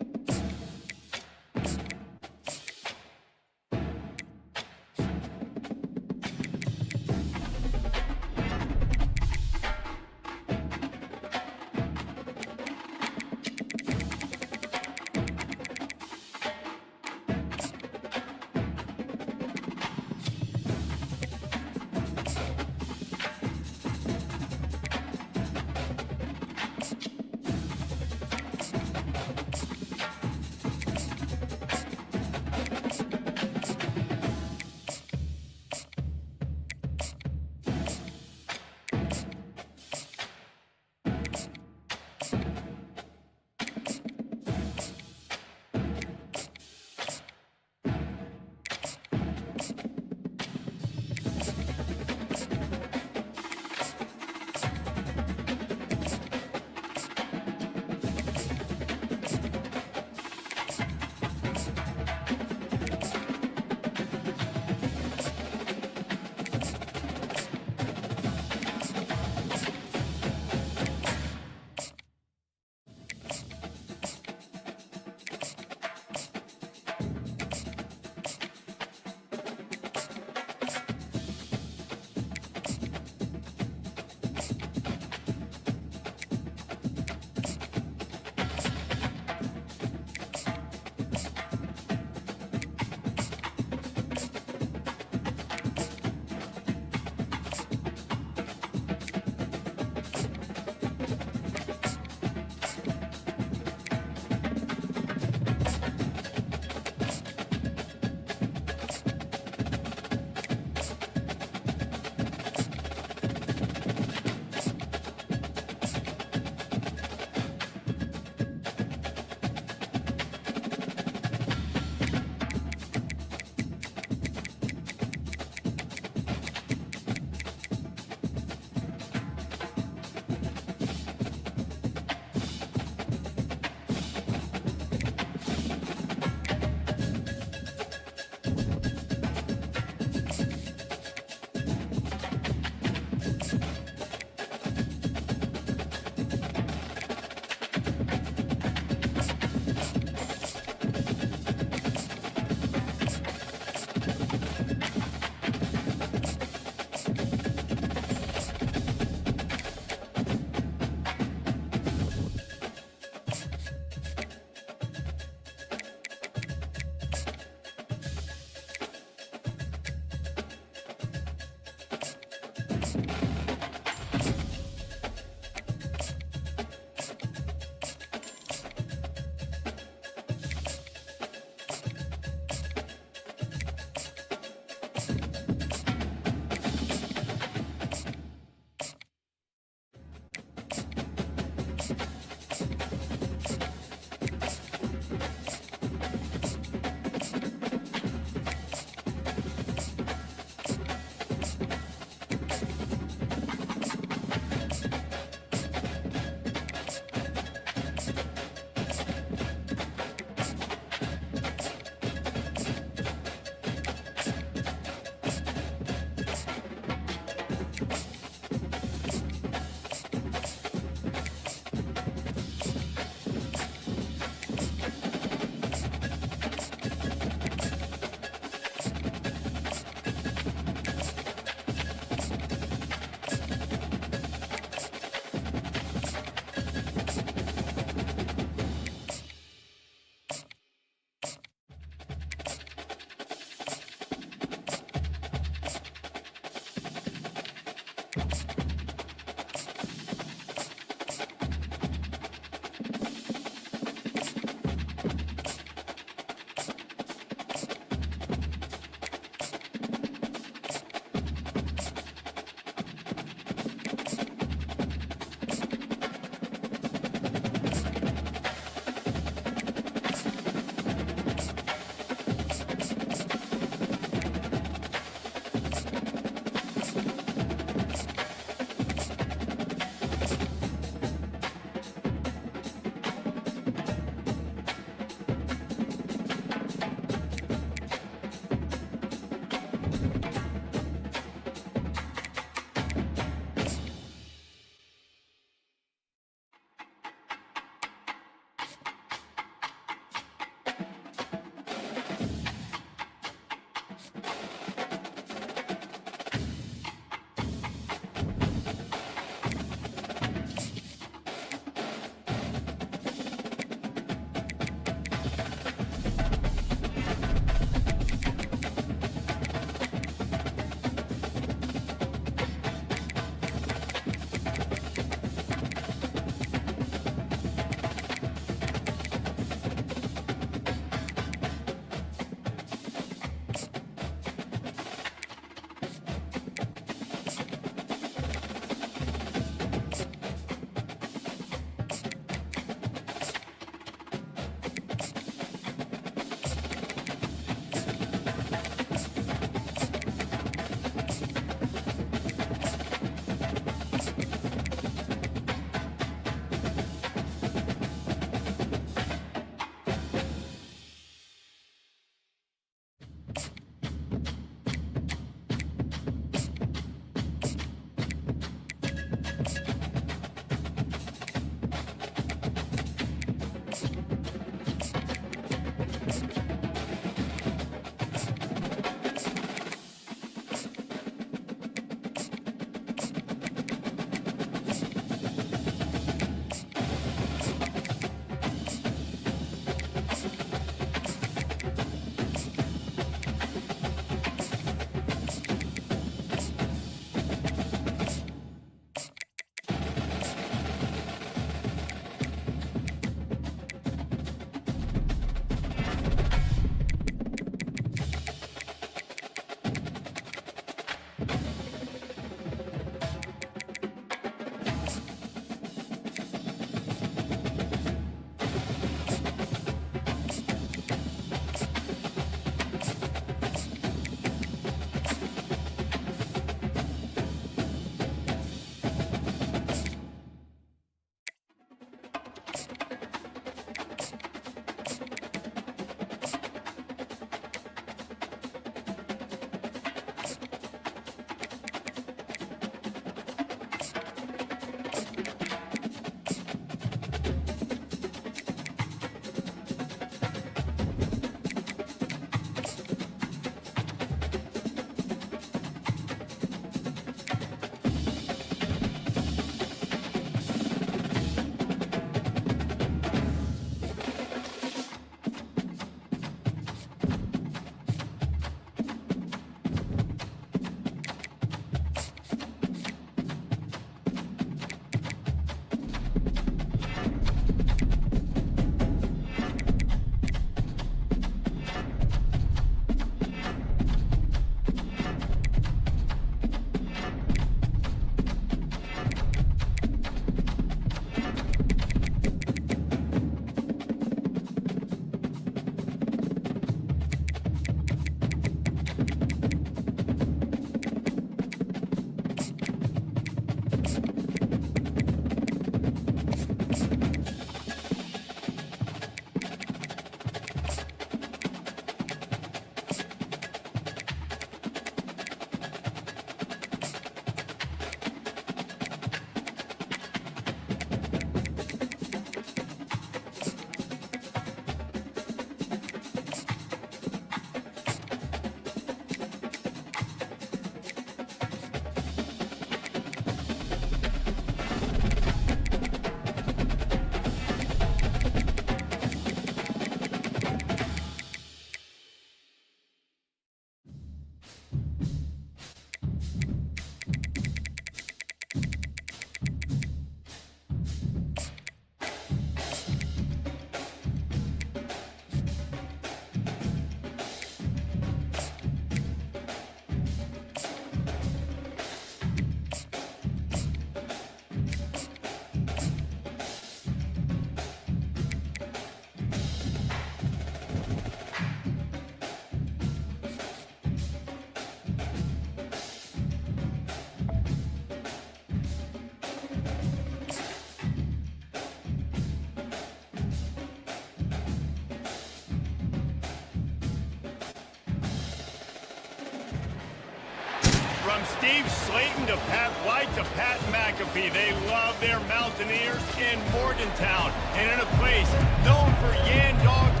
From Steve Slayton to Pat White to Pat McAfee, they love their Mountaineers in Morgantown and in a place known for Yan Dogs.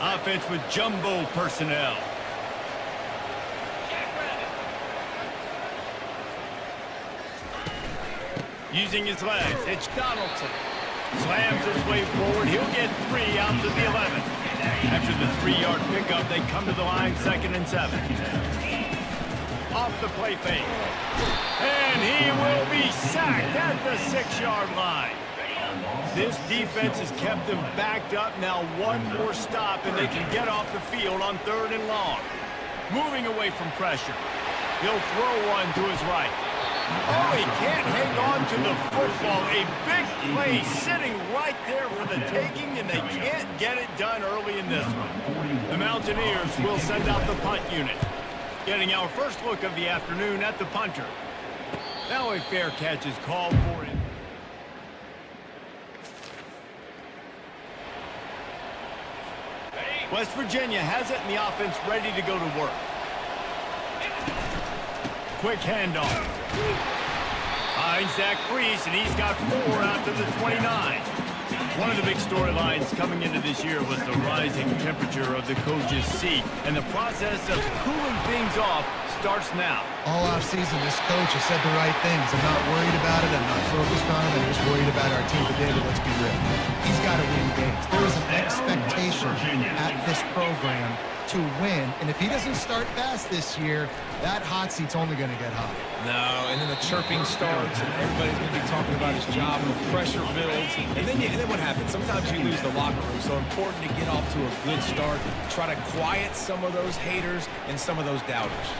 Offense with jumbo personnel. Using his legs, it's Donaldson. Slams his way forward. He'll get 3 out to the 11. After the 3-yard pickup, they come to the line 2nd and 7. Off the play fake. And he will be sacked at the 6-yard line. This defense has kept them backed up. Now one more stop, and they can get off the field on 3rd and long. Moving away from pressure. He'll throw one to his right. Oh, he can't hang on to the football. A big play sitting right there for the taking, and they can't get it done early in this one. The Mountaineers will send out the punt unit. Getting our first look of the afternoon at the punter. Now a fair catch is called for him. West Virginia has it, and the offense ready to go to work. Quick handoff. Finds that crease, and he's got 4 out to the 29. One of the big storylines coming into this year was the rising temperature of the coach's seat, and the process of cooling things off starts now. All offseason, this coach has said the right things. I'm not worried about it. I'm not focused on it. I'm just worried about our team today, but let's be real. He's got to win games. There is an expectation at this program to win, and if he doesn't start fast this year, that hot seat's only going to get hot. No, and then the chirping starts, and everybody's going to be talking about his job, and the pressure builds. And then what happens? Sometimes you lose the locker room, so important to get off to a good start, try to quiet some of those haters and some of those doubters.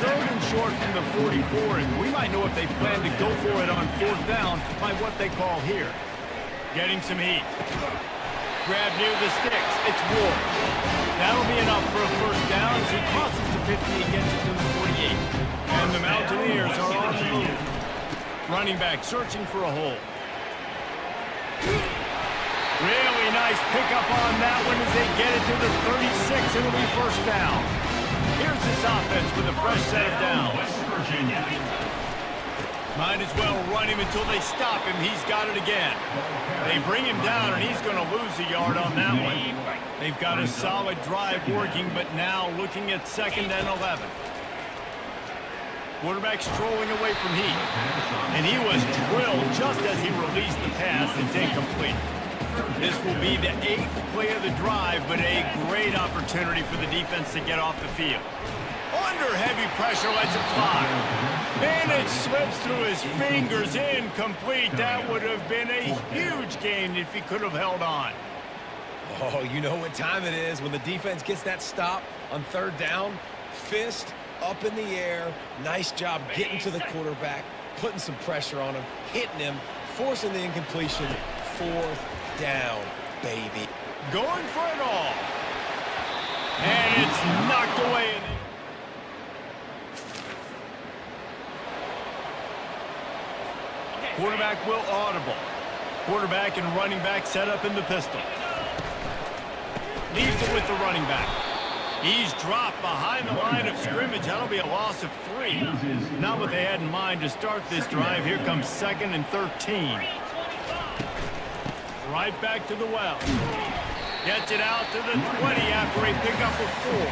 3rd and short from the 44, and we might know if they plan to go for it on 4th down by what they call here. Getting some heat. Grab near the sticks. It's Ward. That'll be enough for a 1st down as he crosses the 50 and gets it to the 48. And the Mountaineers are on the move. Running back searching for a hole. Really nice pickup on that one as they get it to the 36. It'll be 1st down. Here's this offense with a fresh set of downs. West Virginia. Might as well run him until they stop him. He's got it again. They bring him down, and he's going to lose a yard on that one. They've got a solid drive working, but now looking at 2nd and 11. Quarterback strolling away from heat. And he was drilled just as he released the pass. It's incomplete. This will be the 8th play of the drive, but a great opportunity for the defense to get off the field. Under heavy pressure, lets it fly. And it slips through his fingers, incomplete. That would have been a huge gain if he could have held on. Oh, you know what time it is when the defense gets that stop on 3rd down. Fist up in the air. Nice job getting to the quarterback, putting some pressure on him, hitting him, forcing the incompletion. 4th down, baby. Going for it all. And it's knocked away. Quarterback will audible. Quarterback and running back set up in the pistol. Leaves it with the running back. He's dropped behind the line of scrimmage. That'll be a loss of 3. Not what they had in mind to start this drive. Here comes 2nd and 13. Right back to the well. Gets it out to the 20 after a pickup of 4.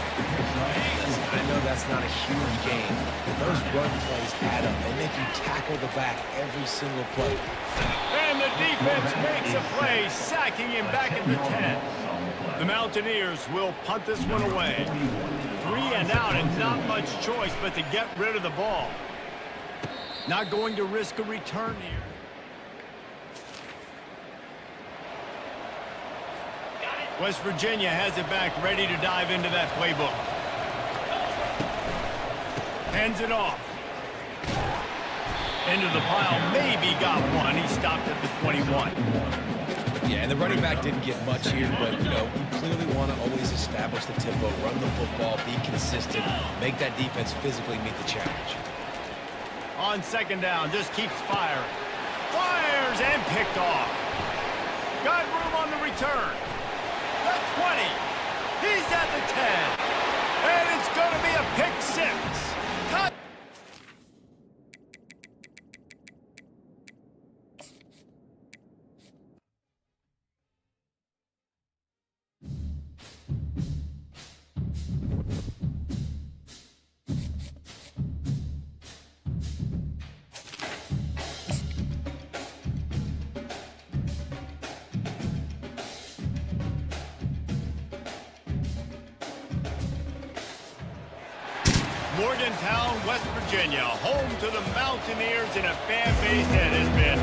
I know that's not a huge gain, but those run plays add up. They make you tackle the back every single play. And the defense makes a play, sacking him back at the 10. The Mountaineers will punt this one away. 3 and out, and not much choice but to get rid of the ball. Not going to risk a return here. West Virginia has it back, ready to dive into that playbook. Hands it off. Into the pile, maybe got one. He stopped at the 21. Yeah, and the running back didn't get much here, but, you clearly want to always establish the tempo, run the football, be consistent, make that defense physically meet the challenge. On second down, just keeps firing. Fires and picked off. Got room on the return. The 20. He's at the 10. And it's going to be a pick 6. Touch. Morgantown, West Virginia, home to the Mountaineers and a fan base that has been,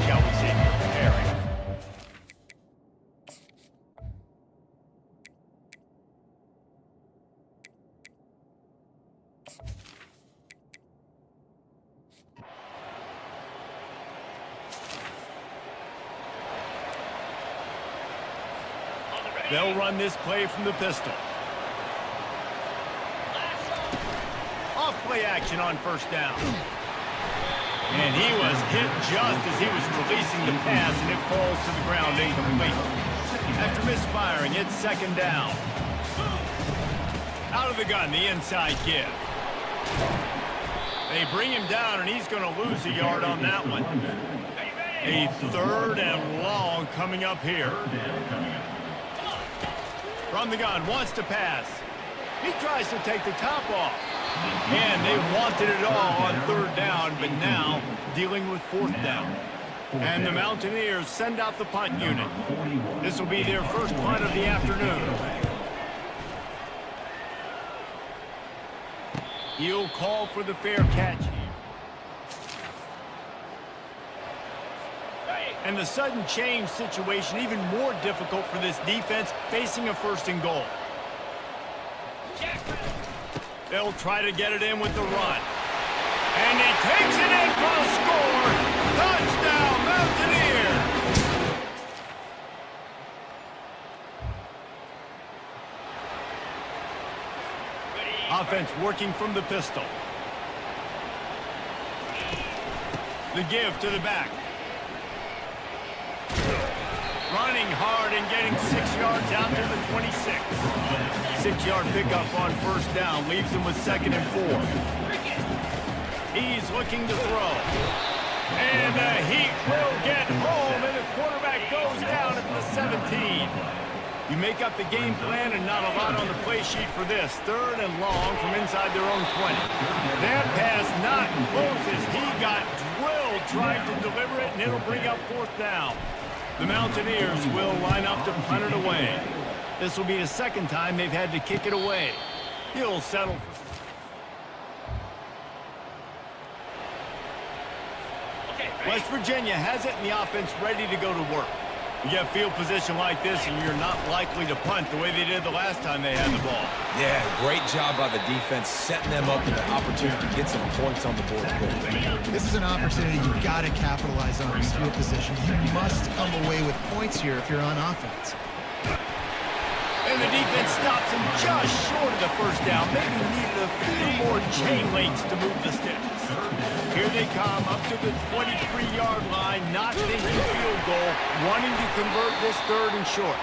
shall we say, preparing. They'll run this play from the pistol. Play action on first down. And he was hit just as he was releasing the pass, and it falls to the ground incomplete. After misfiring, it's second down. Out of the gun, the inside give. They bring him down, and he's going to lose a yard on that one. A third and long coming up here. From the gun, wants to pass. He tries to take the top off. And they wanted it all on third down, but now dealing with fourth down. And the Mountaineers send out the punt unit. This will be their first punt of the afternoon. He'll call for the fair catch. And the sudden change situation even more difficult for this defense facing a first and goal. They'll try to get it in with the run. And he takes it in for a score. Touchdown, Mountaineers! Offense working from the pistol. The give to the back. Running hard and getting 6 yards out to the 26. 6-yard pickup on first down leaves him with 2nd and 4. He's looking to throw. And the Heat will get home, and the quarterback goes down at the 17. You make up the game plan and not a lot on the play sheet for this. 3rd and long from inside their own 20. That pass not close as he got drilled trying to deliver it, and it'll bring up 4th down. The Mountaineers will line up to punt it away. This will be the 2nd time they've had to kick it away. He'll settle for... West Virginia has it and the offense ready to go to work. You get field position like this and you're not likely to punt the way they did the last time they had the ball. Yeah, great job by the defense, setting them up with the opportunity to get some points on the board quickly. This is an opportunity you've got to capitalize on this field position. You must come away with points here if you're on offense. And the defense stops him just short of the first down. Maybe needed a few more chain links to move the sticks. Here they come up to the 23-yard line, not thinking field goal, wanting to convert this 3rd and short.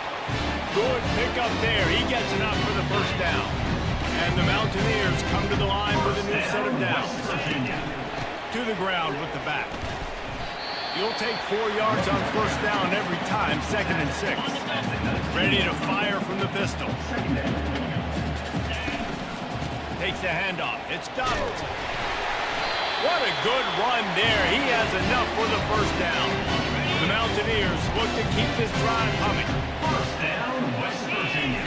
Good pickup there. He gets enough for the first down. And the Mountaineers come to the line with a new set of downs. To the ground with the back. You'll take 4 yards on first down every time, 2nd and 6. Ready to fire from the pistol. Takes the handoff. It's Donaldson. What a good run there. He has enough for the first down. The Mountaineers look to keep this drive humming. First down, West Virginia.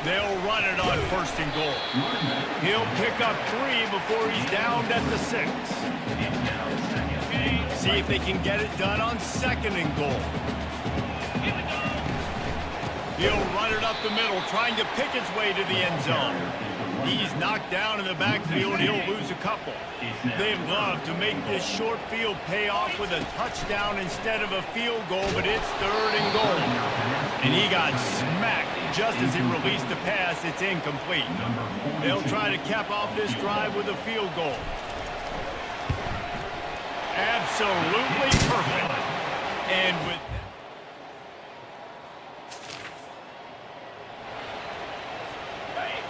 They'll run it on 1st and goal. He'll pick up 3 before he's downed at the 6. See if they can get it done on 2nd and goal. He'll run it up the middle, trying to pick his way to the end zone. He's knocked down in the backfield. He'll lose a couple. They love to make this short field pay off with a touchdown instead of a field goal, but it's 3rd and goal. And he got smacked just as he released the pass. It's incomplete. They'll try to cap off this drive with a field goal. absolutely perfect. And with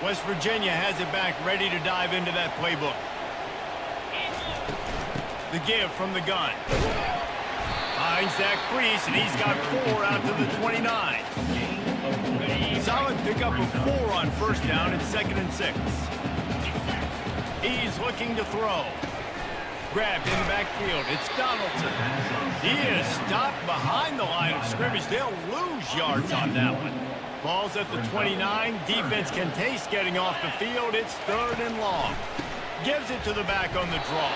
West Virginia has it back, ready to dive into that playbook. The give from the gun. Finds that crease, and he's got 4 out to the 29. Solid pickup of 4 on first down and 2nd and 6. He's looking to throw. Grabbed in the backfield. It's Donaldson. He is stopped behind the line of scrimmage. They'll lose yards on that one. Ball's at the 29. Defense can taste getting off the field. It's 3rd and long. Gives it to the back on the draw.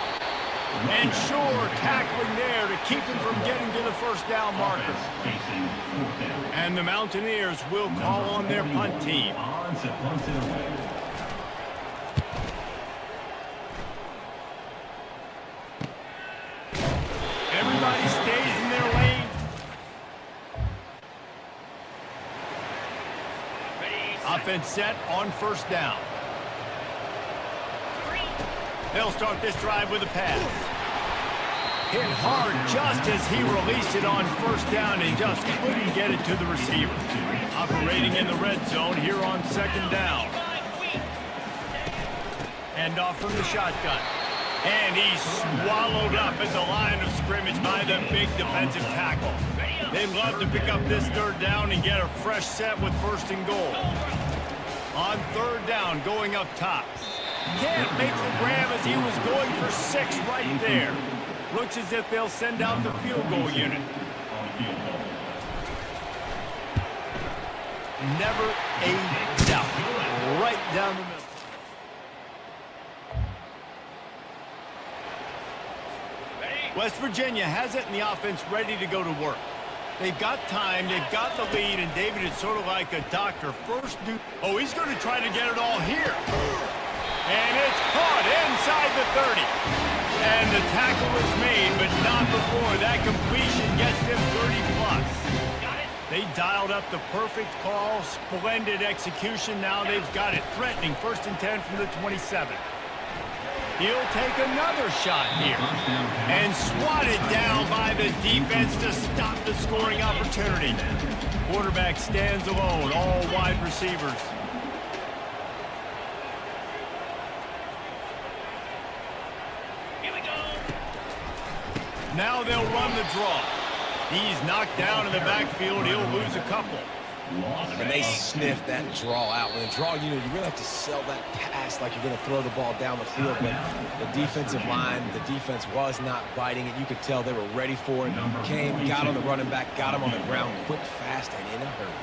And sure, tackling there to keep him from getting to the first down marker. And the Mountaineers will call on their punt team. Everybody stays in their lane. Offense set on first down. They'll start this drive with a pass. Hit hard just as he released it on first down and just couldn't get it to the receiver. Operating in the red zone here on 2nd down. Hand off from the shotgun. And he's swallowed up at the line of scrimmage by the big defensive tackle. They'd love to pick up this 3rd down and get a fresh set with 1st and goal. On 3rd down, going up top. Can't make the grab as he was going for 6 right there. Looks as if they'll send out the field goal unit. Never a doubt. Right down the middle. West Virginia has it, and the offense ready to go to work. They've got time, they've got the lead, and David is sort of like a doctor. First, oh, he's going to try to get it all here. And it's caught inside the 30. And the tackle is made, but not before that completion gets them 30+. They dialed up the perfect call, splendid execution. Now they've got it threatening 1st and 10 from the 27. He'll take another shot here and swatted down by the defense to stop the scoring opportunity. Quarterback stands alone, all wide receivers. Here we go. Now they'll run the draw. He's knocked down in the backfield. He'll lose a couple. And they sniffed that draw out. When a draw unit, you really have to sell that pass like you're going to throw the ball down the field. But the defensive line, the defense was not biting it. You could tell they were ready for it. Came, got on the running back, got him on the ground quick, fast, and in a hurry.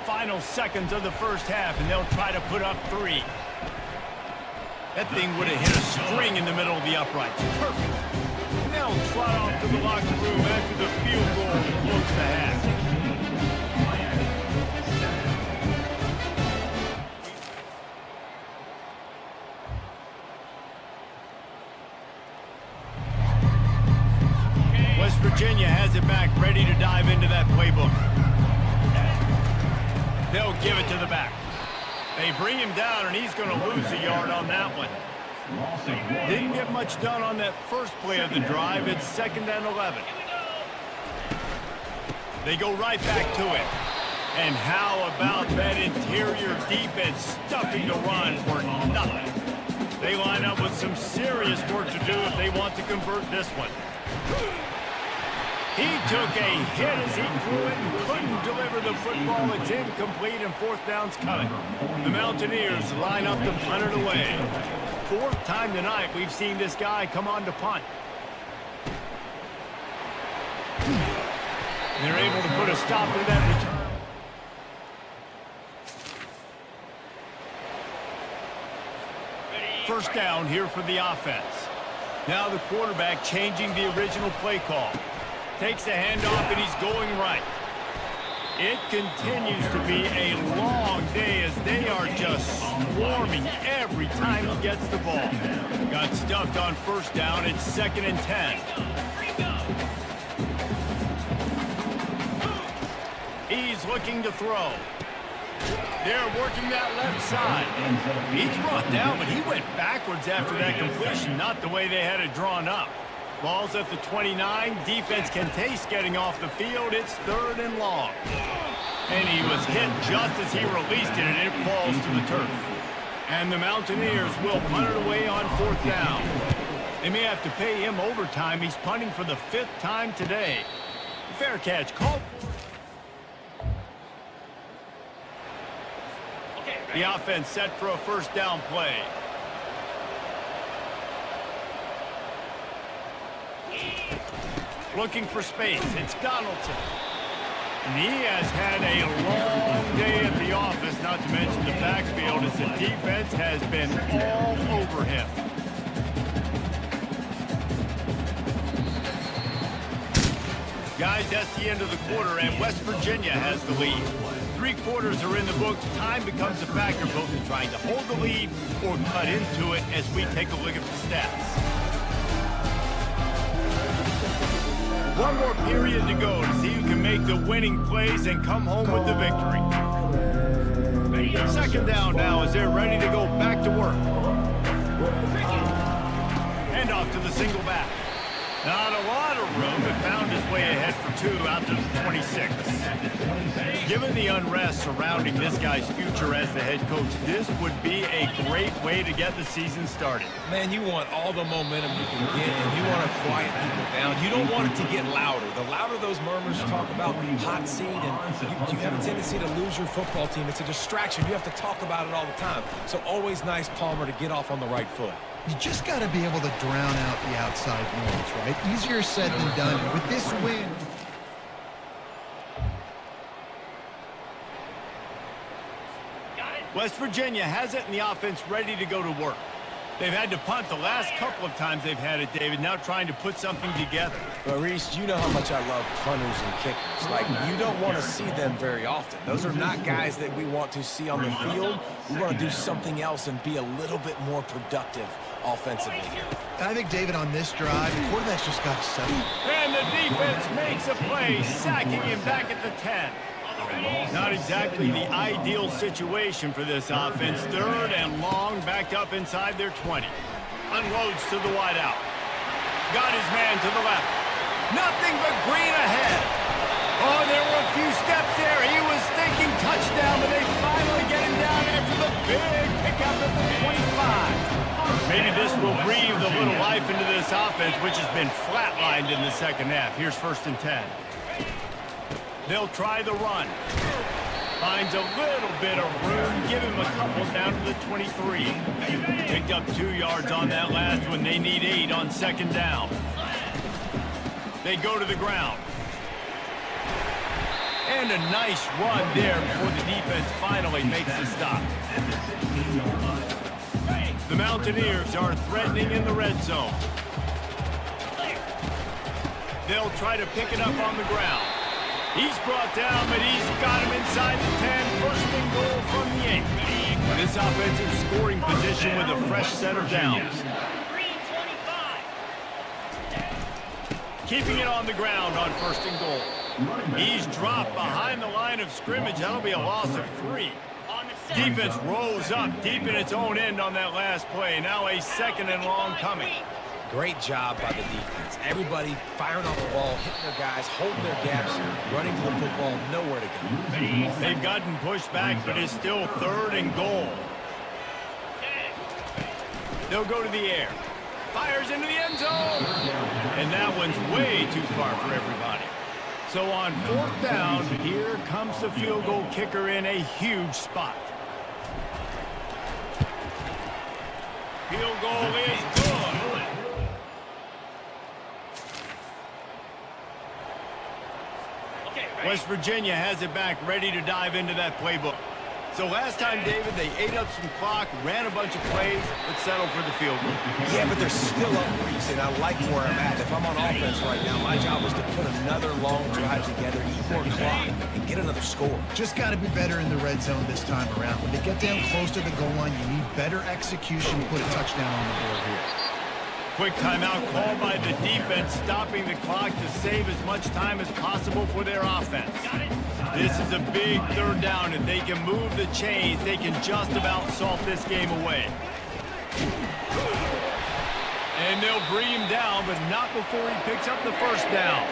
Final seconds of the first half, and they'll try to put up 3. That thing would have hit a string in the middle of the uprights. Perfect. And they'll trot off to the locker room after the field goal to close the half. West Virginia has it back, ready to dive into that playbook. They'll give it to the back. They bring him down, and he's going to lose a yard on that one. Didn't get much done on that first play of the drive. It's 2nd and 11. They go right back to it. And how about that interior defense stuffing the run for nothing? They line up with some serious work to do if they want to convert this one. He took a hit as he threw it and couldn't deliver the football. It's incomplete, and 4th down's coming. The Mountaineers line up to punt it away. 4th time tonight we've seen this guy come on to punt. They're able to put a stop to that return. First down here for the offense. Now the quarterback changing the original play call. Takes the handoff, and he's going right. It continues to be a long day as they are just swarming every time he gets the ball. Got stuffed on first down. It's 2nd and 10. He's looking to throw. They're working that left side. He's brought down, but he went backwards after that completion, not the way they had it drawn up. Ball's at the 29. Defense can taste getting off the field. It's 3rd and long. And he was hit just as he released it, and it falls to the turf. And the Mountaineers will punt it away on 4th down. They may have to pay him overtime. He's punting for the 5th time today. Fair catch called. The offense set for a 1st down play. Looking for space. It's Donaldson. And he has had a long day at the office, not to mention the backfield, as the defense has been all over him. Guys, that's the end of the quarter, and West Virginia has the lead. 3 quarters are in the books. Time becomes a factor, both in trying to hold the lead or cut into it as we take a look at the stats. 1 more period to go to see who can make the winning plays and come home with the victory. 2nd down now as they're ready to go back to work. Hand off to the single back. Not a lot of room, but found his way ahead for 2 out to the 26. Given the unrest surrounding this guy's future as the head coach, this would be a great way to get the season started. Man, you want all the momentum you can get, and you want to quiet people down. You don't want it to get louder. The louder those murmurs talk about hot seat, and you have a tendency to lose your football team. It's a distraction. You have to talk about it all the time. So always nice, Palmer, to get off on the right foot. You just got to be able to drown out the outside noise, right? Easier said than done. With this win, West Virginia has it, and the offense ready to go to work. They've had to punt the last couple of times they've had it, David, now trying to put something together. But, Reese, you know how much I love punters and kickers. Like, you don't want to see them very often. Those are not guys that we want to see on the field. We want to do something else and be a little bit more productive offensively here. I think, David, on this drive, the quarterback's just got to settle. And the defense makes a play, sacking him back at the 10. Not exactly the ideal situation for this offense. 3rd and long, backed up inside their 20. Unloads to the wideout. Got his man to the left. Nothing but green ahead. Oh, there were a few steps there. He was thinking touchdown, but they finally get him down after the big pickup at the 25. Maybe this will breathe a little life into this offense, which has been flatlined in the 2nd half. Here's 1st and 10. They'll try the run. Finds a little bit of room. Give him a couple down to the 23. Picked up 2 yards on that last one. They need 8 on 2nd down. They go to the ground. And a nice run there before the defense finally makes the stop. The Mountaineers are threatening in the red zone. They'll try to pick it up on the ground. He's brought down, but he's got him inside the 10. 1st and goal from the 8. This offensive scoring position with a fresh set of downs. Keeping it on the ground on 1st and goal. He's dropped behind the line of scrimmage. That'll be a loss of 3. Defense rolls up deep in its own end on that last play. Now a 2nd and long coming. Great job by the defense. Everybody firing off the ball, hitting their guys, holding their gaps, running to the football, nowhere to go. They've gotten pushed back, but it's still 3rd and goal. They'll go to the air. Fires into the end zone. And that one's way too far for everybody. So on 4th down, here comes the field goal kicker in a huge spot. Field goal is good. West Virginia has it back, ready to dive into that playbook. So last time, David, they ate up some clock, ran a bunch of plays, but settled for the field goal. Yeah, but they're still up, Reese, and I like where I'm at. If I'm on offense right now, my job is to put another long drive together, eat more clock, and get another score. Just got to be better in the red zone this time around. When they get down close to the goal line, you need better execution to put a touchdown on the board here. Quick timeout called by the defense, stopping the clock to save as much time as possible for their offense. This is a big 3rd down. If they can move the chains, they can just about salt this game away. And they'll bring him down, but not before he picks up the first down.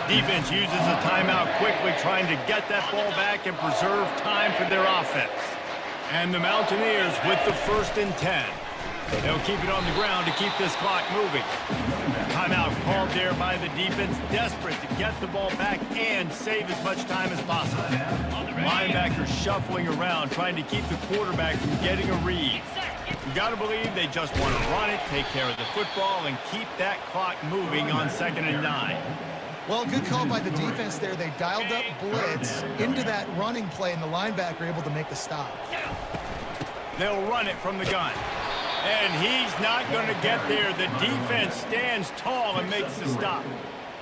Defense uses a timeout quickly, trying to get that ball back and preserve time for their offense. And the Mountaineers with the 1st and 10. They'll keep it on the ground to keep this clock moving. Timeout called there by the defense, desperate to get the ball back and save as much time as possible. Linebackers shuffling around, trying to keep the quarterback from getting a read. You got to believe they just want to run it, take care of the football, and keep that clock moving on 2nd and 9. Well, good call by the defense there. They dialed up blitz into that running play, and the linebacker able to make the stop. They'll run it from the gun. And he's not going to get there. The defense stands tall and makes the stop.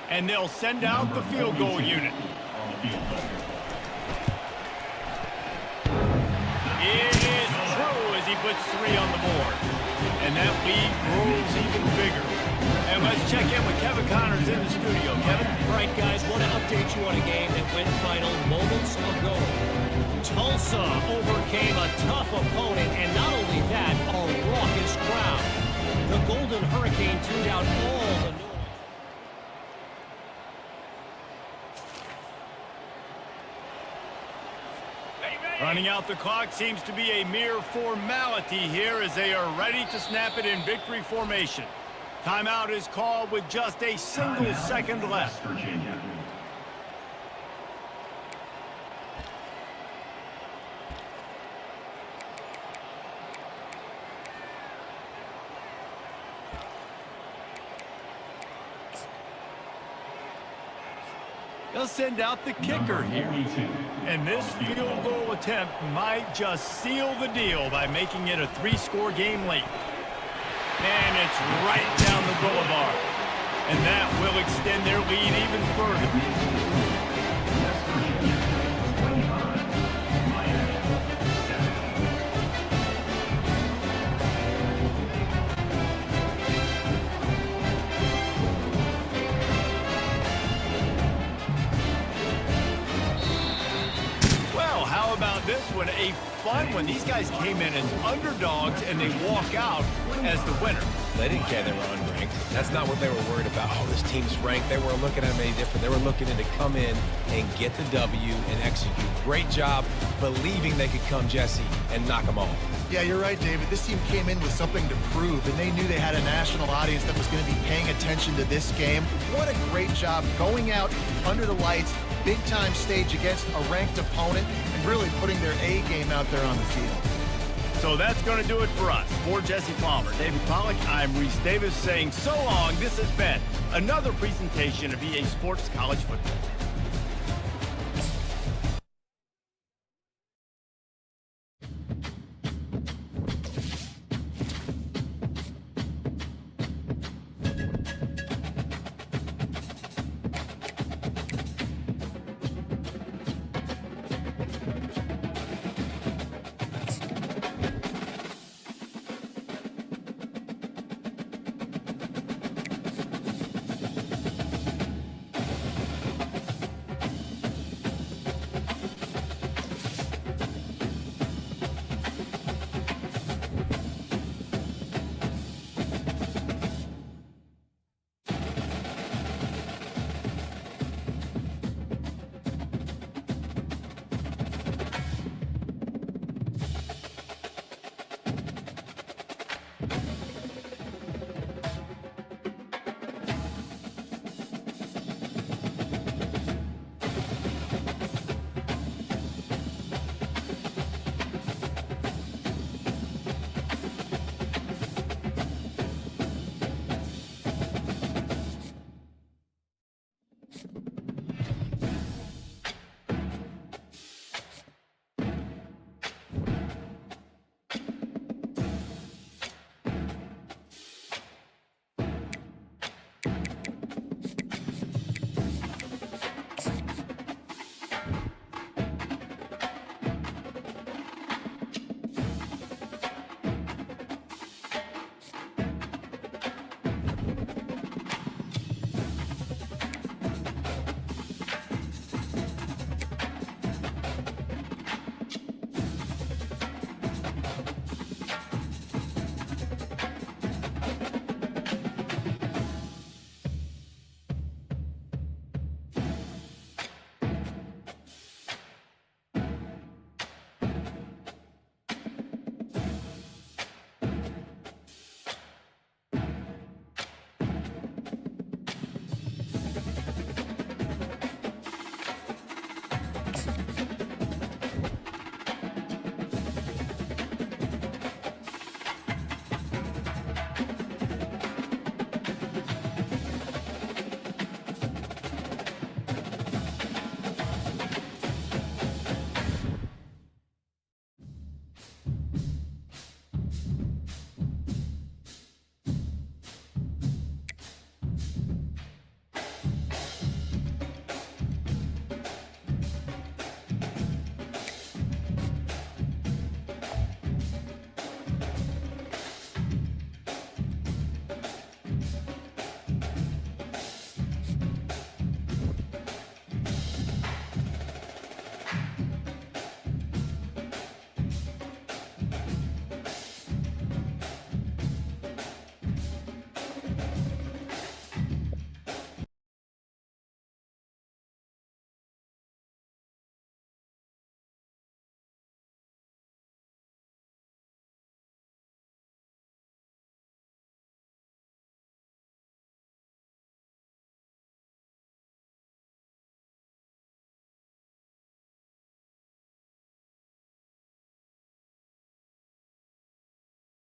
And they'll send out the field goal unit. It is true as he puts 3 on the board. And that lead grows even bigger. And let's check in with Kevin Connors in the studio. Kevin? All right, guys, want to update you on a game that went final moments ago. Tulsa overcame a tough opponent, and not only that, a raucous crowd. The Golden Hurricane tuned out all the noise. Running out the clock seems to be a mere formality here as they are ready to snap it in victory formation. Timeout is called with just a single second left. Virginia. They'll send out the kicker here. And this field goal attempt might just seal the deal by making it a 3-score game late. And it's right down the boulevard. And that will extend their lead even further. Well, how about this one? A fun one. These guys came in as underdogs and they walk out as the winner. They didn't care they were unranked. That's not what they were worried about. Oh, this team's ranked. They weren't looking at them any different. They were looking to come in and get the W and execute. Great job believing they could come, Jesse, and knock them off. Yeah, you're right, David. This team came in with something to prove, and they knew they had a national audience that was going to be paying attention to this game. What a great job going out under the lights, big-time stage against a ranked opponent, and really putting their A game out there on the field. So that's going to do it for us. For Jesse Palmer, David Pollack, I'm Reese Davis saying so long. This has been another presentation of EA Sports College Football.